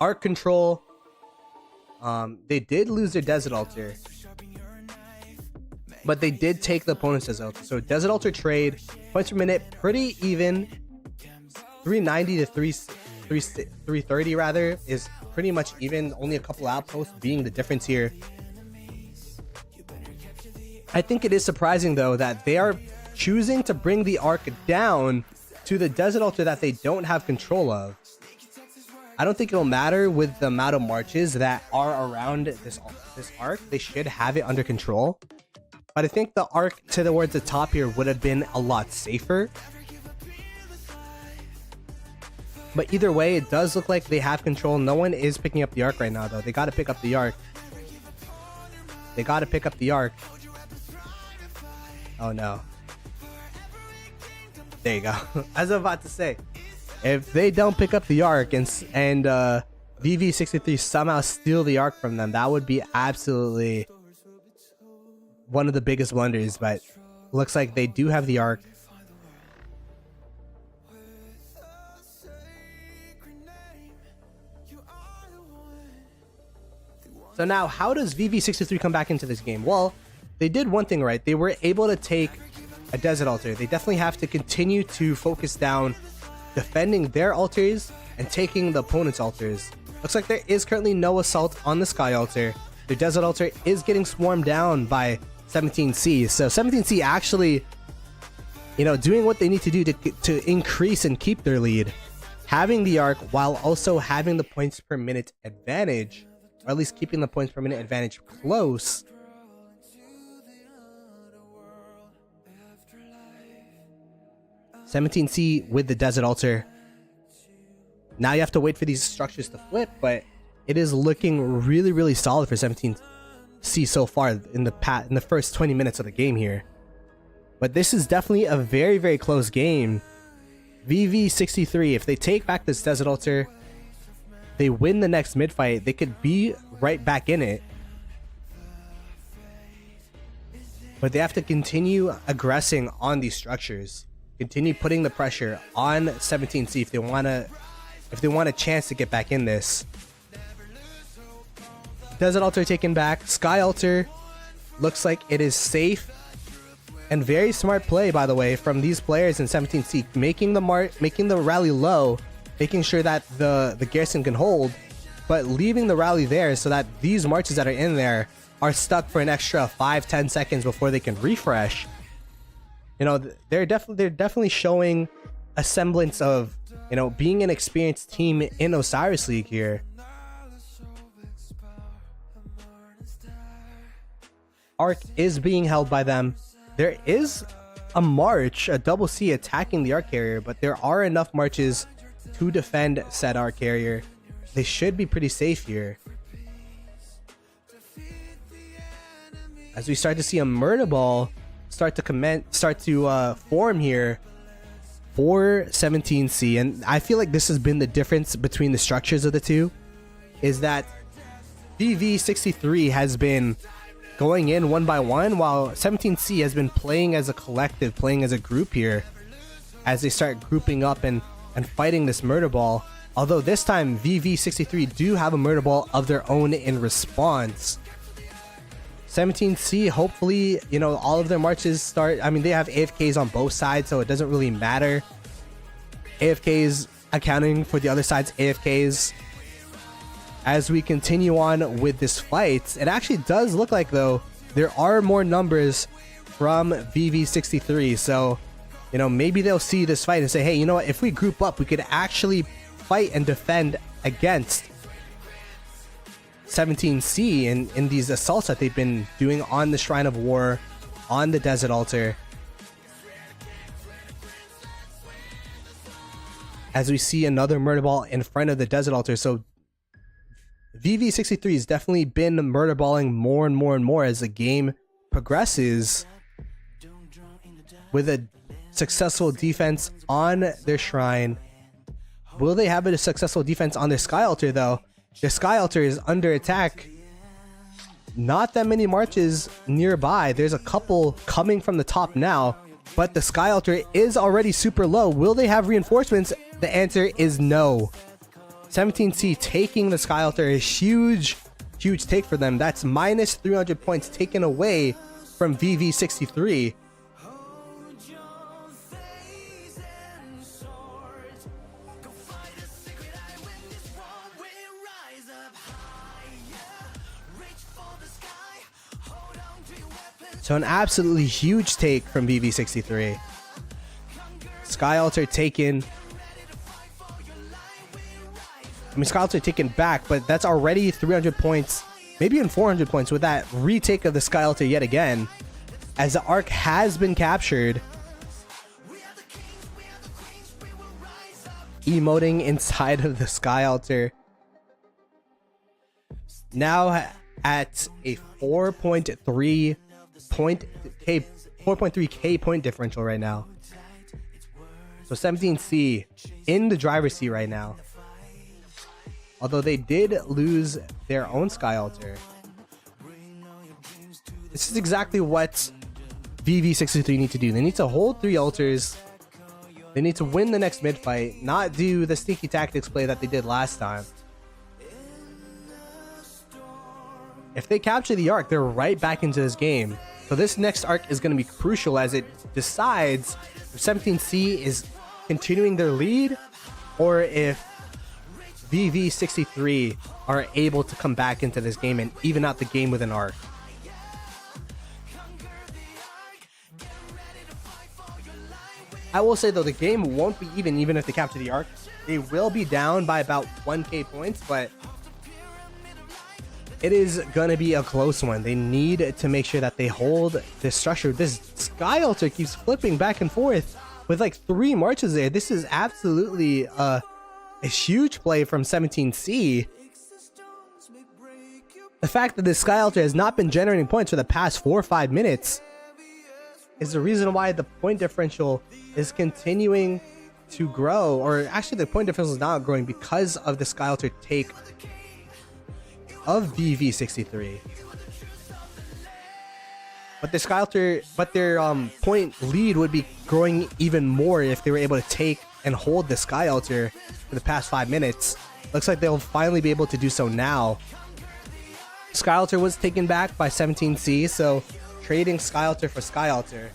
Arc control. They did lose their Desert Altar, but they did take the opponent's Desert Altar. So Desert Altar trade, points per minute, pretty even. 390 to 330 rather is pretty much even. Only a couple outposts being the difference here. I think it is surprising though that they are choosing to bring the arc down to the Desert Altar that they don't have control of. I don't think it'll matter with the amount of marches that are around this arc. They should have it under control. But I think the arc towards the top here would have been a lot safer. But either way, it does look like they have control. No one is picking up the arc right now though. They got to pick up the arc. They got to pick up the arc. Oh no. There you go. As I was about to say, if they don't pick up the arc and VV63 somehow steal the arc from them, that would be absolutely one of the biggest blunders. But looks like they do have the arc. So now, how does VV63 come back into this game? Well, they did one thing right. They were able to take a Desert Altar. They definitely have to continue to focus down defending their altars and taking the opponent's altars. Looks like there is currently no assault on the Sky Altar. Their Desert Altar is getting swarmed down by 17C. So 17C actually, you know, doing what they need to do to increase and keep their lead. Having the arc while also having the points per minute advantage, or at least keeping the points per minute advantage close. (17C) with the Desert Altar. Now you have to wait for these structures to flip, but it is looking really, really solid for 17C see so far in the first 20 minutes of the game here. But this is definitely a very, very close game. VV63, if they take back this Desert Altar, they win the next mid fight, they could be right back in it. But they have to continue aggressing on these structures, continue putting the pressure on 17C if they want a chance to get back in this. Desert Altar taken back. Sky Altar looks like it is safe. And very smart play, by the way, from these players in 17C, making the rally low, making sure that the garrison can hold, but leaving the rally there so that these marches that are in there are stuck for an extra 5-10 seconds before they can refresh. You know, they're definitely showing a semblance of, you know, being an experienced team in Osiris League here. Arc is being held by them. There is a march, a double C attacking the Arc Carrier, but there are enough marches to defend said Arc Carrier. They should be pretty safe here. As we start to see a murder ball start to form here for 17C, and I feel like this has been the difference between the structures of the two, is that VV63 has been going in one by one, while 17C has been playing as a collective, playing as a group here, as they start grouping up and fighting this murder ball. Although this time VV63 do have a murder ball of their own in response. 17C, hopefully, you know, all of their marches start. I mean, they have AFKs on both sides, so it doesn't really matter. AFKs accounting for the other side's AFKs. As we continue on with this fight, it actually does look like, though, there are more numbers from VV63. So, you know, maybe they'll see this fight and say, hey, you know what, if we group up, we could actually fight and defend against 17C in these assaults that they've been doing on the Shrine of War, on the Desert Altar. As we see another murder ball in front of the Desert Altar. So VV63 has definitely been murder balling more and more and more as the game progresses, with a successful defense on their shrine. Will they have a successful defense on their Sky Altar, though? Their Sky Altar is under attack. Not that many marches nearby. There's a couple coming from the top now, but the Sky Altar is already super low. Will they have reinforcements? The answer is no. 17C taking the Sky Altar is huge take for them. That's minus 300 points taken away from VV63. So an absolutely huge take from VV63. Sky Altar taken. I mean, Sky Altar taken back, but that's already 300 points, maybe even 400 points with that retake of the Sky Altar yet again, as the Arc has been captured. Emoting inside of the Sky Altar. Now at a 4.3k point differential right now. So 17C in the driver's seat right now. Although they did lose their own Sky Altar. This is exactly what VV63 need to do. They need to hold 3 altars. They need to win the next mid fight, not do the sneaky tactics play that they did last time. If they capture the Arc, they're right back into this game. So this next arc is going to be crucial as it decides if 17C is continuing their lead or if VV63 are able to come back into this game and even out the game with an arc. I will say, though, the game won't be even if they capture the arc. They will be down by about 1k points, but it is going to be a close one. They need to make sure that they hold this structure. This Sky Altar keeps flipping back and forth with like 3 marches there. This is absolutely a huge play from 17C. The fact that this Sky Altar has not been generating points for the past 4 or 5 minutes is the reason why the point differential is continuing to grow, or actually the point differential is not growing because of the Sky Altar take of VV63. But the Sky Altar, their point lead would be growing even more if they were able to take and hold the Sky Altar for the past 5 minutes. Looks like they'll finally be able to do so now. Sky Altar was taken back by 17C, so trading Sky Altar for Sky Altar.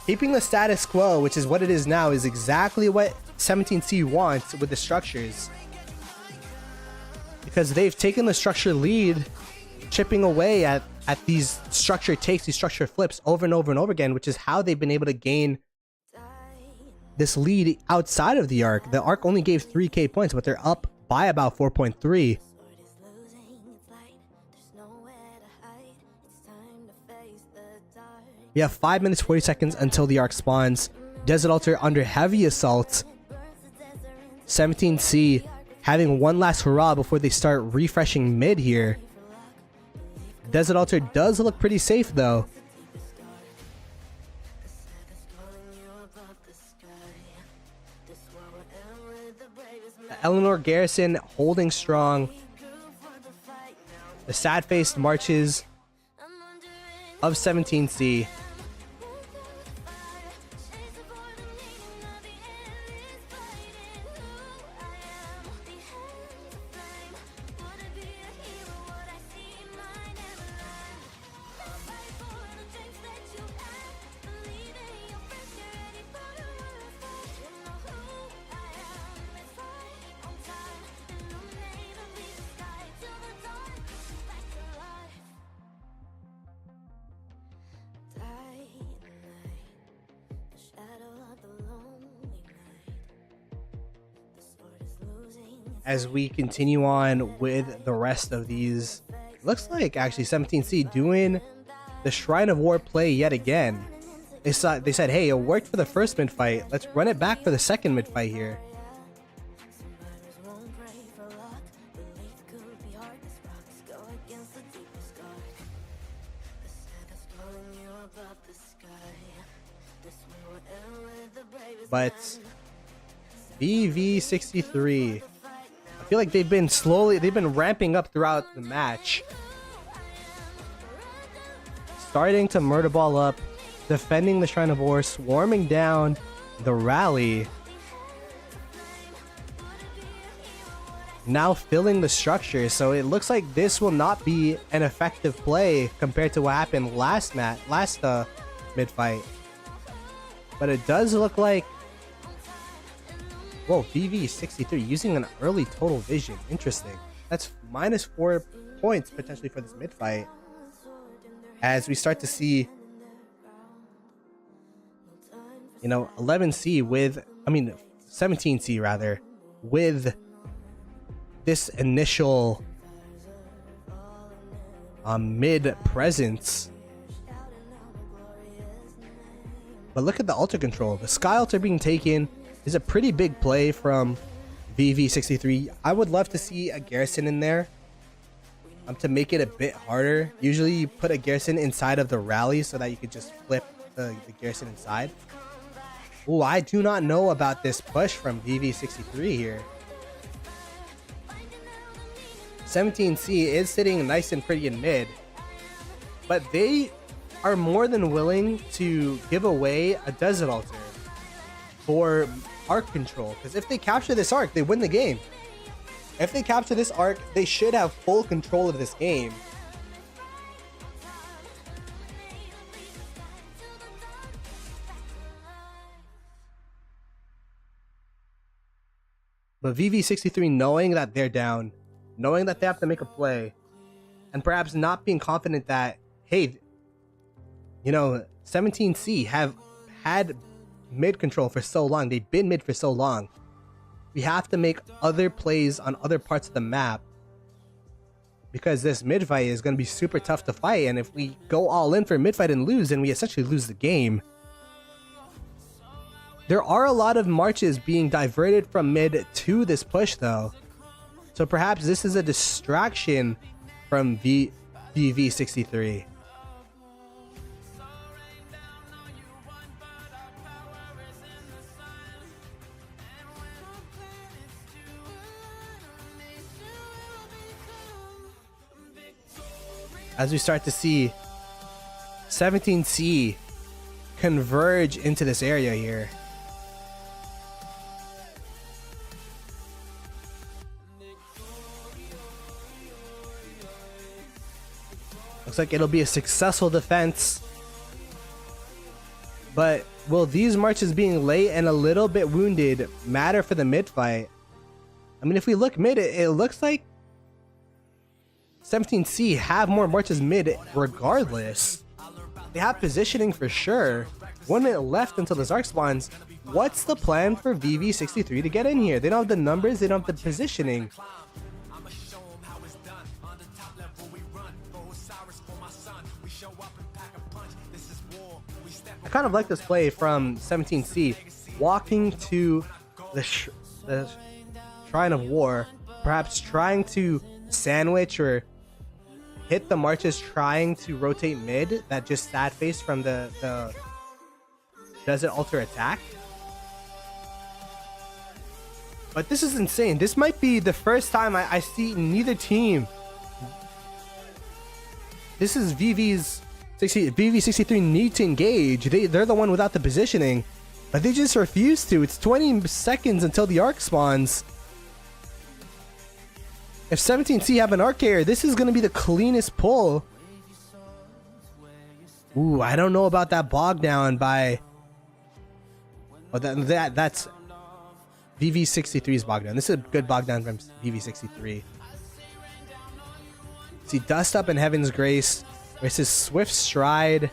Keeping the status quo, which is what it is now, is exactly what 17C wants with the structures. Because they've taken the structure lead, chipping away at these structure takes, these structure flips over and over and over again, which is how they've been able to gain this lead outside of the arc. The arc only gave 3k points, but they're up by about 4.3. We have 5 minutes 40 seconds until the arc spawns. Desert Altar under heavy assault. 17C having one last hurrah before they start refreshing mid here. Desert Altar does look pretty safe though. Eleanor Garrison holding strong. The sad-faced marches of 17C. As we continue on with the rest of these, looks like actually 17C doing the Shrine of War play yet again. They said, hey, it worked for the first mid fight. Let's run it back for the second mid fight here. But VV63, I feel like they've been ramping up throughout the match. Starting to murder ball up, defending the Shrine of War, swarming down the rally. Now filling the structure, so it looks like this will not be an effective play compared to what happened last mid fight. But it does look like, whoa, VV63 using an early total vision. Interesting. That's -4 points potentially for this mid fight. As we start to see, 11C with, 17C rather, with this initial mid presence. But look at the altar control. The Sky Altar being taken is a pretty big play from VV63. I would love to see a Garrison in there to make it a bit harder. Usually you put a Garrison inside of the rally so that you could just flip the Garrison inside. Ooh, I do not know about this push from VV63 here. 17C is sitting nice and pretty in mid, but they are more than willing to give away a Desert Altar for arc control, because if they capture this arc, they win the game. If they capture this arc, they should have full control of this game. But VV63, knowing that they're down, knowing that they have to make a play, and perhaps not being confident that, hey, 17C have had mid control for so long. They've been mid for so long. We have to make other plays on other parts of the map, because this mid fight is going to be super tough to fight. And if we go all in for mid fight and lose, then we essentially lose the game. There are a lot of marches being diverted from mid to this push though. So perhaps this is a distraction from VV63. As we start to see 17C converge into this area here. Looks like it'll be a successful defense. But will these marches being late and a little bit wounded matter for the mid fight? I mean, if we look mid, it looks like 17C have more marches mid regardless. They have positioning for sure. 1 minute left until this arc spawns. What's the plan for VV63 to get in here? They don't have the numbers, they don't have the positioning. I kind of like this play from 17C, walking to the Shrine of War, perhaps trying to sandwich or hit the marches, trying to rotate mid that just sad face from the Desert Altar attack. But this is insane. This might be the first time I see neither team. This is VV63 need to engage. They're the one without the positioning, but they just refuse to. It's 20 seconds until the arc spawns. If 17C have an arc carrier, this is going to be the cleanest pull. Ooh, I don't know about that bog down by... Oh, that's VV63's bog down. This is a good bog down from VV63. See, Dust Up and Heaven's Grace versus Swift Stride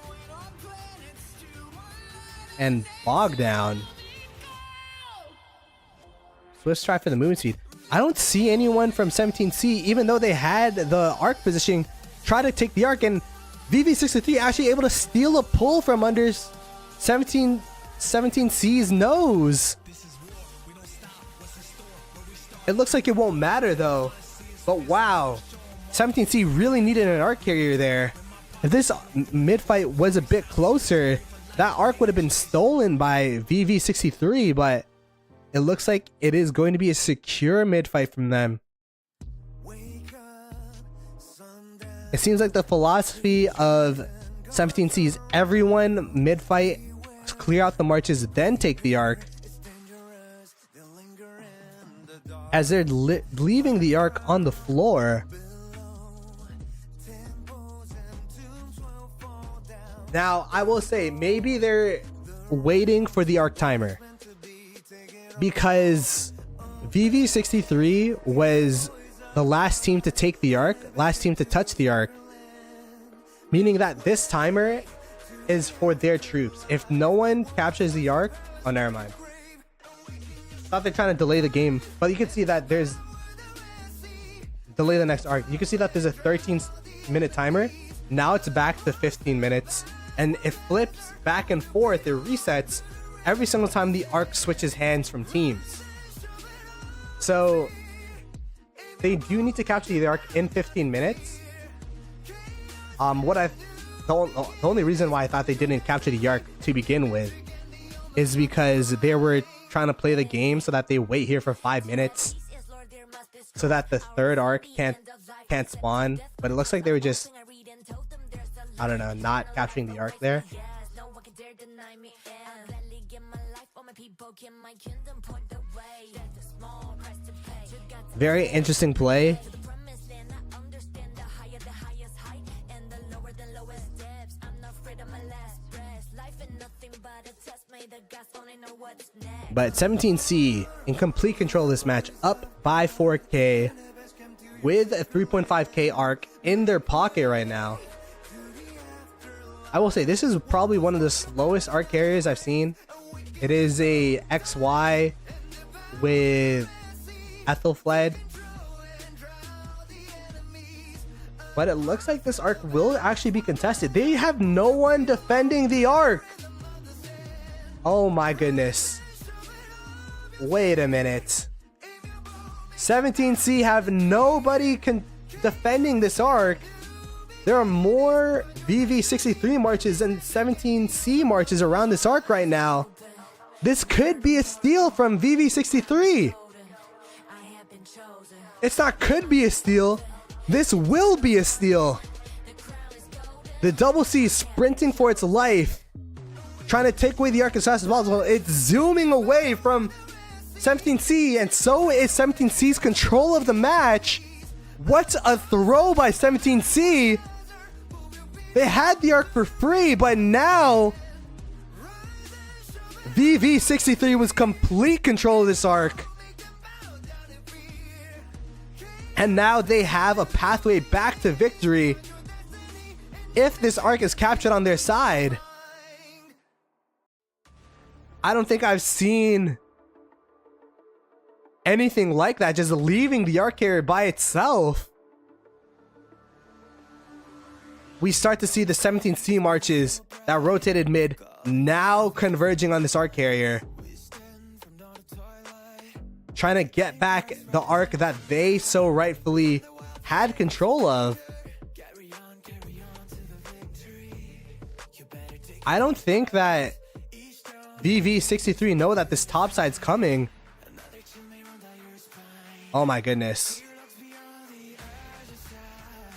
and bog down. Swift Stride for the movement speed. I don't see anyone from 17C, even though they had the arc positioning, try to take the arc, and VV63 actually able to steal a pull from under 17C's nose. It looks like it won't matter though, but wow, 17C really needed an arc carrier there. If this mid fight was a bit closer, that arc would have been stolen by VV63, but it looks like it is going to be a secure mid fight from them. It seems like the philosophy of 17C is everyone mid fight, clear out the marches, then take the arc. As they're leaving the arc on the floor. Now, I will say, maybe they're waiting for the arc timer, because VV63 was the last team to take the arc, last team to touch the arc, meaning that this timer is for their troops. If no one captures the arc, oh, never mind. Thought they're trying to delay the game, but you can see that there's delay the next arc. You can see that there's a 13-minute timer. Now it's back to 15 minutes, and it flips back and forth. It resets every single time the arc switches hands from teams. So they do need to capture the arc in 15 minutes. The only reason why I thought they didn't capture the arc to begin with is because they were trying to play the game so that they wait here for 5 minutes so that the third arc can't spawn. But it looks like they were just, I don't know, not capturing the arc there. Very interesting play. But 17C in complete control of this match, up by 4K with a 3.5K arc in their pocket right now. I will say this is probably one of the slowest arc carriers I've seen. It is a XY with Ethelfled, but it looks like this arc will actually be contested. They have no one defending the arc. Oh my goodness. Wait a minute. 17C have nobody defending this arc. There are more VV63 marches and 17C marches around this arc right now. This could be a steal from VV63. It's not could be a steal. This will be a steal. The double C is sprinting for its life, trying to take away the arc as fast as possible. It's zooming away from 17C, and so is 17C's control of the match. What a throw by 17C. They had the arc for free, but now VV63 was complete control of this arc. And now they have a pathway back to victory if this arc is captured on their side. I don't think I've seen anything like that, just leaving the arc carrier by itself. We start to see the 17C marches that rotated mid now converging on this arc carrier, trying to get back the arc that they so rightfully had control of. I don't think that VV63 know that this top side's coming. Oh my goodness.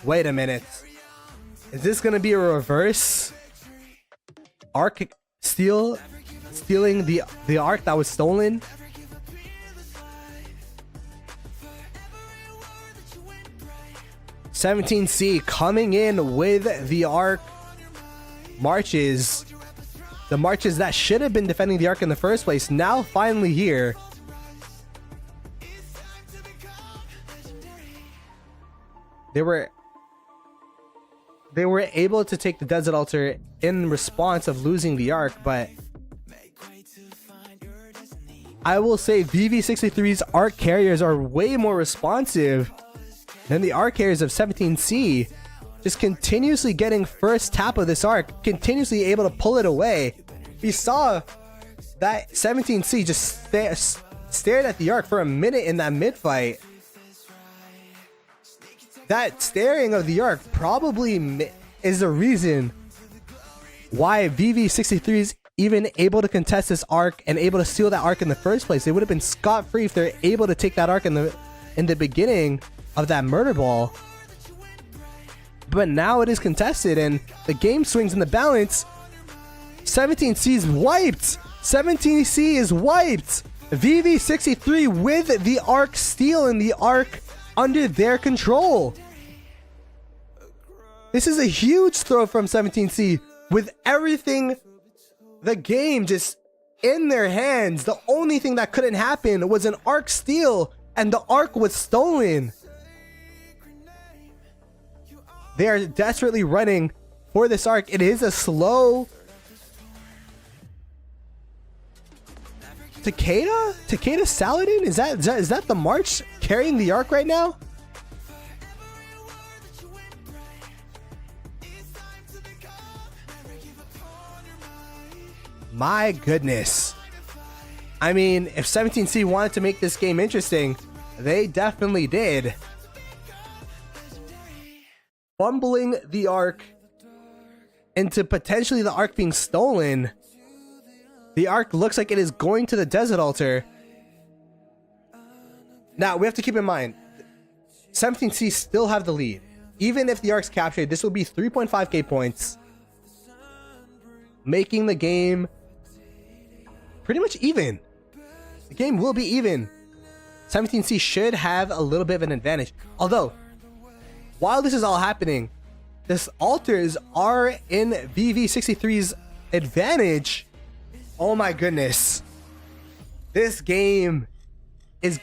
Wait a minute. Is this gonna be a reverse arc stealing the arc that was stolen? (17C) coming in with the arc marches. The marches that should have been defending the arc in the first place, now finally here. They were able to take the Desert Altar in response of losing the arc, but I will say VV63's arc carriers are way more responsive than the arc carriers of 17C. Just continuously getting first tap of this arc, continuously able to pull it away. We saw that 17C just stared at the arc for a minute in that mid fight. That staring of the arc probably is the reason why VV63 is even able to contest this arc and able to steal that arc in the first place. They would have been scot-free if they're able to take that arc in the beginning of that murder ball. But now it is contested and the game swings in the balance. 17C is wiped. 17C is wiped. VV63 with the arc steal and the arc under their control. This is a huge throw from 17C with everything, the game just in their hands. The only thing that couldn't happen was an arc steal, and the arc was stolen. They are desperately running for this arc. It is a slow Takeda Saladin? Is that the march carrying the arc right now? My goodness. I mean, if 17C wanted to make this game interesting, they definitely did. Fumbling the arc into potentially the arc being stolen. The arc looks like it is going to the Desert Altar. Now, we have to keep in mind, 17C still have the lead. Even if the arc's captured, this will be 3.5k points, making the game pretty much even. The game will be even. 17C should have a little bit of an advantage. Although, while this is all happening, this altars are in VV63's advantage. Oh my goodness. This game is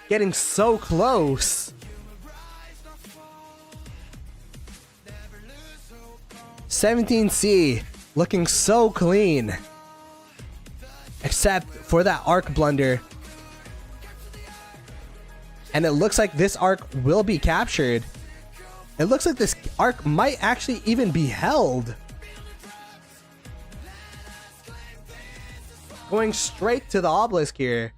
getting so close. 17C looking so clean. Except for that arc blunder. And it looks like this arc will be captured. It looks like this arc might actually even be held. Going straight to the obelisk here.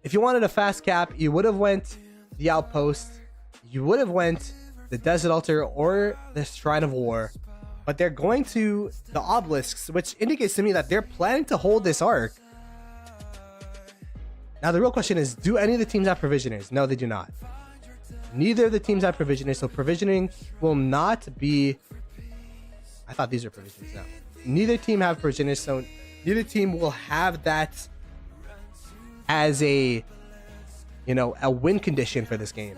If you wanted a fast cap, you would have went the outpost. You would have went the Desert Altar or the Shrine of War, but they're going to the obelisks, which indicates to me that they're planning to hold this arc. Now the real question is, do any of the teams have provisioners? No, they do not. Neither of the teams have provisioners, so provisioning will not be... I thought these were provisioners. No. Neither team have provisioners, so neither team will have that as a, you know, a win condition for this game.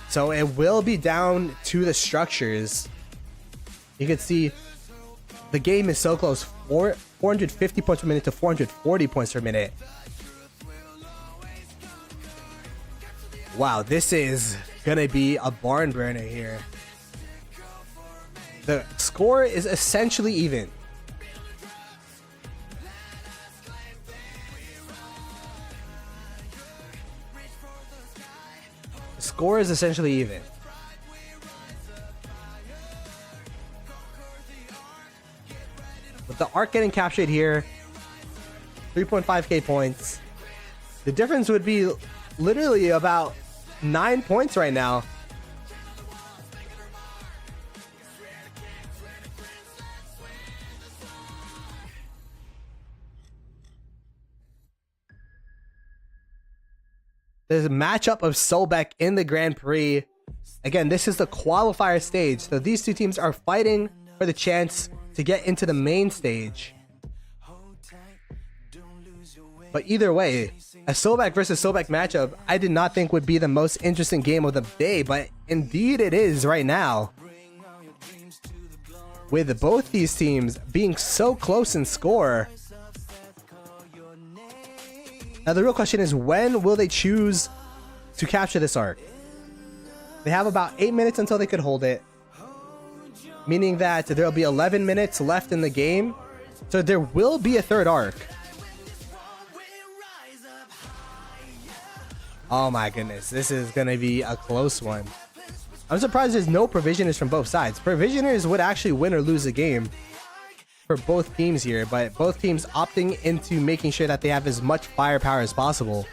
So it will be down to the structures. You can see the game is so close. 450 points per minute to 440 points per minute. Wow, this is gonna be a barn burner here. The score is essentially even. The score is essentially even. With the arc getting captured here, 3.5k points. The difference would be literally about 9 points right now. There's a matchup of Sobek in the Grand Prix. Again, this is the qualifier stage. So these two teams are fighting for the chance to get into the main stage. But either way, a Sobek versus Sobek matchup I did not think would be the most interesting game of the day, but indeed it is right now. With both these teams being so close in score. Now the real question is, when will they choose to capture this arc? They have about 8 minutes until they could hold it, meaning that there'll be 11 minutes left in the game. So there will be a third arc. Oh my goodness, this is gonna be a close one. I'm surprised there's no provisioners from both sides. Provisioners would actually win or lose the game for both teams here, but both teams opting into making sure that they have as much firepower as possible.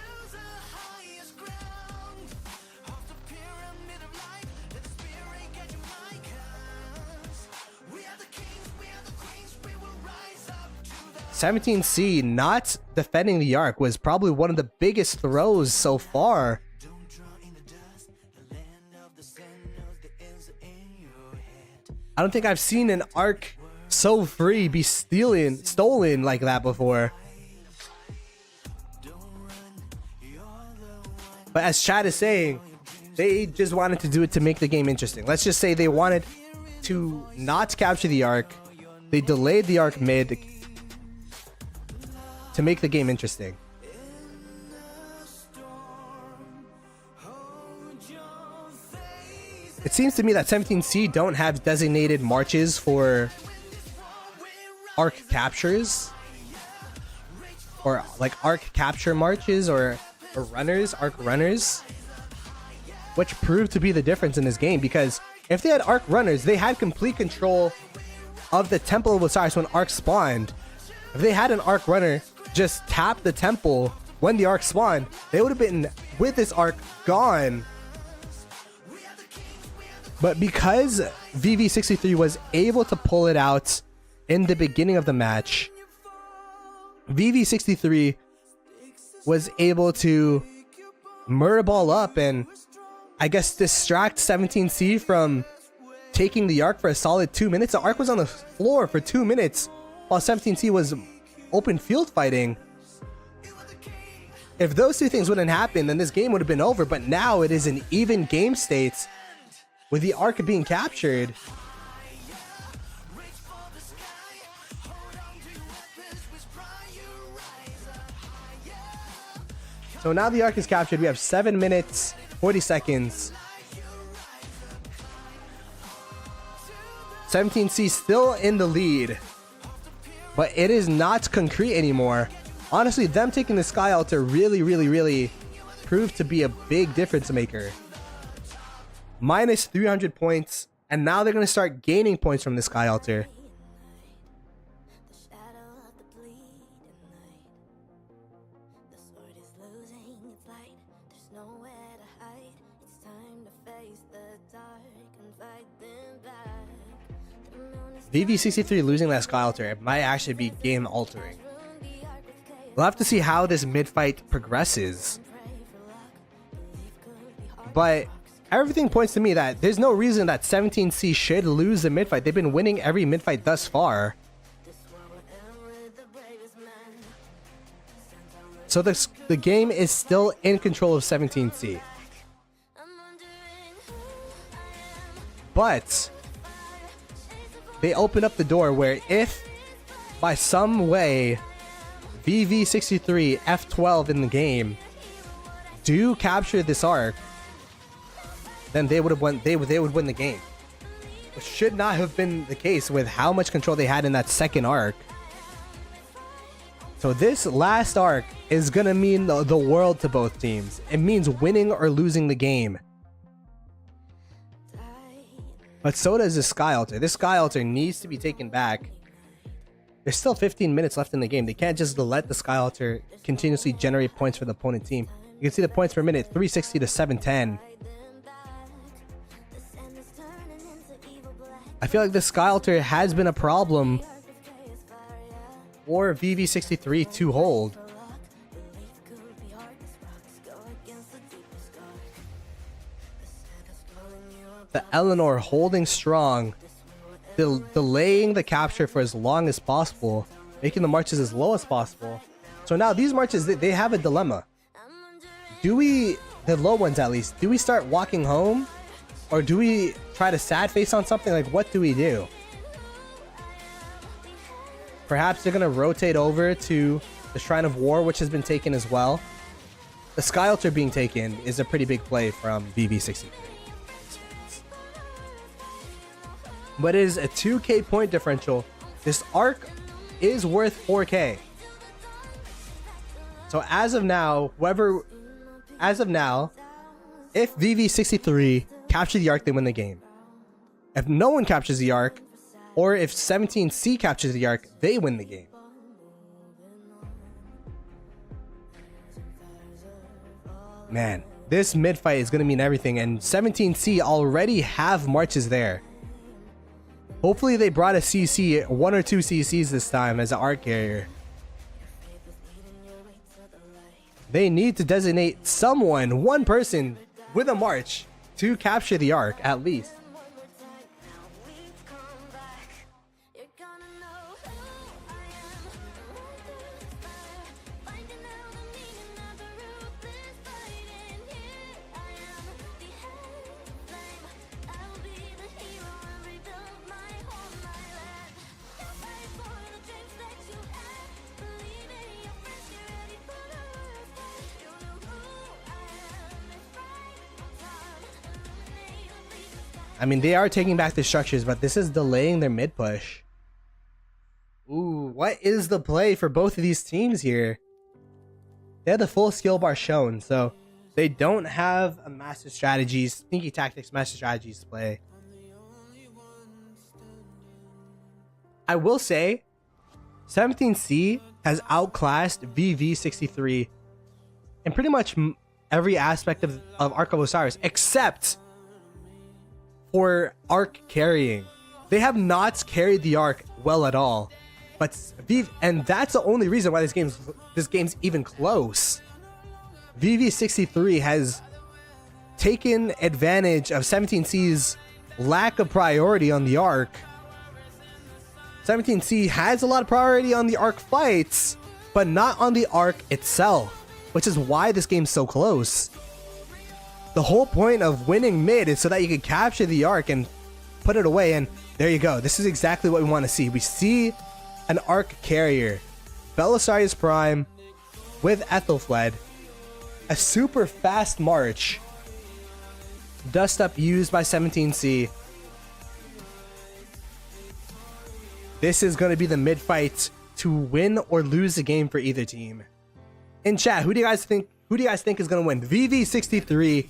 (17C) not defending the arc was probably one of the biggest throws so far. I don't think I've seen an arc so free be stolen like that before. But as Chad is saying, they just wanted to do it to make the game interesting. Let's just say they wanted to not capture the arc. They delayed the arc mid to make the game interesting. It seems to me that 17C don't have designated marches for arc captures, or like arc capture marches, or runners, arc runners, which proved to be the difference in this game, because if they had arc runners, they had complete control of the Temple of Osiris when arc spawned. If they had an arc runner just tap the temple when the arc spawned, they would have been with this arc gone. But because VV63 was able to pull it out in the beginning of the match, VV63 was able to murder ball up and I guess distract 17C from taking the arc for a solid 2 minutes. The arc was on the floor for 2 minutes while 17C was open field fighting. If those two things wouldn't happen, then this game would have been over, but now it is an even game state with the arc being captured. So now the arc is captured. We have 7 minutes 40 seconds. 17C still in the lead, but it is not concrete anymore. Honestly, them taking the Sky Altar really proved to be a big difference maker. Minus 300 points, and now they're going to start gaining points from the Sky Altar. nowhere to hide. It's time to face the dark and fight them back. The moon is VV63 losing that Sky Altar might actually be game altering. We'll have to see how this mid fight progresses. But everything points to me that there's no reason that 17C should lose the mid fight. They've been winning every mid fight thus far. So the game is still in control of 17C. But they open up the door where if by some way VV63 F12 in the game do capture this arc, then they would have won. They would win the game, which should not have been the case with how much control they had in that second arc. So this last arc is gonna mean the world to both teams. It means winning or losing the game. But so does the Sky Altar. This Sky Altar needs to be taken back. There's still 15 minutes left in the game. They can't just let the Sky Altar continuously generate points for the opponent team. You can see the points per minute, 360 to 710. I feel like the Sky Altar has been a problem for VV63 to hold. The Eleanor holding strong, delaying the capture for as long as possible, making the marches as low as possible. So now these marches, they have a dilemma. Do we, the low ones at least, do we start walking home? Or do we try to sad face on something? Like, what do we do? Perhaps they're going to rotate over to the Shrine of War, which has been taken as well. The Sky Altar being taken is a pretty big play from VV63. But it is a 2k point differential. This arc is worth 4k. So as of now, if VV63 capture the arc, they win the game. If no one captures the arc, or if 17C captures the arc, they win the game. Man, this mid fight is going to mean everything, and 17C already have marches there. Hopefully they brought a CC, 1 or 2 CCs this time as an arc carrier. They need to designate someone, one person with a march to capture the arc at least. I mean, they are taking back the structures, but this is delaying their mid push. Ooh, what is the play for both of these teams here? They have the full skill bar shown, so they don't have a master strategies, sneaky tactics, master strategies to play. I will say, 17C has outclassed VV63 in pretty much every aspect of Arc of Osiris, except for arc carrying. They have not carried the arc well at all. But and that's the only reason why this game's even close. VV63 has taken advantage of 17C's lack of priority on the arc. 17C has a lot of priority on the arc fights, but not on the arc itself, which is why this game's so close. The whole point of winning mid is so that you can capture the arc and put it away, and there you go. This is exactly what we want to see. We see an arc carrier, Belisarius Prime with Ethelfled, a super fast march, dust up used by 17C. This is going to be the mid fight to win or lose the game for either team. In chat, who do you guys think is going to win, VV63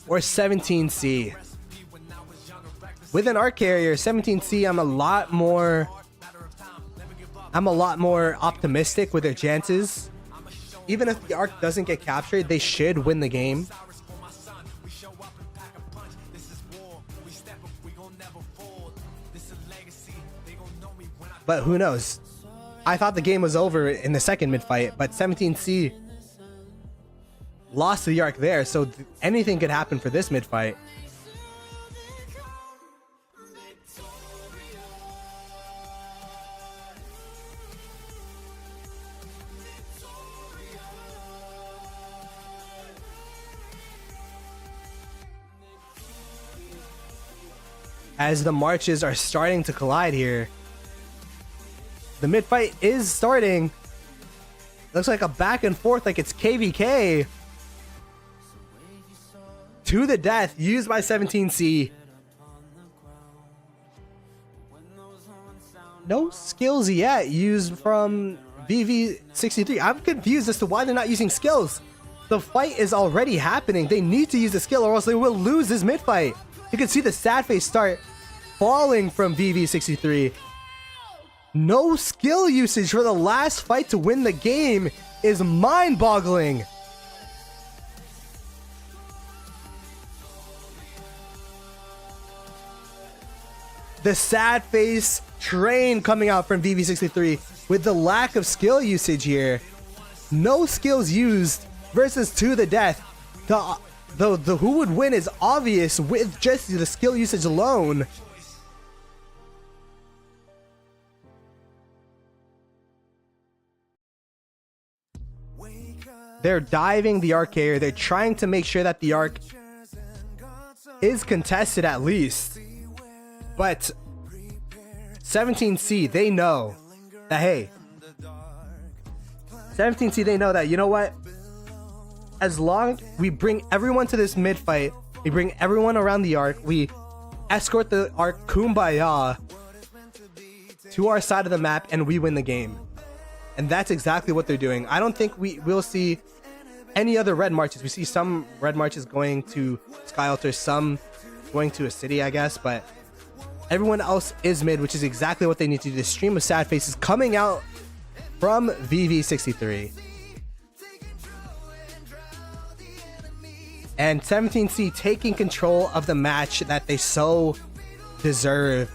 or 17C? With an arc carrier, 17C, I'm a lot more optimistic with their chances. even if the arc doesn't get captured, they should win the game. But who knows? I thought the game was over in the second mid-fight, but 17C lost the arc there, so anything could happen for this mid-fight. As the marches are starting to collide here, the mid fight is starting. Looks like a back and forth, like it's KVK. To the death, used by 17C. No skills yet used from VV63. I'm confused as to why they're not using skills. The fight is already happening. They need to use the skill or else they will lose this mid fight. You can see the sad face start falling from VV63. No skill usage for the last fight to win the game is mind-boggling. The sad face train coming out from VV63 with the lack of skill usage here. No skills used versus to the death. The who would win is obvious with just the skill usage alone. They're diving the arc here. They're trying to make sure that the arc is contested at least. But 17C, they know that, hey, 17C, they know that, you know what? As long we bring everyone to this mid fight, we bring everyone around the arc, we escort the arc kumbaya to our side of the map, and we win the game. And that's exactly what they're doing. I don't think we will see any other red marches. We see some red marches going to Sky Altar, some going to a city, I guess, but everyone else is mid, which is exactly what they need to do. The stream of sad faces coming out from VV63. And 17C taking control of the match that they so deserve.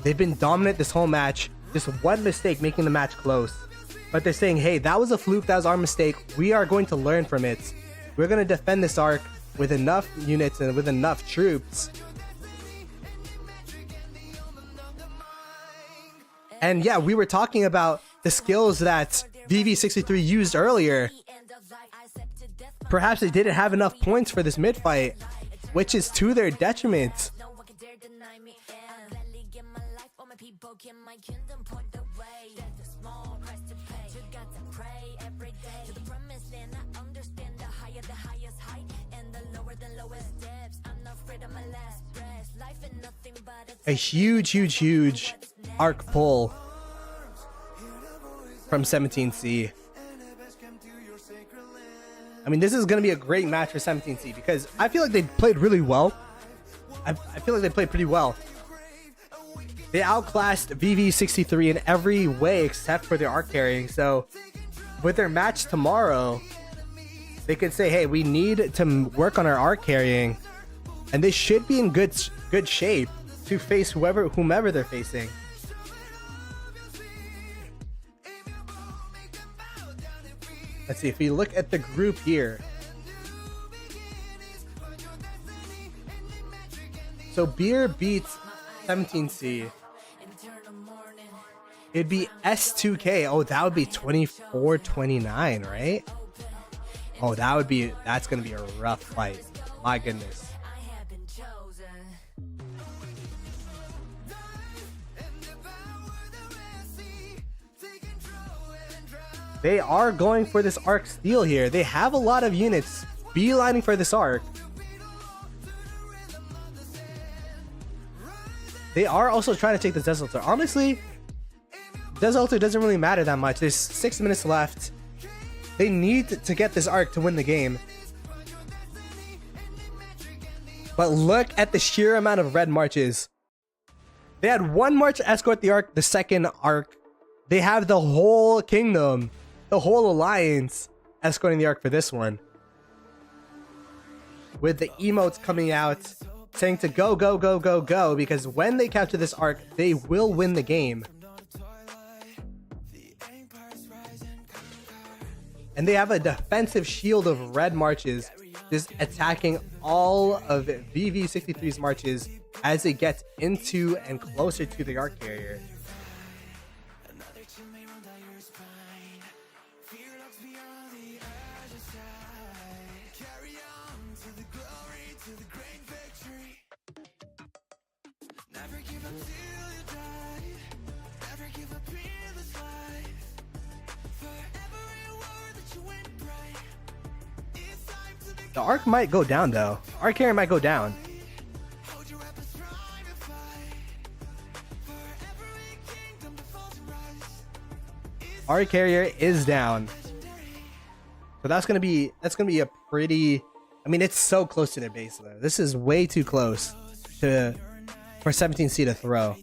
They've been dominant this whole match. Just one mistake making the match close. But they're saying, hey, that was a fluke, that was our mistake. We are going to learn from it. We're going to defend this arc with enough units and with enough troops. And yeah, we were talking about the skills that VV63 used earlier. Perhaps they didn't have enough points for this mid fight, which is to their detriment. A huge arc pull from 17C. I mean, this is going to be a great match for 17C because I feel like they played really well. I feel like they played pretty well. They outclassed VV63 in every way except for their arc carrying. So with their match tomorrow, they could say, hey, we need to work on our arc carrying. And they should be in good shape to face whomever they're facing. Let's see, if we look at the group here. So Beer beats 17C. It'd be S2K. Oh, that would be 24-29, right? Oh, that's gonna be a rough fight. My goodness. They are going for this arc steal here. They have a lot of units beelining for this arc. They are also trying to take the Desolter. Honestly, Desolter doesn't really matter that much. There's 6 minutes left. They need to get this arc to win the game. But look at the sheer amount of red marches. They had one march to escort the arc, the second arc. They have the whole kingdom, the whole alliance escorting the arc for this one. With the emotes coming out saying to go, go, go, go, go, because when they capture this arc, they will win the game. And they have a defensive shield of red marches just attacking all of VV63's marches as it gets into and closer to the arc carrier. The arc might go down though. Arc carrier might go down. Arc carrier is down. So that's gonna be a pretty, I mean, it's so close to their base though. This is way too close for 17C to throw.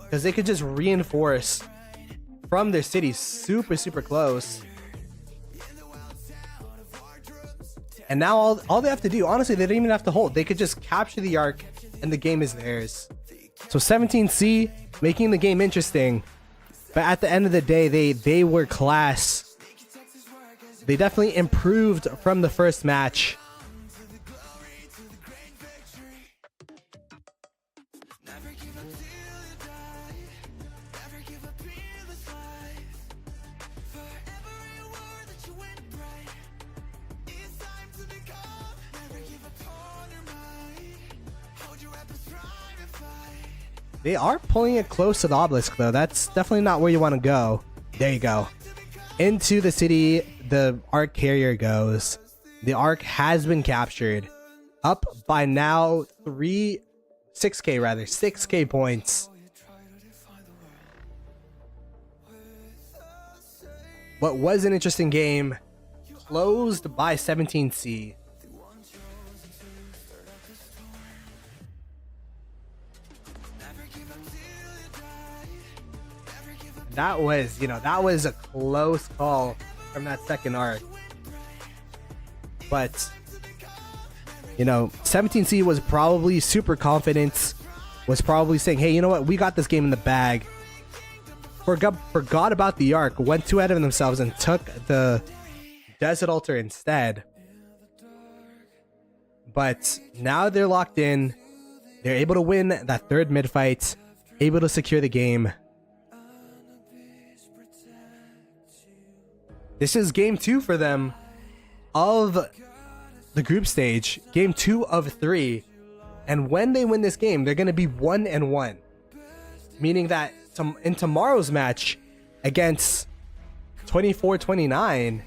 Because they could just reinforce from their city super, super close. And now all they have to do, honestly, they don't even have to hold. They could just capture the arc and the game is theirs. So 17C making the game interesting. But at the end of the day, they were class. They definitely improved from the first match. They are pulling it close to the obelisk though. That's definitely not where you want to go. There you go. Into the city, the arc carrier goes. The arc has been captured. Up by now 6k points. What was an interesting game, closed by 17C. That was, that was a close call from that second arc. But, 17C was probably super confident, was probably saying, hey, you know what? We got this game in the bag. Forgot about the arc, went too ahead of themselves and took the Desert Altar instead. But now they're locked in. They're able to win that third mid fight, able to secure the game. This is game 2 for them of the group stage, game 2 of 3. And when they win this game, they're going to be 1-1. Meaning that in tomorrow's match against 24-29,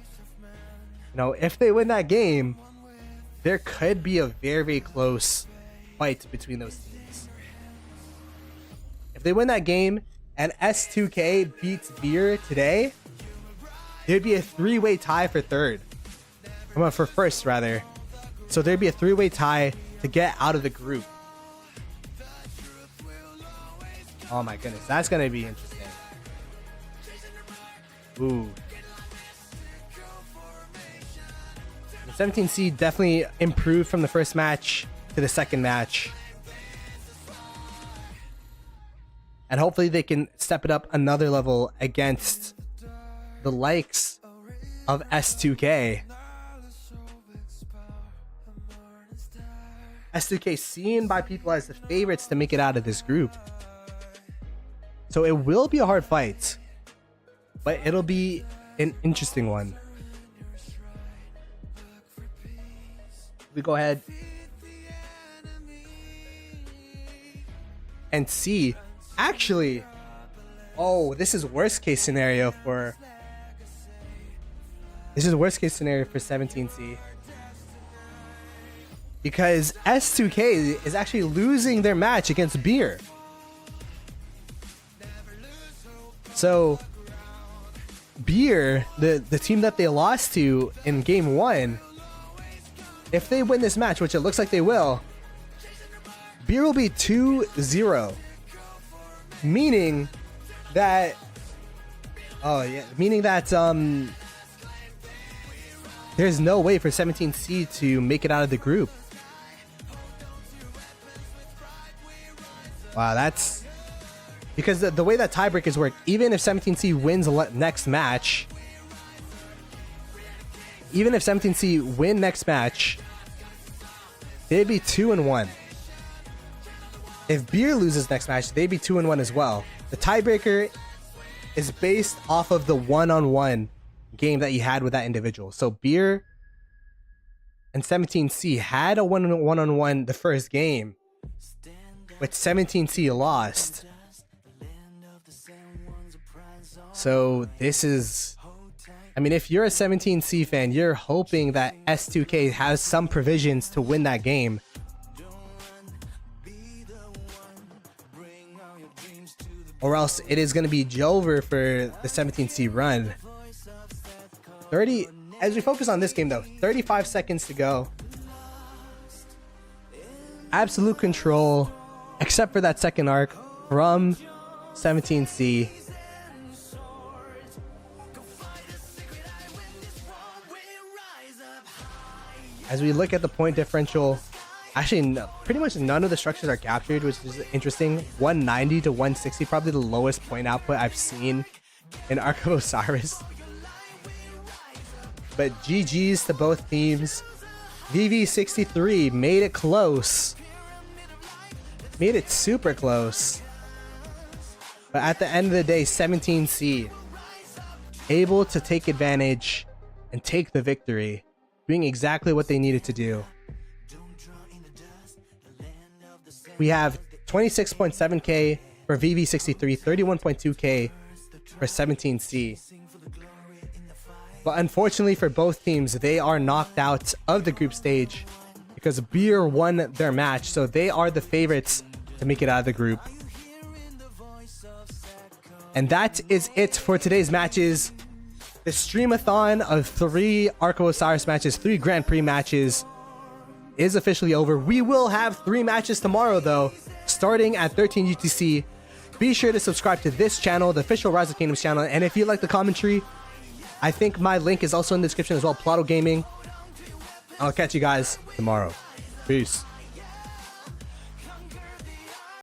if they win that game, there could be a very, very close fight between those teams. If they win that game and S2K beats Beer today, there'd be a 3-way tie for third. For first, rather. So there'd be a 3-way tie to get out of the group. Oh my goodness, that's gonna be interesting. Ooh. The 17C definitely improved from the first match to the second match. And hopefully they can step it up another level against the likes of S2K. S2K seen by people as the favorites to make it out of this group. So it will be a hard fight, but it'll be an interesting one. We go ahead and see. Actually, oh, this is worst case scenario for 17C. Because S2K is actually losing their match against Beer. So Beer, the team that they lost to in game 1, if they win this match, which it looks like they will, Beer will be 2-0. Meaning that there's no way for 17C to make it out of the group. Wow, that's because the way that tiebreakers work, even if 17C wins next match, they'd be 2-1. If Beer loses next match, they'd be 2-1 as well. The tiebreaker is based off of the one-on-one game that you had with that individual. So Beer and 17C had a one-on-one the first game, but 17C lost. So this is, I mean, if you're a 17C fan, you're hoping that S2K has some provisions to win that game. Or else it is going to be Jover for the 17C run. 30, as we focus on this game though, 35 seconds to go. Absolute control, except for that second arc from 17C. As we look at the point differential, actually no, pretty much none of the structures are captured, which is interesting. 190 to 160, probably the lowest point output I've seen in Ark of Osiris. But GG's to both teams. VV63 made it close. Made it super close. But at the end of the day, 17C able to take advantage and take the victory, doing exactly what they needed to do. We have 26.7k for VV63, 31.2k for 17C. But unfortunately for both teams, they are knocked out of the group stage because Beer won their match, so they are the favorites to make it out of the group. And that is it for today's matches. The streamathon of 3 Ark of Osiris matches, 3 Grand Prix matches, is officially over. We will have 3 matches tomorrow though, starting at 13 UTC. Be sure to subscribe to this channel, the official Rise of Kingdoms channel, and if you like the commentary, I think my link is also in the description as well, PlotoGaming. I'll catch you guys tomorrow. Peace.